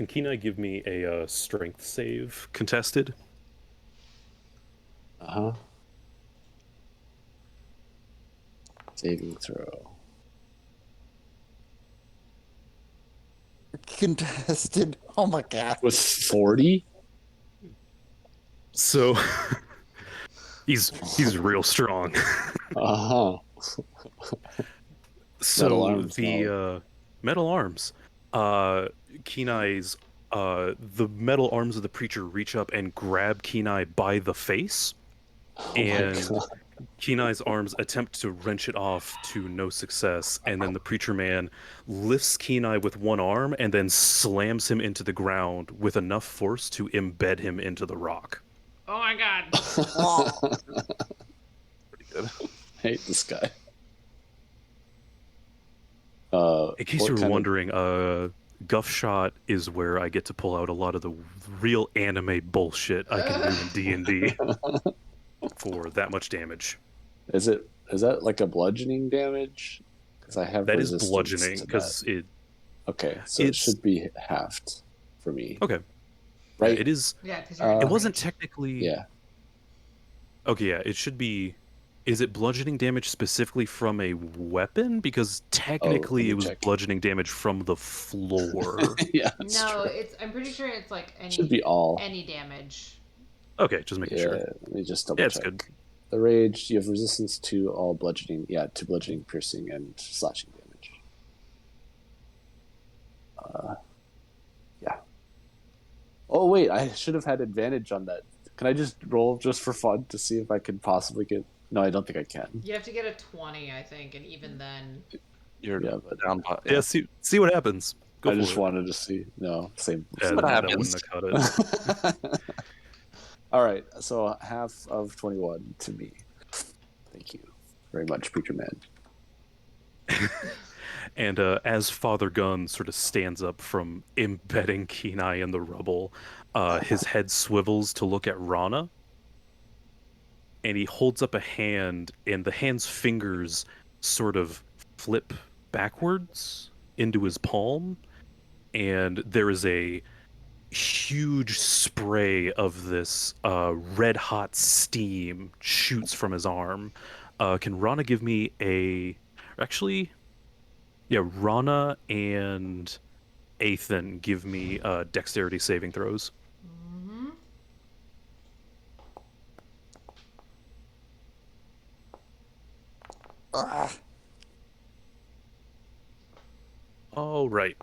Kenai give me a strength save contested? Uh-huh. Saving throw. Contested. Oh my god. With 40? So he's real strong. Uh-huh. So Metal arms, the metal arms, Kenai's the metal arms of the preacher reach up and grab Kenai by the face, Oh and my god. Kenai's arms attempt to wrench it off to no success, and then the preacher man lifts Kenai with one arm and then slams him into the ground with enough force to embed him into the rock. Oh my god. Pretty good. I hate this guy. In case what you were kind of- wondering, Guffshot is where I get to pull out a lot of the real anime bullshit I can do in D&D for that much damage. Is that like a bludgeoning damage? Because I have That is resistance bludgeoning, to because that. it... Okay, so it it's- should be halved for me. Okay. Right? Yeah, it is... Yeah, because It wasn't technically... Yeah. Okay, yeah, it should be... Is it bludgeoning damage specifically from a weapon? Because technically me it was check. bludgeoning damage from the floor. Yeah, that's No, true. I'm pretty sure it's like any Should be all. any damage. Okay, just making Yeah, sure. let me just double Yeah, it's check. good. The rage, you have resistance to all bludgeoning, to bludgeoning, piercing, and slashing damage. Yeah. Oh wait, I should have had advantage on that. Can I just roll just for fun to see if I can possibly get? No, I don't think I can. You have to get a 20, I think, and even then. You're Yeah, but down by. Yeah, see what happens. Go I for just it. wanted to see. No, same. Yeah, what that happens. wouldn't have cut it. All right, so half of 21 to me. Thank you very much, Preacher Man. And as Father Gunn sort of stands up from embedding Kenai in the rubble, his head swivels to look at Rana. And he holds up a hand, and the hand's fingers sort of flip backwards into his palm. And there is a huge spray of this red hot steam shoots from his arm. Can Rana give me a... Actually... Yeah, Rana and Athan give me dexterity saving throws. Mm-hmm. Ah, All right.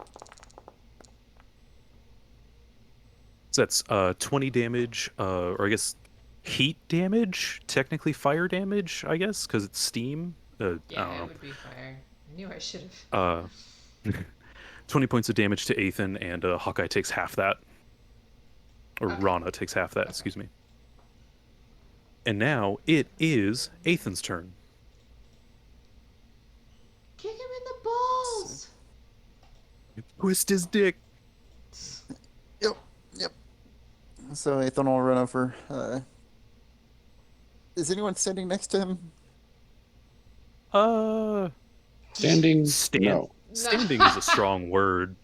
So that's 20 damage, or I guess heat damage, technically fire damage, I guess, because it's steam. I Yeah, don't it know. would be fire. I knew I should have. 20 points of damage to Ethan, and Hawkeye takes half that. Or Okay. Rana takes half that, excuse me. And now it is Ethan's turn. Kick him in the balls. Twist his dick. yep, yep. So Ethan will run over. Is anyone standing next to him? Uh, Standing? stand, No. standing is a strong word,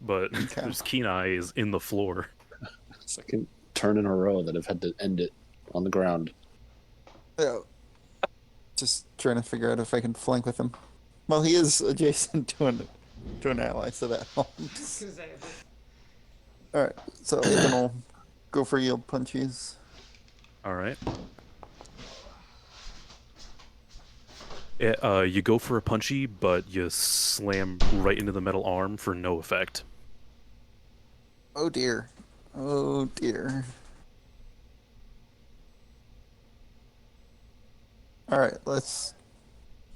but Okay. there's Kenai is in the floor. Second turn in a row that I've had to end it on the ground. Yeah. Just trying to figure out if I can flank with him. Well, he is adjacent to an ally, so that helps. All right, so Ethan will go for yield punches. All right. You go for a punchy, but you slam right into the metal arm for no effect. Oh dear. Oh dear. All right, let's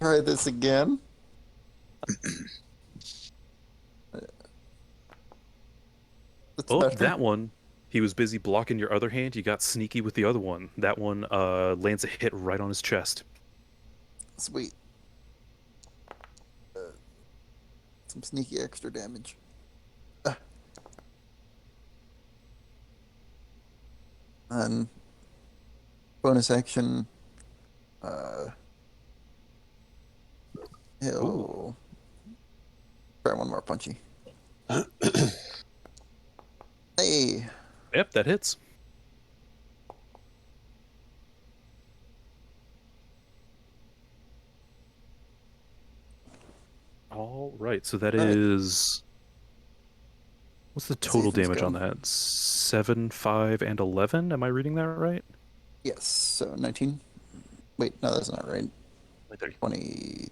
try this again. That's Oh, better. that one. He was busy blocking your other hand. You got sneaky with the other one. That one lands a hit right on his chest. Sweet. Some sneaky extra damage. And bonus action. He'll try one more punchy. Hey. Yep, that hits. All right, so that All right. is. What's the total Ethan's damage go. on that? 7, 5, and 11? Am I reading that right? Yes, so 19. Wait, no, that's not right. 23. 20.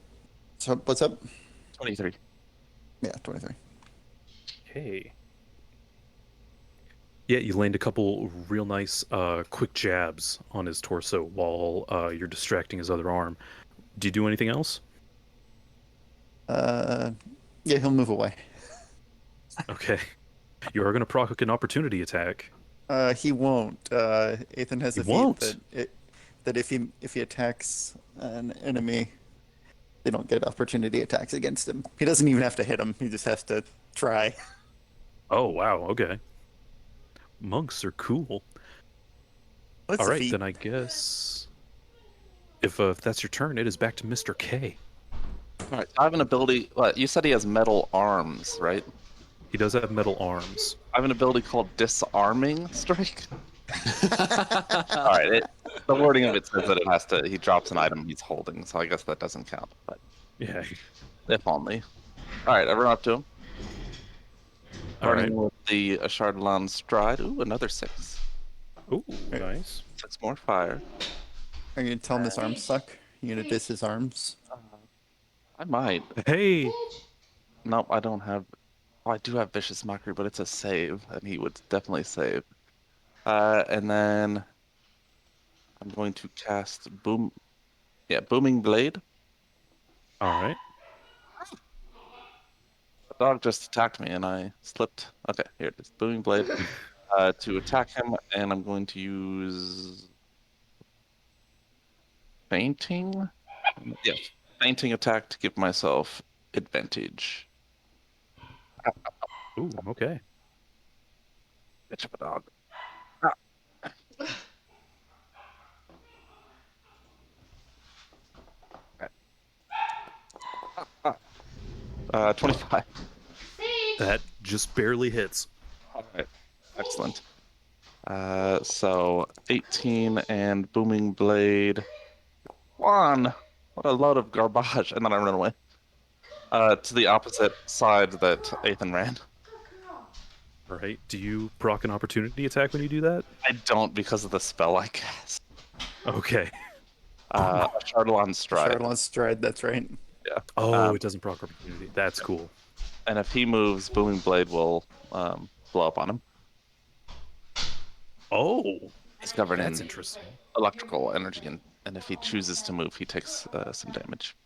So what's up? 23. Yeah, 23. Okay. Yeah, you land a couple real nice quick jabs on his torso while you're distracting his other arm. Do you do anything else? Yeah, he'll move away. Okay. You are going to proc an opportunity attack. He won't. Ethan has He a feat won't? that if he attacks an enemy, they don't get opportunity attacks against him. He doesn't even have to hit him. He just has to try. Oh, wow, okay. Monks are cool. What's All the right, feat? then I guess if that's your turn, it is back to Mr. K. All right. I have an ability. Well, you said he has metal arms, right? He does have metal arms. I have an ability called Disarming Strike. All right. The wording of it says that it has to. He drops an item he's holding, so I guess that doesn't count. But Yeah. if only. All right. I run up to him. All right. Starting with the Ashardalon Stride. Ooh, another 6. Ooh, nice. 6 more fire. Are you gonna tell him his arms suck? You gonna diss his arms? I might. Hey, Nope, I don't have. Oh, I do have Vicious Mockery, but it's a save, and he would definitely save. And then I'm going to cast Booming Blade. all right. The dog just attacked me, and I slipped. Okay, here it is. Booming Blade to attack him, and I'm going to use Fainting. Yeah, Fainting attack to give myself advantage. Ooh, okay. Bitch of a dog. 25. That just barely hits. All right, excellent. So 18 and Booming Blade. One. What a load of garbage. And then I run away. To the opposite side that Ethan ran. All right. Do you proc an opportunity attack when you do that? I don't because of the spell I cast. Okay. Chardalon Stride. Chardalon Stride, that's right. Yeah. Oh, it doesn't proc opportunity. That's cool. And if he moves, Booming Blade will blow up on him. Oh, He's covered that's in interesting. electrical energy, and if he chooses to move, he takes some damage.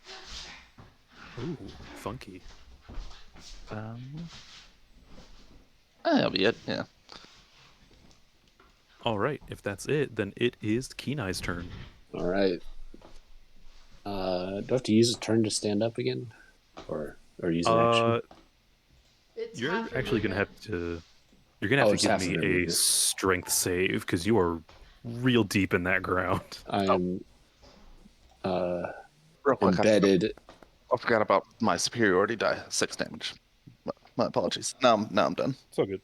Ooh, funky. That'll be it. Yeah. All right, if that's it, then it is Kenai's turn. All right. Do I have to use a turn to stand up again, or use an action? It's You're half your actually gonna movement. have to. You're gonna have it's to give half of me your a movement. strength save because you are real deep in that ground. I am Real quick, embedded. I forgot about my superiority die. 6 damage. My apologies. Now I'm done. So good.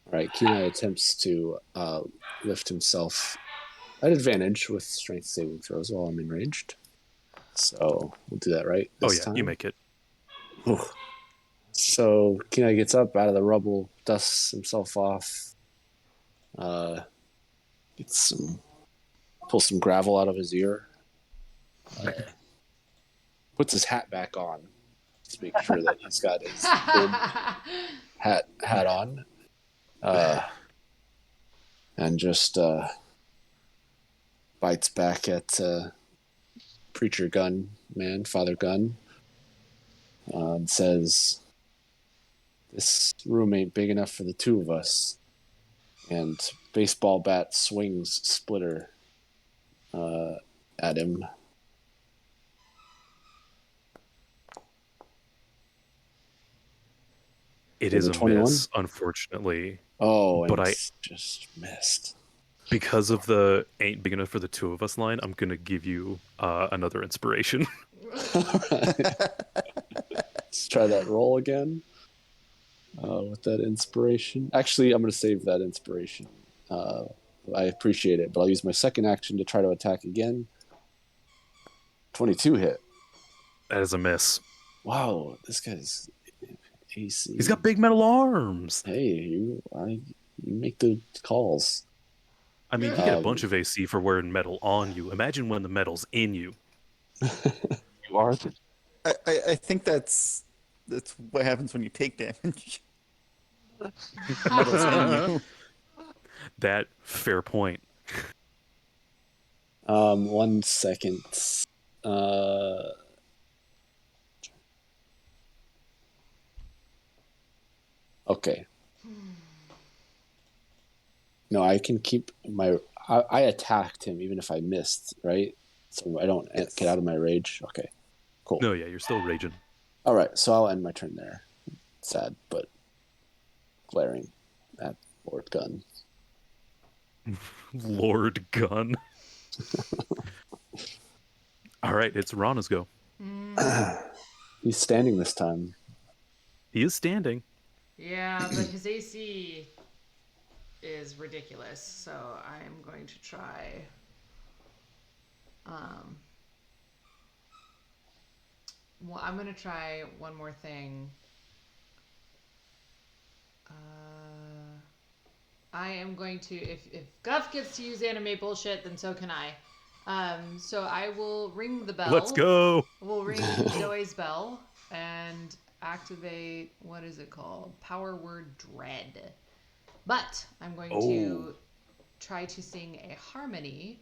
All right, Kenai attempts to lift himself at advantage with strength saving throws while I'm enraged. So we'll do that right this time. You make it. Ooh. So Kenai gets up out of the rubble, dusts himself off, pulls some gravel out of his ear, puts his hat back on, to make sure that he's got his old hat on, and just bites back at Preacher Gun Man, Father Gun, and says, "This room ain't big enough for the two of us." And baseball bat swings Splitter at him. It For is the a 21? miss, unfortunately. Oh, But and I- just missed. Because of the ain't big enough for the two of us line, I'm gonna give you another inspiration. Let's try that roll again with that inspiration. Actually, I'm going to save that inspiration. I appreciate it, but I'll use my second action to try to attack again. 22 hit. That is a miss. Wow, this guy's AC. He's got big metal arms. Hey, you make the calls. I mean, you get a bunch of AC for wearing metal on you. Imagine when the metal's in you. You are the I think that's what happens when you take damage. Metal's in you. That fair point. 1 second. Okay. No, I can keep my. I attacked him even if I missed, right? So I don't get out of my rage. Okay, cool. No, yeah, you're still raging. All right, so I'll end my turn there. Sad, but glaring at Lord Gun. Lord Gun. All right, it's Rana's go. He's standing this time. He is standing. Yeah, but his AC is ridiculous, so I'm going to try. Well, I'm going to try one more thing. I am going to, if Guff gets to use anime bullshit, then so can I. So I will ring the bell. Let's go. We'll ring Zoe's bell and activate, what is it called? Power Word Dread. But I'm going to try to sing a harmony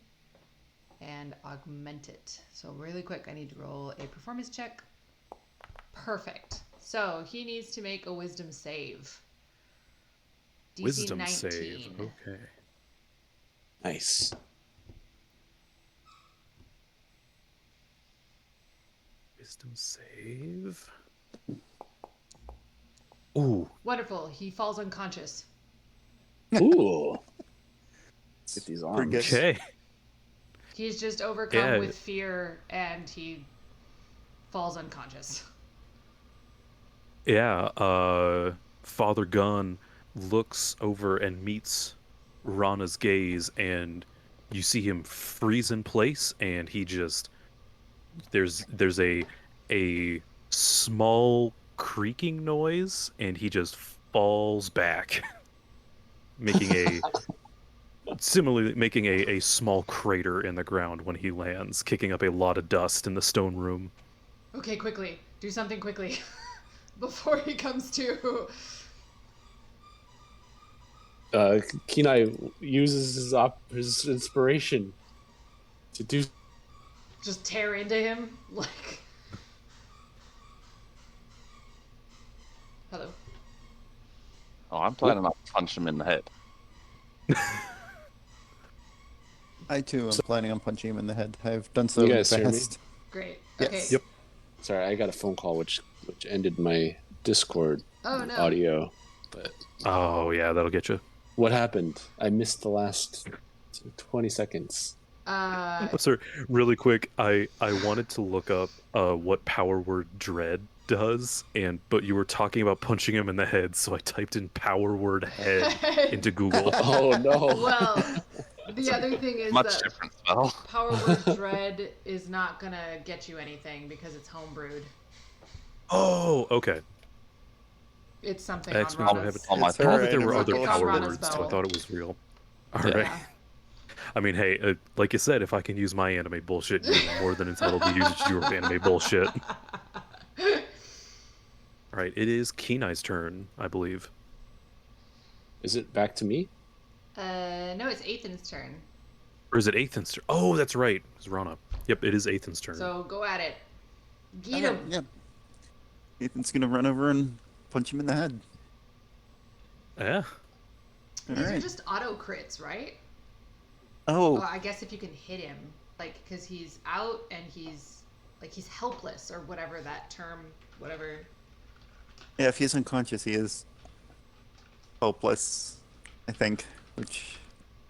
and augment it. So really quick, I need to roll a performance check. Perfect. So he needs to make a wisdom save. DC Wisdom 19. save. Okay. Nice. Wisdom save. Ooh. Wonderful. He falls unconscious. Ooh. Get these arms. Pretty good. Okay. He's just overcome Yeah. with fear and he falls unconscious. Yeah. Father Gun looks over and meets Rana's gaze, and you see him freeze in place, and he just there's a small creaking noise, and he just falls back, making similarly making a small crater in the ground when he lands, kicking up a lot of dust in the stone room. Okay, quickly. Do something quickly. Before he comes to. Kenai uses his inspiration to do. Just tear into him. Like. Hello. Oh, I'm planning on punching him in the head. I too am planning on punching him in the head. I've done so You in the guys hear me? past. Great. Yes. Okay. Yep. Sorry, I got a phone call which ended my Discord Oh, no. audio. But Oh yeah, that'll get you. what happened? I missed the last 20 seconds. Oh, sir, really quick, I wanted to look up what power word dread does, but you were talking about punching him in the head, so I typed in power word head into Google. Oh no! Well, the other thing is Much that different spell. power word dread is not gonna get you anything because it's homebrewed. Oh, okay. It's something X-Men on don't have Rana's. it. Oh my I thought that there It's were other something on power Rana's words, so I bell. thought it was real. All Yeah. right. Yeah. I mean, hey, like you said, if I can use my anime bullshit, you're more than entitled to use your anime bullshit. All right, it is Kenai's turn, I believe. Is it back to me? No, it's Ethan's turn. Or is it Ethan's turn? Oh, that's right. It's Rana. Yep, it is Ethan's turn. So go at it. Get Okay, him. yeah. Ethan's gonna run over and punch him in the head. Yeah. All These are right. just auto crits, right? Oh, Well, I guess if you can hit him, like, because he's out and he's helpless or whatever that term, whatever. yeah. If he's unconscious, he is helpless. I think, which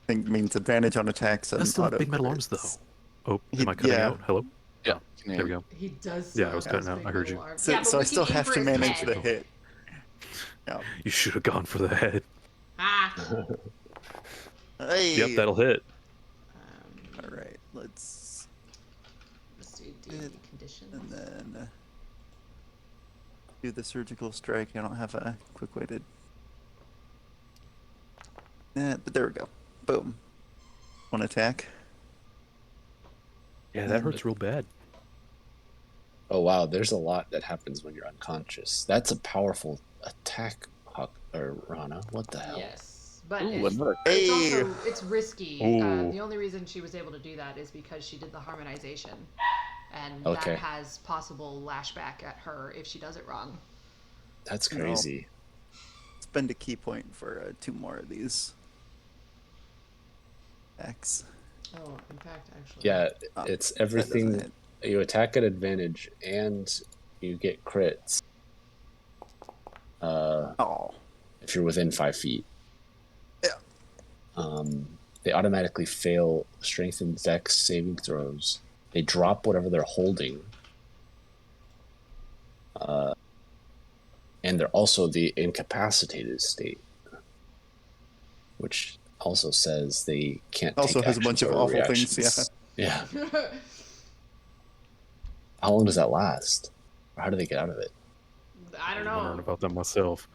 I think means advantage on attacks and That's still auto big metal arms, crits. though. Oh, am I cutting Yeah. out? Hello? Yeah. There we go. He does. Yeah, Still I was have cutting those out. big I heard metal you. arms. So, Yeah, but so we I still can aim have for to his manage head. the hit. Yeah. You should have gone for the head. Ah. Hey. Yep, that'll hit. All right. Let's do Good. conditions. and then do the surgical strike. I don't have a quick way to. But there we go. Boom. One attack. Yeah, that hurts real bad. Oh wow, there's a lot that happens when you're unconscious. That's a powerful attack, Huck or Rana. What the hell? Yes, but Ooh, it's, another- it's Hey. also it's risky. Ooh. The only reason she was able to do that is because she did the harmonization, and Okay. that has possible lashback at her if she does it wrong. That's No. crazy. Spend a key point for 2 more of these. X. Oh, in fact, actually. Yeah, Oh, it's That everything. doesn't hit. You attack at advantage and you get crits. Oh. If you're within 5 feet. Yeah. They automatically fail strength and dex saving throws. They drop whatever they're holding. And they're also the incapacitated state, which also says they can't. Also take has a bunch actions of or awful things, reactions. Yeah. How long does that last? Or how do they get out of it? I don't I'm wondering know. about that myself.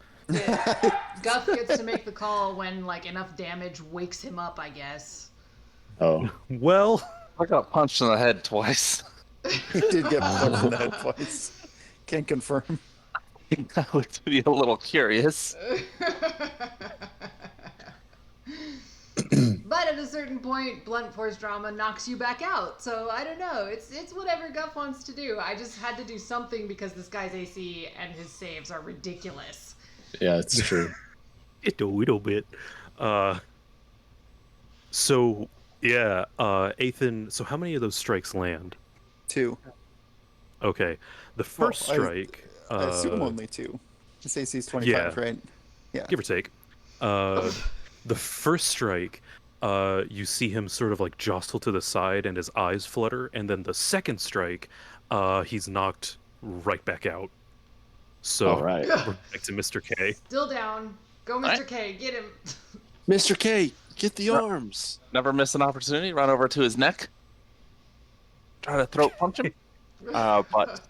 Guff gets to make the call when like enough damage wakes him up, I guess. Oh, Well, I got punched in the head twice. He did get punched in the head twice. Can't confirm. I would be a little curious. But at a certain point, blunt force drama knocks you back out. So I don't know. It's whatever Guff wants to do. I just had to do something because this guy's AC and his saves are ridiculous. yeah, it's true. a little bit. So yeah, Ethan. So how many of those strikes land? 2. Okay, the first Well, strike. I assume only 2. His AC is 25, Yeah. right? Yeah. Give or take. The first strike, you see him sort of like jostle to the side and his eyes flutter, and then the second strike, he's knocked right back out. So All right. we're back to Mr. K. Still down. Go, Mr. Alright. K. Get him. Mr. K, get the arms. Never miss an opportunity. Run over to his neck. Try to throat punch him. But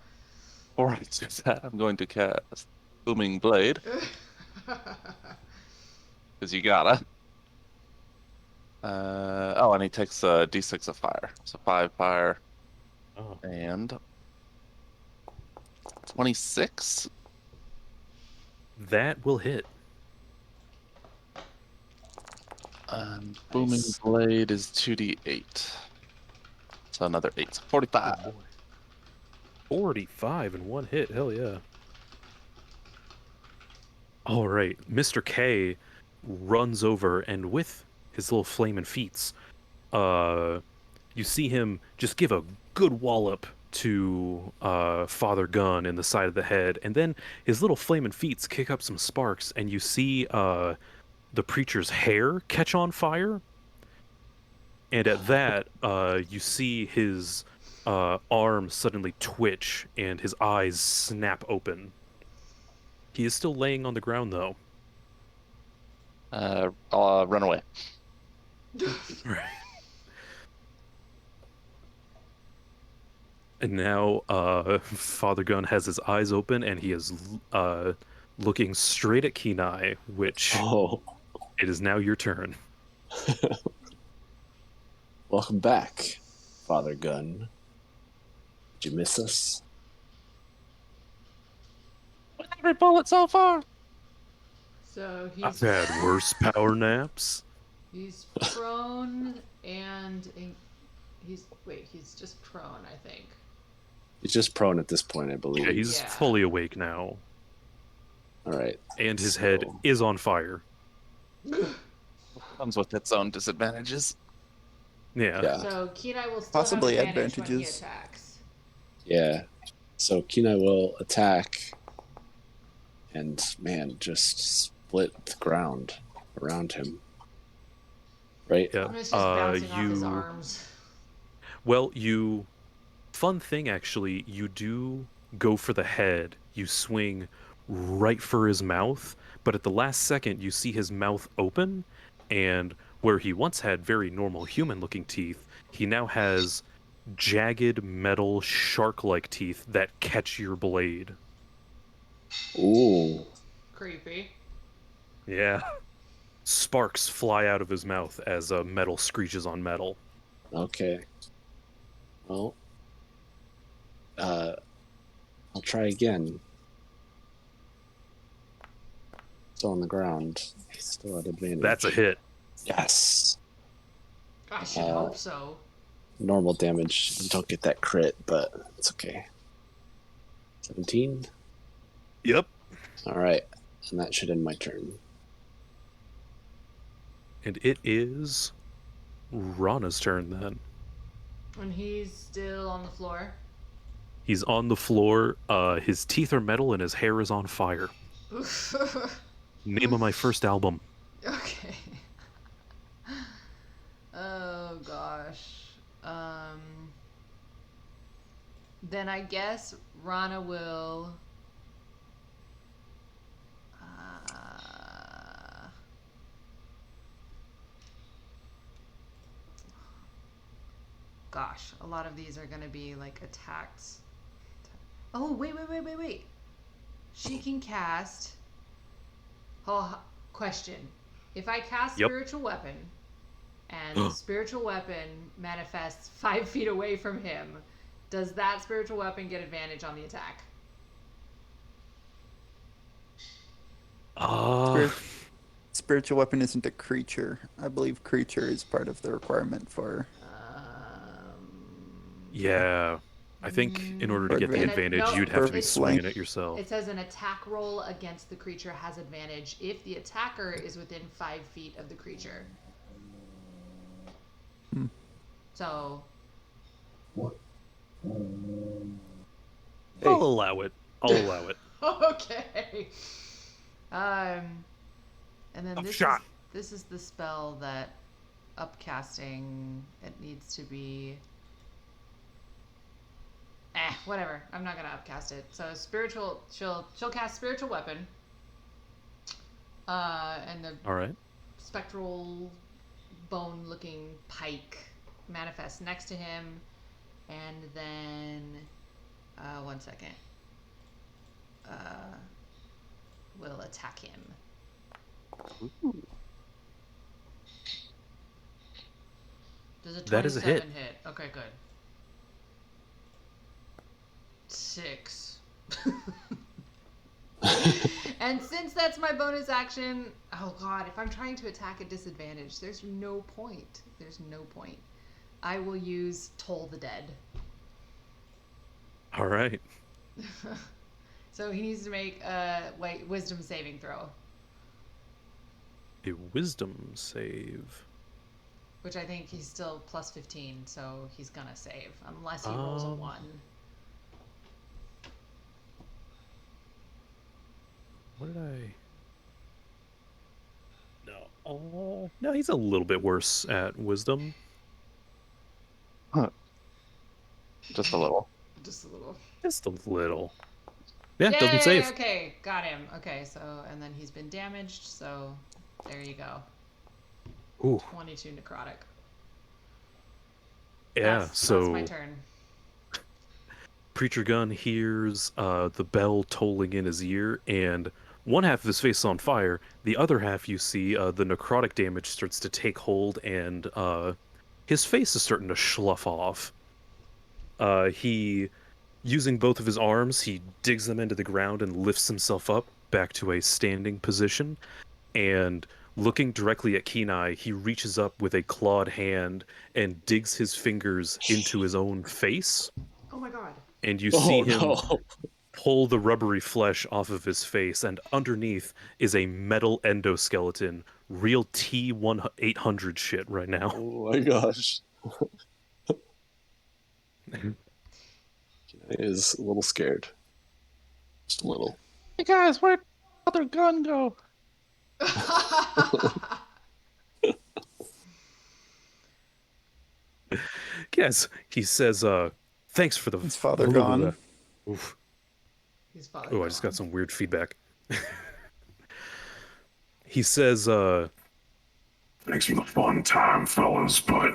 before I do that, I'm going to cast Booming Blade. Because you gotta. And he takes a d6 of fire. So 5 fire Oh. and 26. That will hit. Booming Nice. blade is 2d8. So another 8. So 45. Oh boy. 45 in one hit. Hell yeah. All right. Mr. K runs over and with his little flaming feats, you see him just give a good wallop to Father Gunn in the side of the head, and then his little flaming feats kick up some sparks, and you see the preacher's hair catch on fire. And at that, you see his arm suddenly twitch and his eyes snap open. He is still laying on the ground, though. Run away. Right. And now Father Gunn has his eyes open and he is looking straight at Kenai, which Oh, it is now your turn. welcome back, Father Gunn. Did you miss us? With every bullet so far. So I've had worse power naps. he's prone and he's just prone, I think. He's just prone at this point, I believe. Yeah, he's Yeah. fully awake now. All right. And his head is on fire. Comes with its own disadvantages. Yeah. Yeah. So Kenai will still Possibly have advantage when he advantages. attacks. Yeah. So Kenai will attack and, man, just split the ground around him. Right? Yeah. And it's just bouncing off his you arms. Well, fun thing actually, you do go for the head. You swing right for his mouth, but at the last second you see his mouth open, and where he once had very normal human-looking teeth, he now has jagged metal shark-like teeth that catch your blade. Ooh. Creepy. Yeah. Sparks fly out of his mouth as metal screeches on metal. Okay. Well, I'll try again. Still on the ground. Still at advantage. That's a hit. Yes. I should hope so. Normal damage. Don't get that crit, but it's okay. 17. Yep. All right. And that should end my turn. And it is Rana's turn then. And he's still on the floor. He's on the floor. His teeth are metal and his hair is on fire. Name of my first album. Okay. Oh gosh. Then I guess Rana will. Gosh, a lot of these are gonna be like attacks. Oh wait. She can cast. Oh, question. If I cast Yep. spiritual weapon, and the spiritual weapon manifests 5 feet away from him, does that spiritual weapon get advantage on the attack? Spiritual weapon isn't a creature. I believe creature is part of the requirement for. Yeah. I think in order to get the Then advantage, no, you'd have to be it's- swinging it yourself. It says an attack roll against the creature has advantage if the attacker is within 5 feet of the creature. So, I'll allow it. okay. And then Guffshot. this is the spell that upcasting, it needs to be whatever. I'm not gonna upcast it. So spiritual, she'll cast spiritual weapon. And the All right. spectral bone-looking pike manifests next to him, and then 1 second. Will attack him. Does a 27 That is a hit. hit? Okay, good. 6. And since that's my bonus action, oh god, if I'm trying to attack at disadvantage, there's no point. There's no point. I will use Toll the Dead. All right. So he needs to make a wisdom saving throw, A wisdom save. which I think he's still plus 15, so he's gonna save unless he rolls a 1. What did I? No. Oh, no, he's a little bit worse at wisdom. Just a little. Just a little. Just a little. Yeah, Yay! doesn't save. Okay, got him. Okay, so and then he's been damaged, so there you go. Ooh. 22 necrotic. Yeah. That's my turn. Preacher Gun hears the bell tolling in his ear, and one half of his face is on fire. The other half, you see, the necrotic damage starts to take hold, and his face is starting to slough off. He, using both of his arms, he digs them into the ground and lifts himself up back to a standing position. And looking directly at Kenai, he reaches up with a clawed hand and digs his fingers into his own face. Oh my god. And you see him no. pull the rubbery flesh off of his face, and underneath is a metal endoskeleton. Real T-800 shit right now. Oh my gosh. He is a little scared. Just a little. Hey guys, where'd the other gun go? Yes, he says, thanks for the... His father gone. Oof. He's father. Oh, I just got some weird feedback. He says, Thanks for the fun time, fellas, but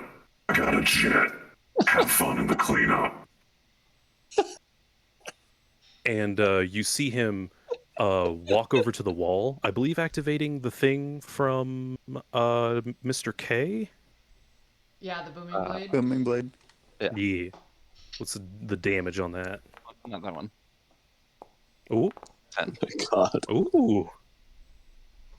I got a jet. Have fun in the cleanup. and you see him walk over to the wall, I believe activating the thing from Mr. K? Yeah, the booming blade. Booming blade. Yeah. What's the damage on that? Not that one. Ooh. 10. Oh my god. Ooh.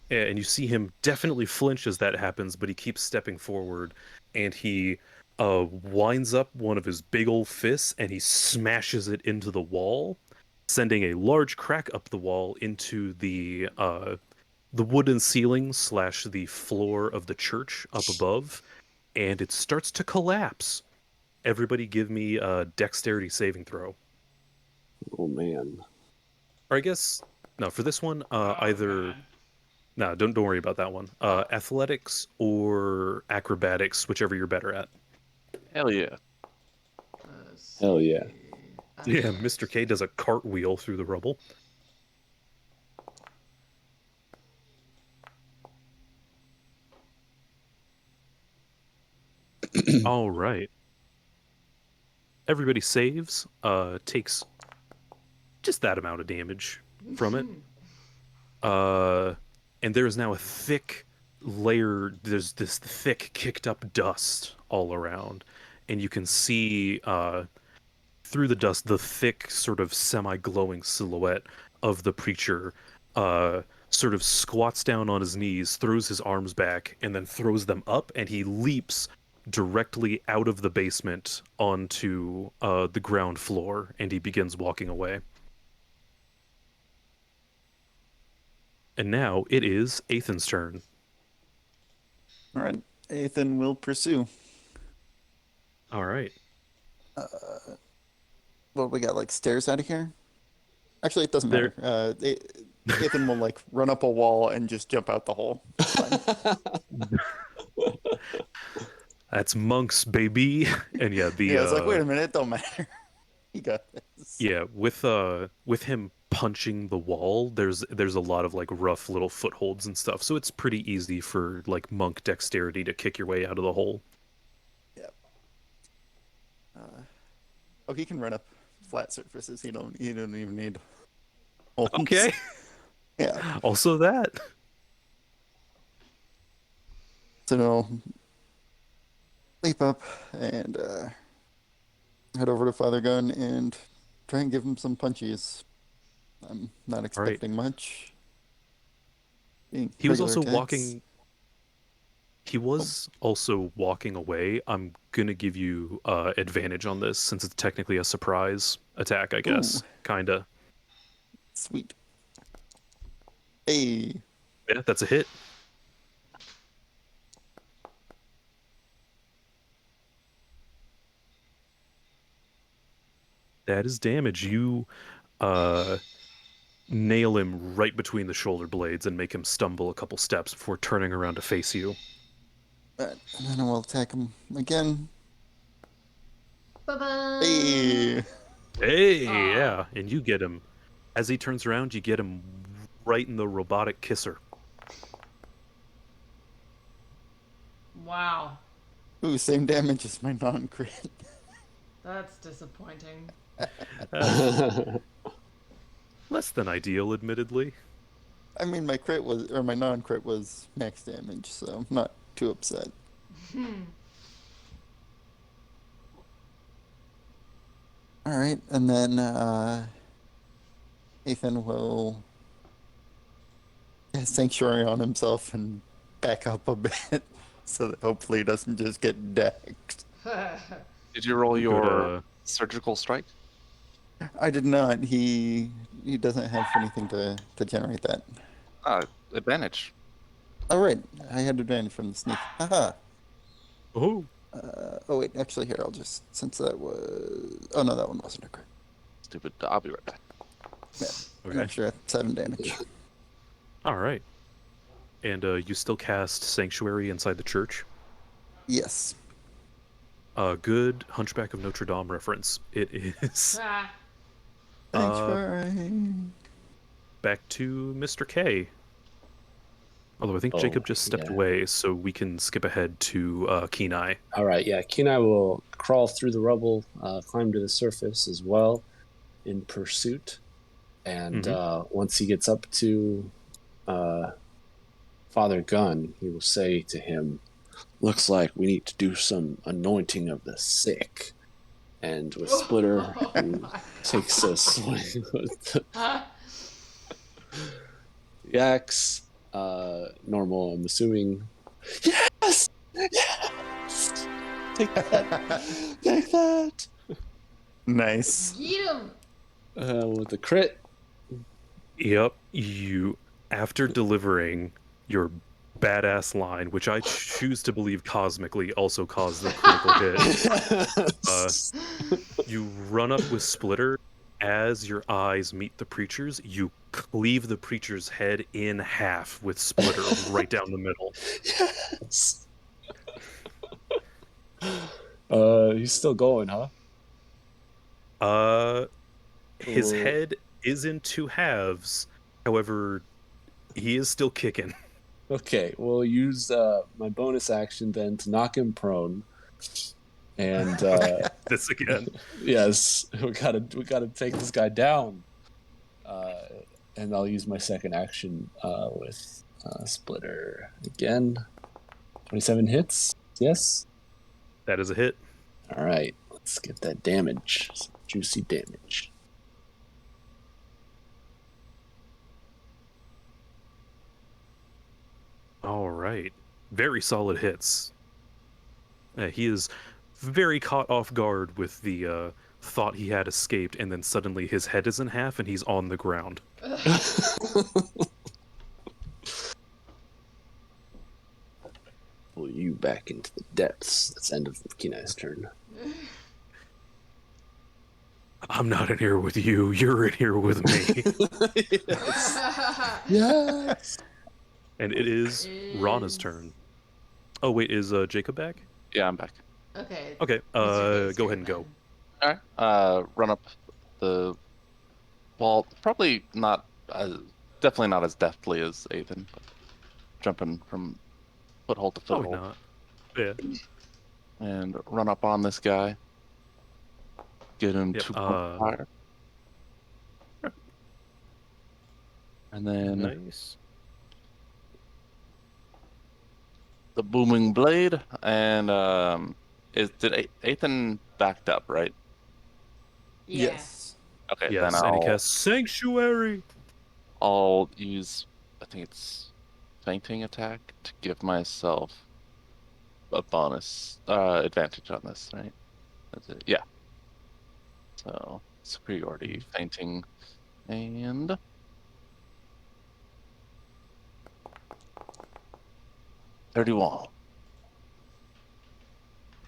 Yeah, and you see him definitely flinch as that happens, but he keeps stepping forward, and he winds up one of his big old fists, and he smashes it into the wall, sending a large crack up the wall into the wooden ceiling / the floor of the church up above, and it starts to collapse. Everybody give me a dexterity saving throw. Oh man. Or I guess, no, for this one, either... No, don't worry about that one. Athletics or acrobatics, whichever you're better at. Hell yeah. Hell yeah. Yeah, Mr. K does a cartwheel through the rubble. All right. Everybody saves, takes just that amount of damage from it. And there is now a thick layer, there's this thick kicked up dust all around. And you can see through the dust the thick sort of semi-glowing silhouette of the preacher sort of squats down on his knees, throws his arms back, and then throws them up, and he leaps directly out of the basement onto the ground floor, and he begins walking away. And now it is Ethan's turn. All right. Ethan will pursue. All right. What we got, like stairs out of here? Actually, it doesn't There- matter. Ethan will like run up a wall and just jump out the hole. It's fine. That's monks, baby. And yeah, the Yeah, I was like, wait a minute, it don't matter. You got this. yeah, with him punching the wall, there's a lot of like rough little footholds and stuff, so it's pretty easy for like monk dexterity to kick your way out of the hole. Yep. Oh, he can run up flat surfaces. You don't even need holes. Okay. Yeah. Also that. So leap up and head over to Father Gun and try and give him some punchies. I'm not All right. expecting much. Being He was regular also attacks. walking. He was also walking away. I'm gonna give you advantage on this since it's technically a surprise attack, I guess. Ooh. Kinda. Sweet. Hey. Yeah, that's a hit. That is damage. You uh, nail him right between the shoulder blades and make him stumble a couple steps before turning around to face you. And then I will attack him again. Bye-bye. Hey. Hey, Aw. yeah, and you get him. As he turns around, you get him right in the robotic kisser. Wow. Ooh, same damage as my non-crit. That's disappointing. Less than ideal, admittedly. I mean, my crit was, or my non-crit was max damage, so I'm not too upset. All right, and then Ethan will cast Sanctuary on himself and back up a bit so that hopefully he doesn't just get decked. Did you roll Good, your surgical strike? I did not. He doesn't have anything to generate that. Advantage. All right, I had advantage from the sneak. Haha. Oh, Oh wait, actually here I'll just since that was oh no that one wasn't a crit. Stupid. I'll be right back. Yeah, okay. I'm sure 7 damage. All right. And you still cast Sanctuary inside the church? Yes. Good Hunchback of Notre Dame reference. It is Ah. Sanctuary. back to Mr. K. Although I think Jacob just stepped away, so we can skip ahead to Kenai. All right, yeah. Kenai will crawl through the rubble, climb to the surface as well in pursuit. And once he gets up to Father Gunn, he will say to him, "Looks like we need to do some anointing of the sick." And with Splitter, he takes a swing with the axe. Normal, I'm assuming. Yes! Yes! Take that! Take that! Nice. Eat him. With the crit. Yep, you, after delivering your badass line, which I choose to believe cosmically also caused the critical hit, you run up with Splitter. As your eyes meet the preacher's, you cleave the preacher's head in half with Splitter right down the middle. Yes! He's still going, huh? His Ooh. head is in 2 halves. However, he is still kicking. Okay, we'll use my bonus action then to knock him prone. And This again. yes, we gotta take this guy down. And I'll use my second action with Splitter again. 27 hits. Yes. That is a hit. All right, let's get that damage. Some juicy damage. All right. Very solid hits. He is very caught off guard with the thought he had escaped, and then suddenly his head is in half and he's on the ground. Pull you back into the depths. That's the end of Kenai's turn. I'm not in here with you. You're in here with me. Yes. And it is Rana's turn. Oh, wait, is Jacob back? Yeah, I'm back. Okay. Okay, Mr. K's go turn ahead and go. then. All right. Run up the wall. Probably not. Definitely not as deftly as Ethan. But jumping from foothold to Probably foothold. not. Yeah. And run up on this guy. Get him Yep, 2 points higher. And then Nice. the booming blade and Did Ethan backed up, right? Yeah. Yes. Okay, then Yes, and he casts Sanctuary. I'll use, I think it's fainting attack to give myself a bonus advantage on this, right? That's it. Yeah. So superiority, fainting, and 31.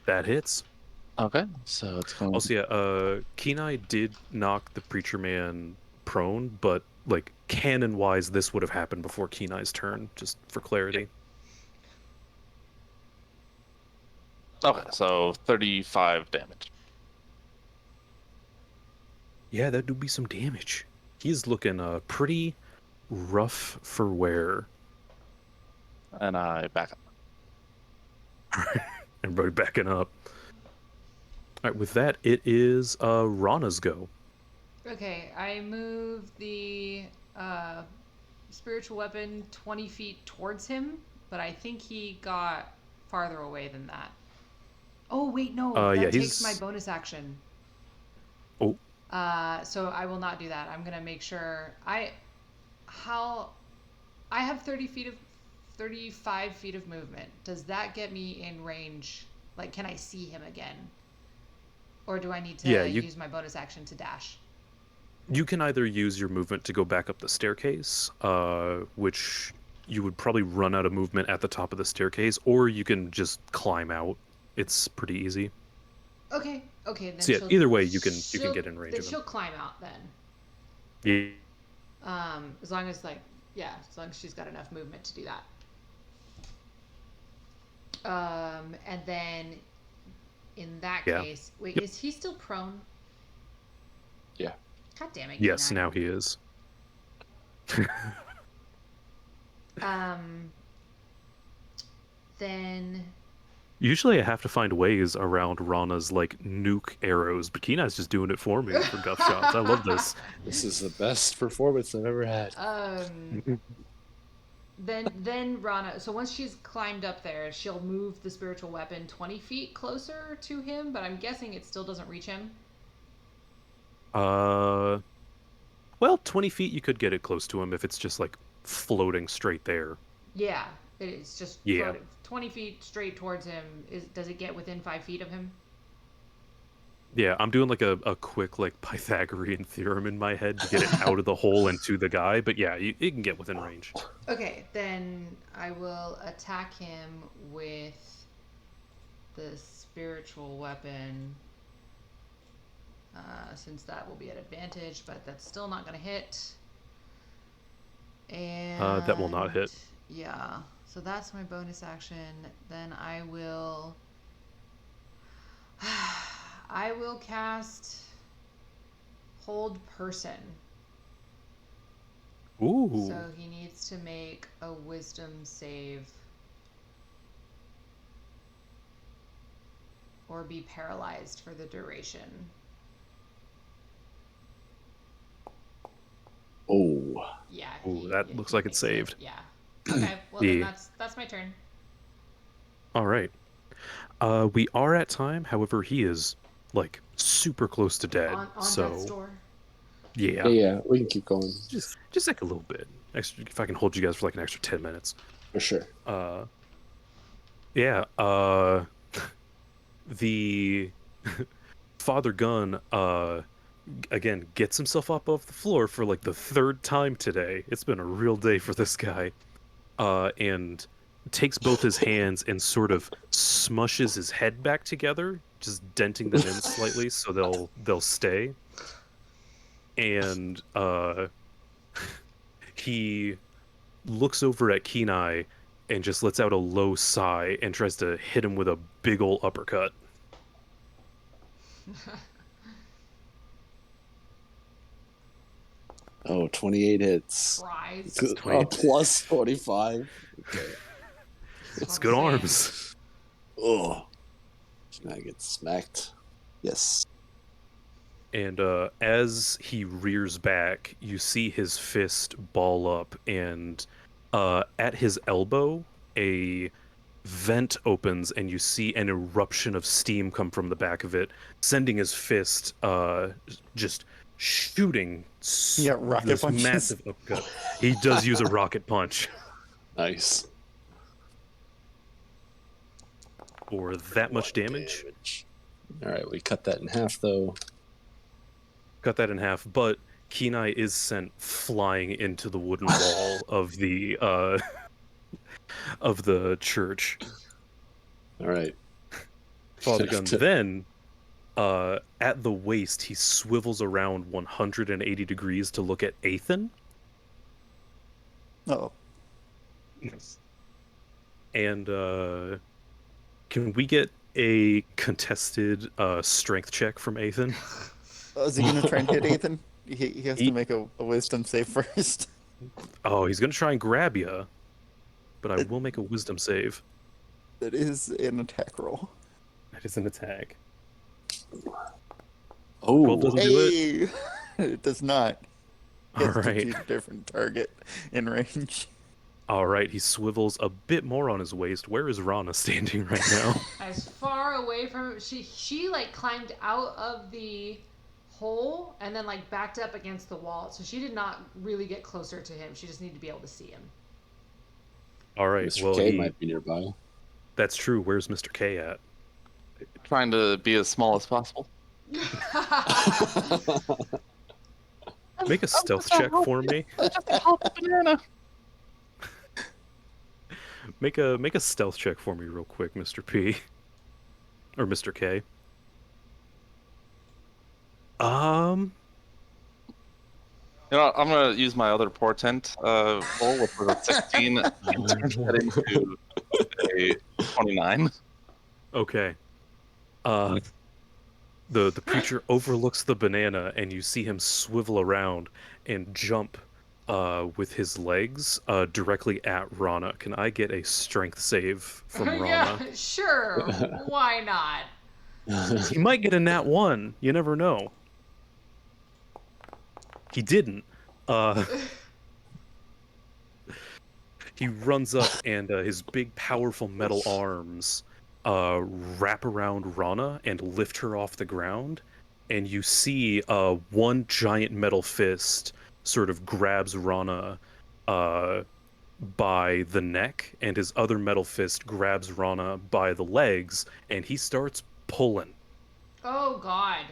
That hits. Okay, so it's going. Also, yeah, Kenai did knock the Preacher Man prone, but like canon-wise, this would have happened before Kenai's turn, just for clarity. Okay, so 35 damage. Yeah, that do be some damage. He's looking pretty rough for wear. And I back up. Everybody backing up. All right, with that, it is Rana's go. Okay, I move the spiritual weapon 20 feet towards him, but I think he got farther away than that. Oh, wait, no. Yeah, That takes my he's- bonus action. Oh, So I will not do that. I'm going to make sure I have 35 feet of movement. Does that get me in range? Like, can I see him again? Or do I need to Yeah, use my bonus action to dash? you can either use your movement to go back up the staircase, which you would probably run out of movement at the top of the staircase, or you can just climb out. It's pretty easy. Okay, then So yeah, she'll- either way, you can she'll- get in range then of him. she'll climb out then. Yeah. As long as as long as she's got enough movement to do that. And then in that Yeah. case, wait, Yep. is he still prone? Yeah. God damn it. Yes, Kenai. now he is. Then Usually I have to find ways around Rana's like nuke arrows, but Kenai's just doing it for me for guff shots. I love this. This is the best performance I've ever had. then Rana. So once she's climbed up there, she'll move the spiritual weapon 20 feet closer to him. But I'm guessing it still doesn't reach him. Well, 20 feet you could get it close to him if it's just like floating straight there. Yeah, it's just Yeah. floating 20 feet straight towards him. Does it get within 5 feet of him? Yeah, I'm doing like a quick like Pythagorean theorem in my head to get it out of the hole and to the guy, but yeah, it can get within range. Okay, then I will attack him with the spiritual weapon. Since that will be at advantage, but that's still not going to hit. And That will not hit. Yeah, so that's my bonus action. Then I will cast Hold Person. Ooh. So he needs to make a wisdom save or be paralyzed for the duration. Oh. Yeah. Ooh, that looks like it's makes saved. Yeah. Okay. Well, then Yeah. that's my turn. All right. We are at time. However, he is like super close to dead. On so death's door. yeah, Yeah, we can keep going just like a little bit. Extra, if I can hold you guys for like an extra 10 minutes. for sure. Yeah. The Father Gunn again gets himself up off the floor for like the third time today. It's been a real day for this guy. And takes both his hands and sort of smushes his head back together, just denting them in slightly so they'll stay. And he looks over at Kenai and just lets out a low sigh and tries to hit him with a big ol' uppercut. Oh, 28 hits. Rise. Plus 45. Okay. It's good arms. Oh. Can I get smacked? Yes. And as he rears back, you see his fist ball up, and at his elbow, a vent opens and you see an eruption of steam come from the back of it, sending his fist just shooting Yeah, rocket this punches. massive upcut. He does use a rocket punch Nice. for that much damage. All right, we cut that in half, though. Cut that in half, but Kenai is sent flying into the wooden wall of the church. All right. Father Gun then, at the waist, he swivels around 180 degrees to look at Ethan. Oh, And can we get a contested strength check from Ethan? is he gonna try and hit Ethan? He has He- to make a wisdom save first. Oh, he's gonna try and grab you, but I will make a wisdom save. That is an attack roll. That is an attack. Oh, 12 doesn't do it. Hey, it does not. He All has to right. choose a different target in range. All right, he swivels a bit more on his waist. Where is Rana standing right now? As far away from she like climbed out of the hole and then like backed up against the wall, so she did not really get closer to him. She just needed to be able to see him. All right, Mr. well, K might be nearby. that's true. Where's Mr. K at? Trying to be as small as possible. Make a stealth check for me. Just a half a banana. Make a stealth check for me real quick, Mr. P. Or Mr. K. You know, I'm gonna use my other portent roll, which was a 16, and turn that into a 29. Okay. The preacher overlooks the banana, and you see him swivel around and jump with his legs directly at Rana. Can I get a strength save from Rana? Yeah, sure. Why not? He might get a nat 1. You never know. He didn't. He runs up and his big, powerful metal arms wrap around Rana and lift her off the ground. And you see one giant metal fist sort of grabs Rana by the neck, and his other metal fist grabs Rana by the legs, and he starts pulling. Oh God.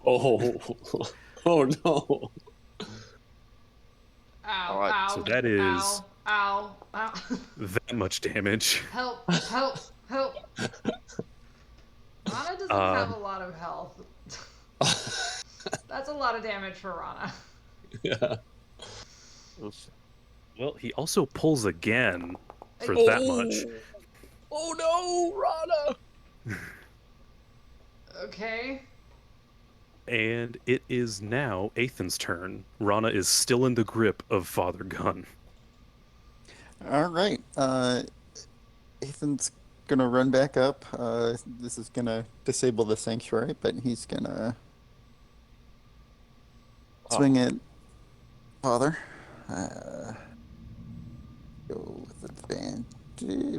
Oh, oh no. Ow, All right, ow, so that is- ow, ow, ow. That much damage. Help, help, help. Rana doesn't have a lot of health. That's a lot of damage for Rana. Yeah. Well, he also pulls again for that much. Oh no, Rana. Okay. And it is now Ethan's turn. Rana is still in the grip of Father Gun. All right. Ethan's gonna run back up. This is gonna disable the sanctuary, but he's gonna swing at Father. Go with advantage.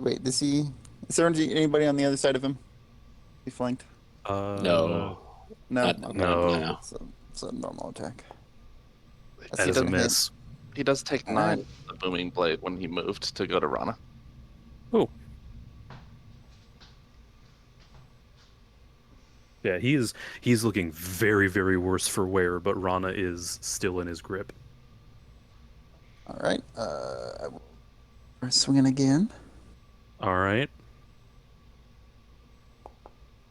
Wait, is there anybody on the other side of him? He flanked? No. No. Not- Okay. no. now. It's a normal attack. That is a miss. He does take All 9 right. with the booming blade when he moved to go to Rana. Oh. Yeah, he's looking very, very worse for wear, but Rana is still in his grip. All right. I will try swinging again. All right.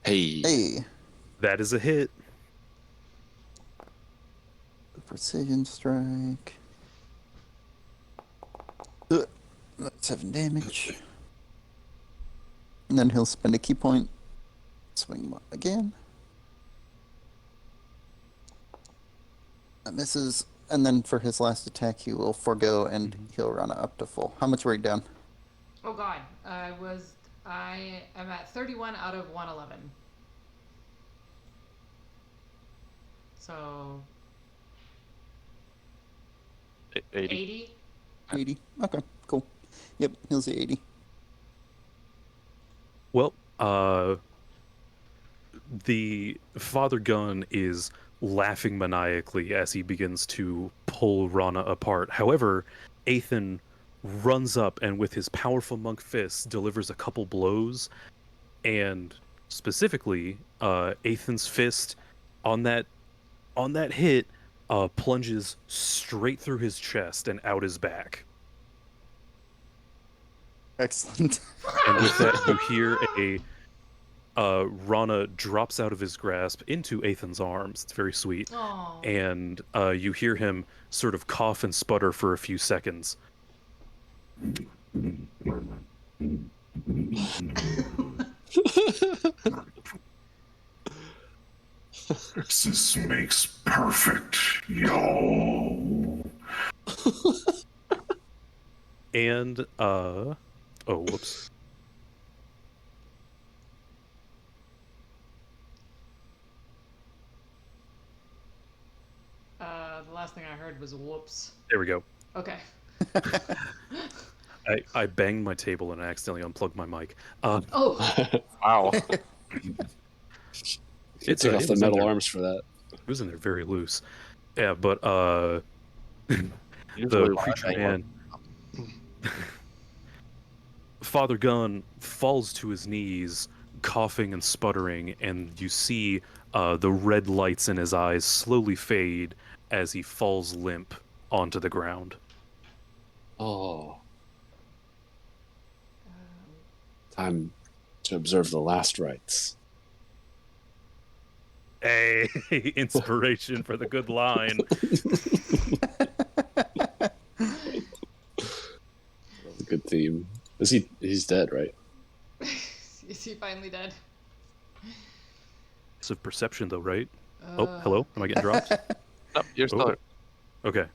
Hey. Hey, That is a hit. precision strike. 7 damage. And then he'll spend a key point. Swing again. That misses. And then for his last attack, he will forego and he'll run up to full. How much were you down? Oh God. I am at 31 out of 111. So 80. 80. 80. Okay, cool. Yep, he'll see 80. Well, the father gun is laughing maniacally as he begins to pull Rana apart. However, Athan runs up and with his powerful monk fists delivers a couple blows, and specifically, Athan's fist on that hit plunges straight through his chest and out his back. Excellent. And with that, you hear Rana drops out of his grasp into Athan's arms. It's very sweet. Aw. And you hear him sort of cough and sputter for a few seconds. This makes perfect, yo. And oh, whoops. The last thing I heard was whoops. There we go. Okay. I banged my table and I accidentally unplugged my mic. Oh. Wow. It's Take off it the was in metal there. arms for that. It was in there very loose. Yeah, but Usually the when I creature bang man, Father Gunn, falls to his knees, coughing and sputtering, and you see the red lights in his eyes slowly fade as he falls limp onto the ground. Oh. Time to observe the last rites. Hey, inspiration for the good line. Good theme. He's dead, right? Is he finally dead? It's of perception, though, right? Oh, hello? Am I getting dropped? Nope, you're still Oh. here. Okay.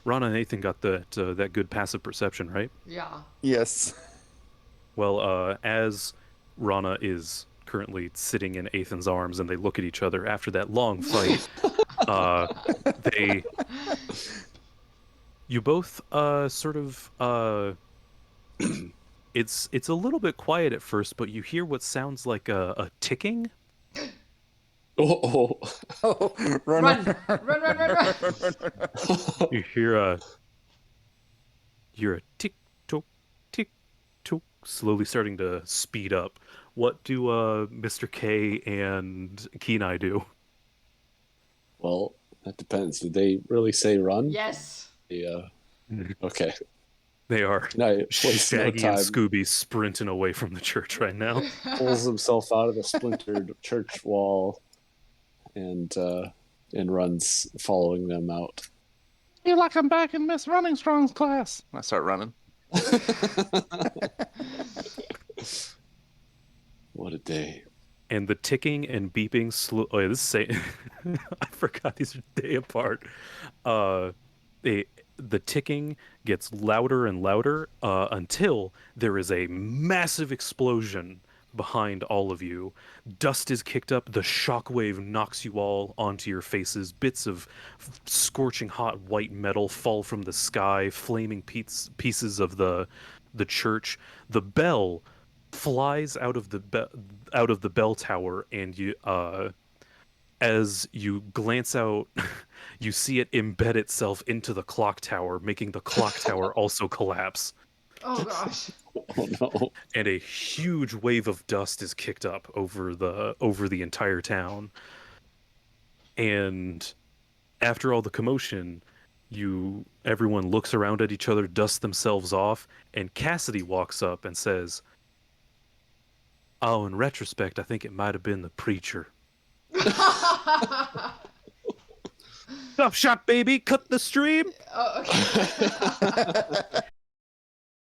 Ron and Nathan got that good passive perception, right? Yeah. Yes. Well, as Rana is currently sitting in Ethan's arms and they look at each other after that long fight, you both sort of it's a little bit quiet at first, but you hear what sounds like a ticking. Oh. Oh, Run! run. Run! You hear a tick tock slowly starting to speed up. What do Mr. K and Kenai do? Well, that depends. Did they really say run? Yes. Yeah. Okay. They are No, wastes no Shaggy and time. Scooby sprinting away from the church right now. Pulls himself out of the splintered church wall and runs following them out. Feel like I'm back in Miss Running Strong's class. I start running. What a day. And the ticking and beeping slow. Oh, yeah, this is say. I forgot these are day apart. The ticking gets louder and louder until there is a massive explosion behind all of you. Dust is kicked up. The shockwave knocks you all onto your faces. Bits of scorching hot white metal fall from the sky. Flaming pieces of the church. The bell flies out of the bell tower, and you as you glance out, you see it embed itself into the clock tower, making the clock tower also collapse. Oh gosh. Oh no. And a huge wave of dust is kicked up over the entire town. And after all the commotion, everyone looks around at each other, dusts themselves off, and Cassidy walks up and says, "Oh, in retrospect, I think it might have been the preacher." Guffshot, baby, cut the stream. Oh, okay.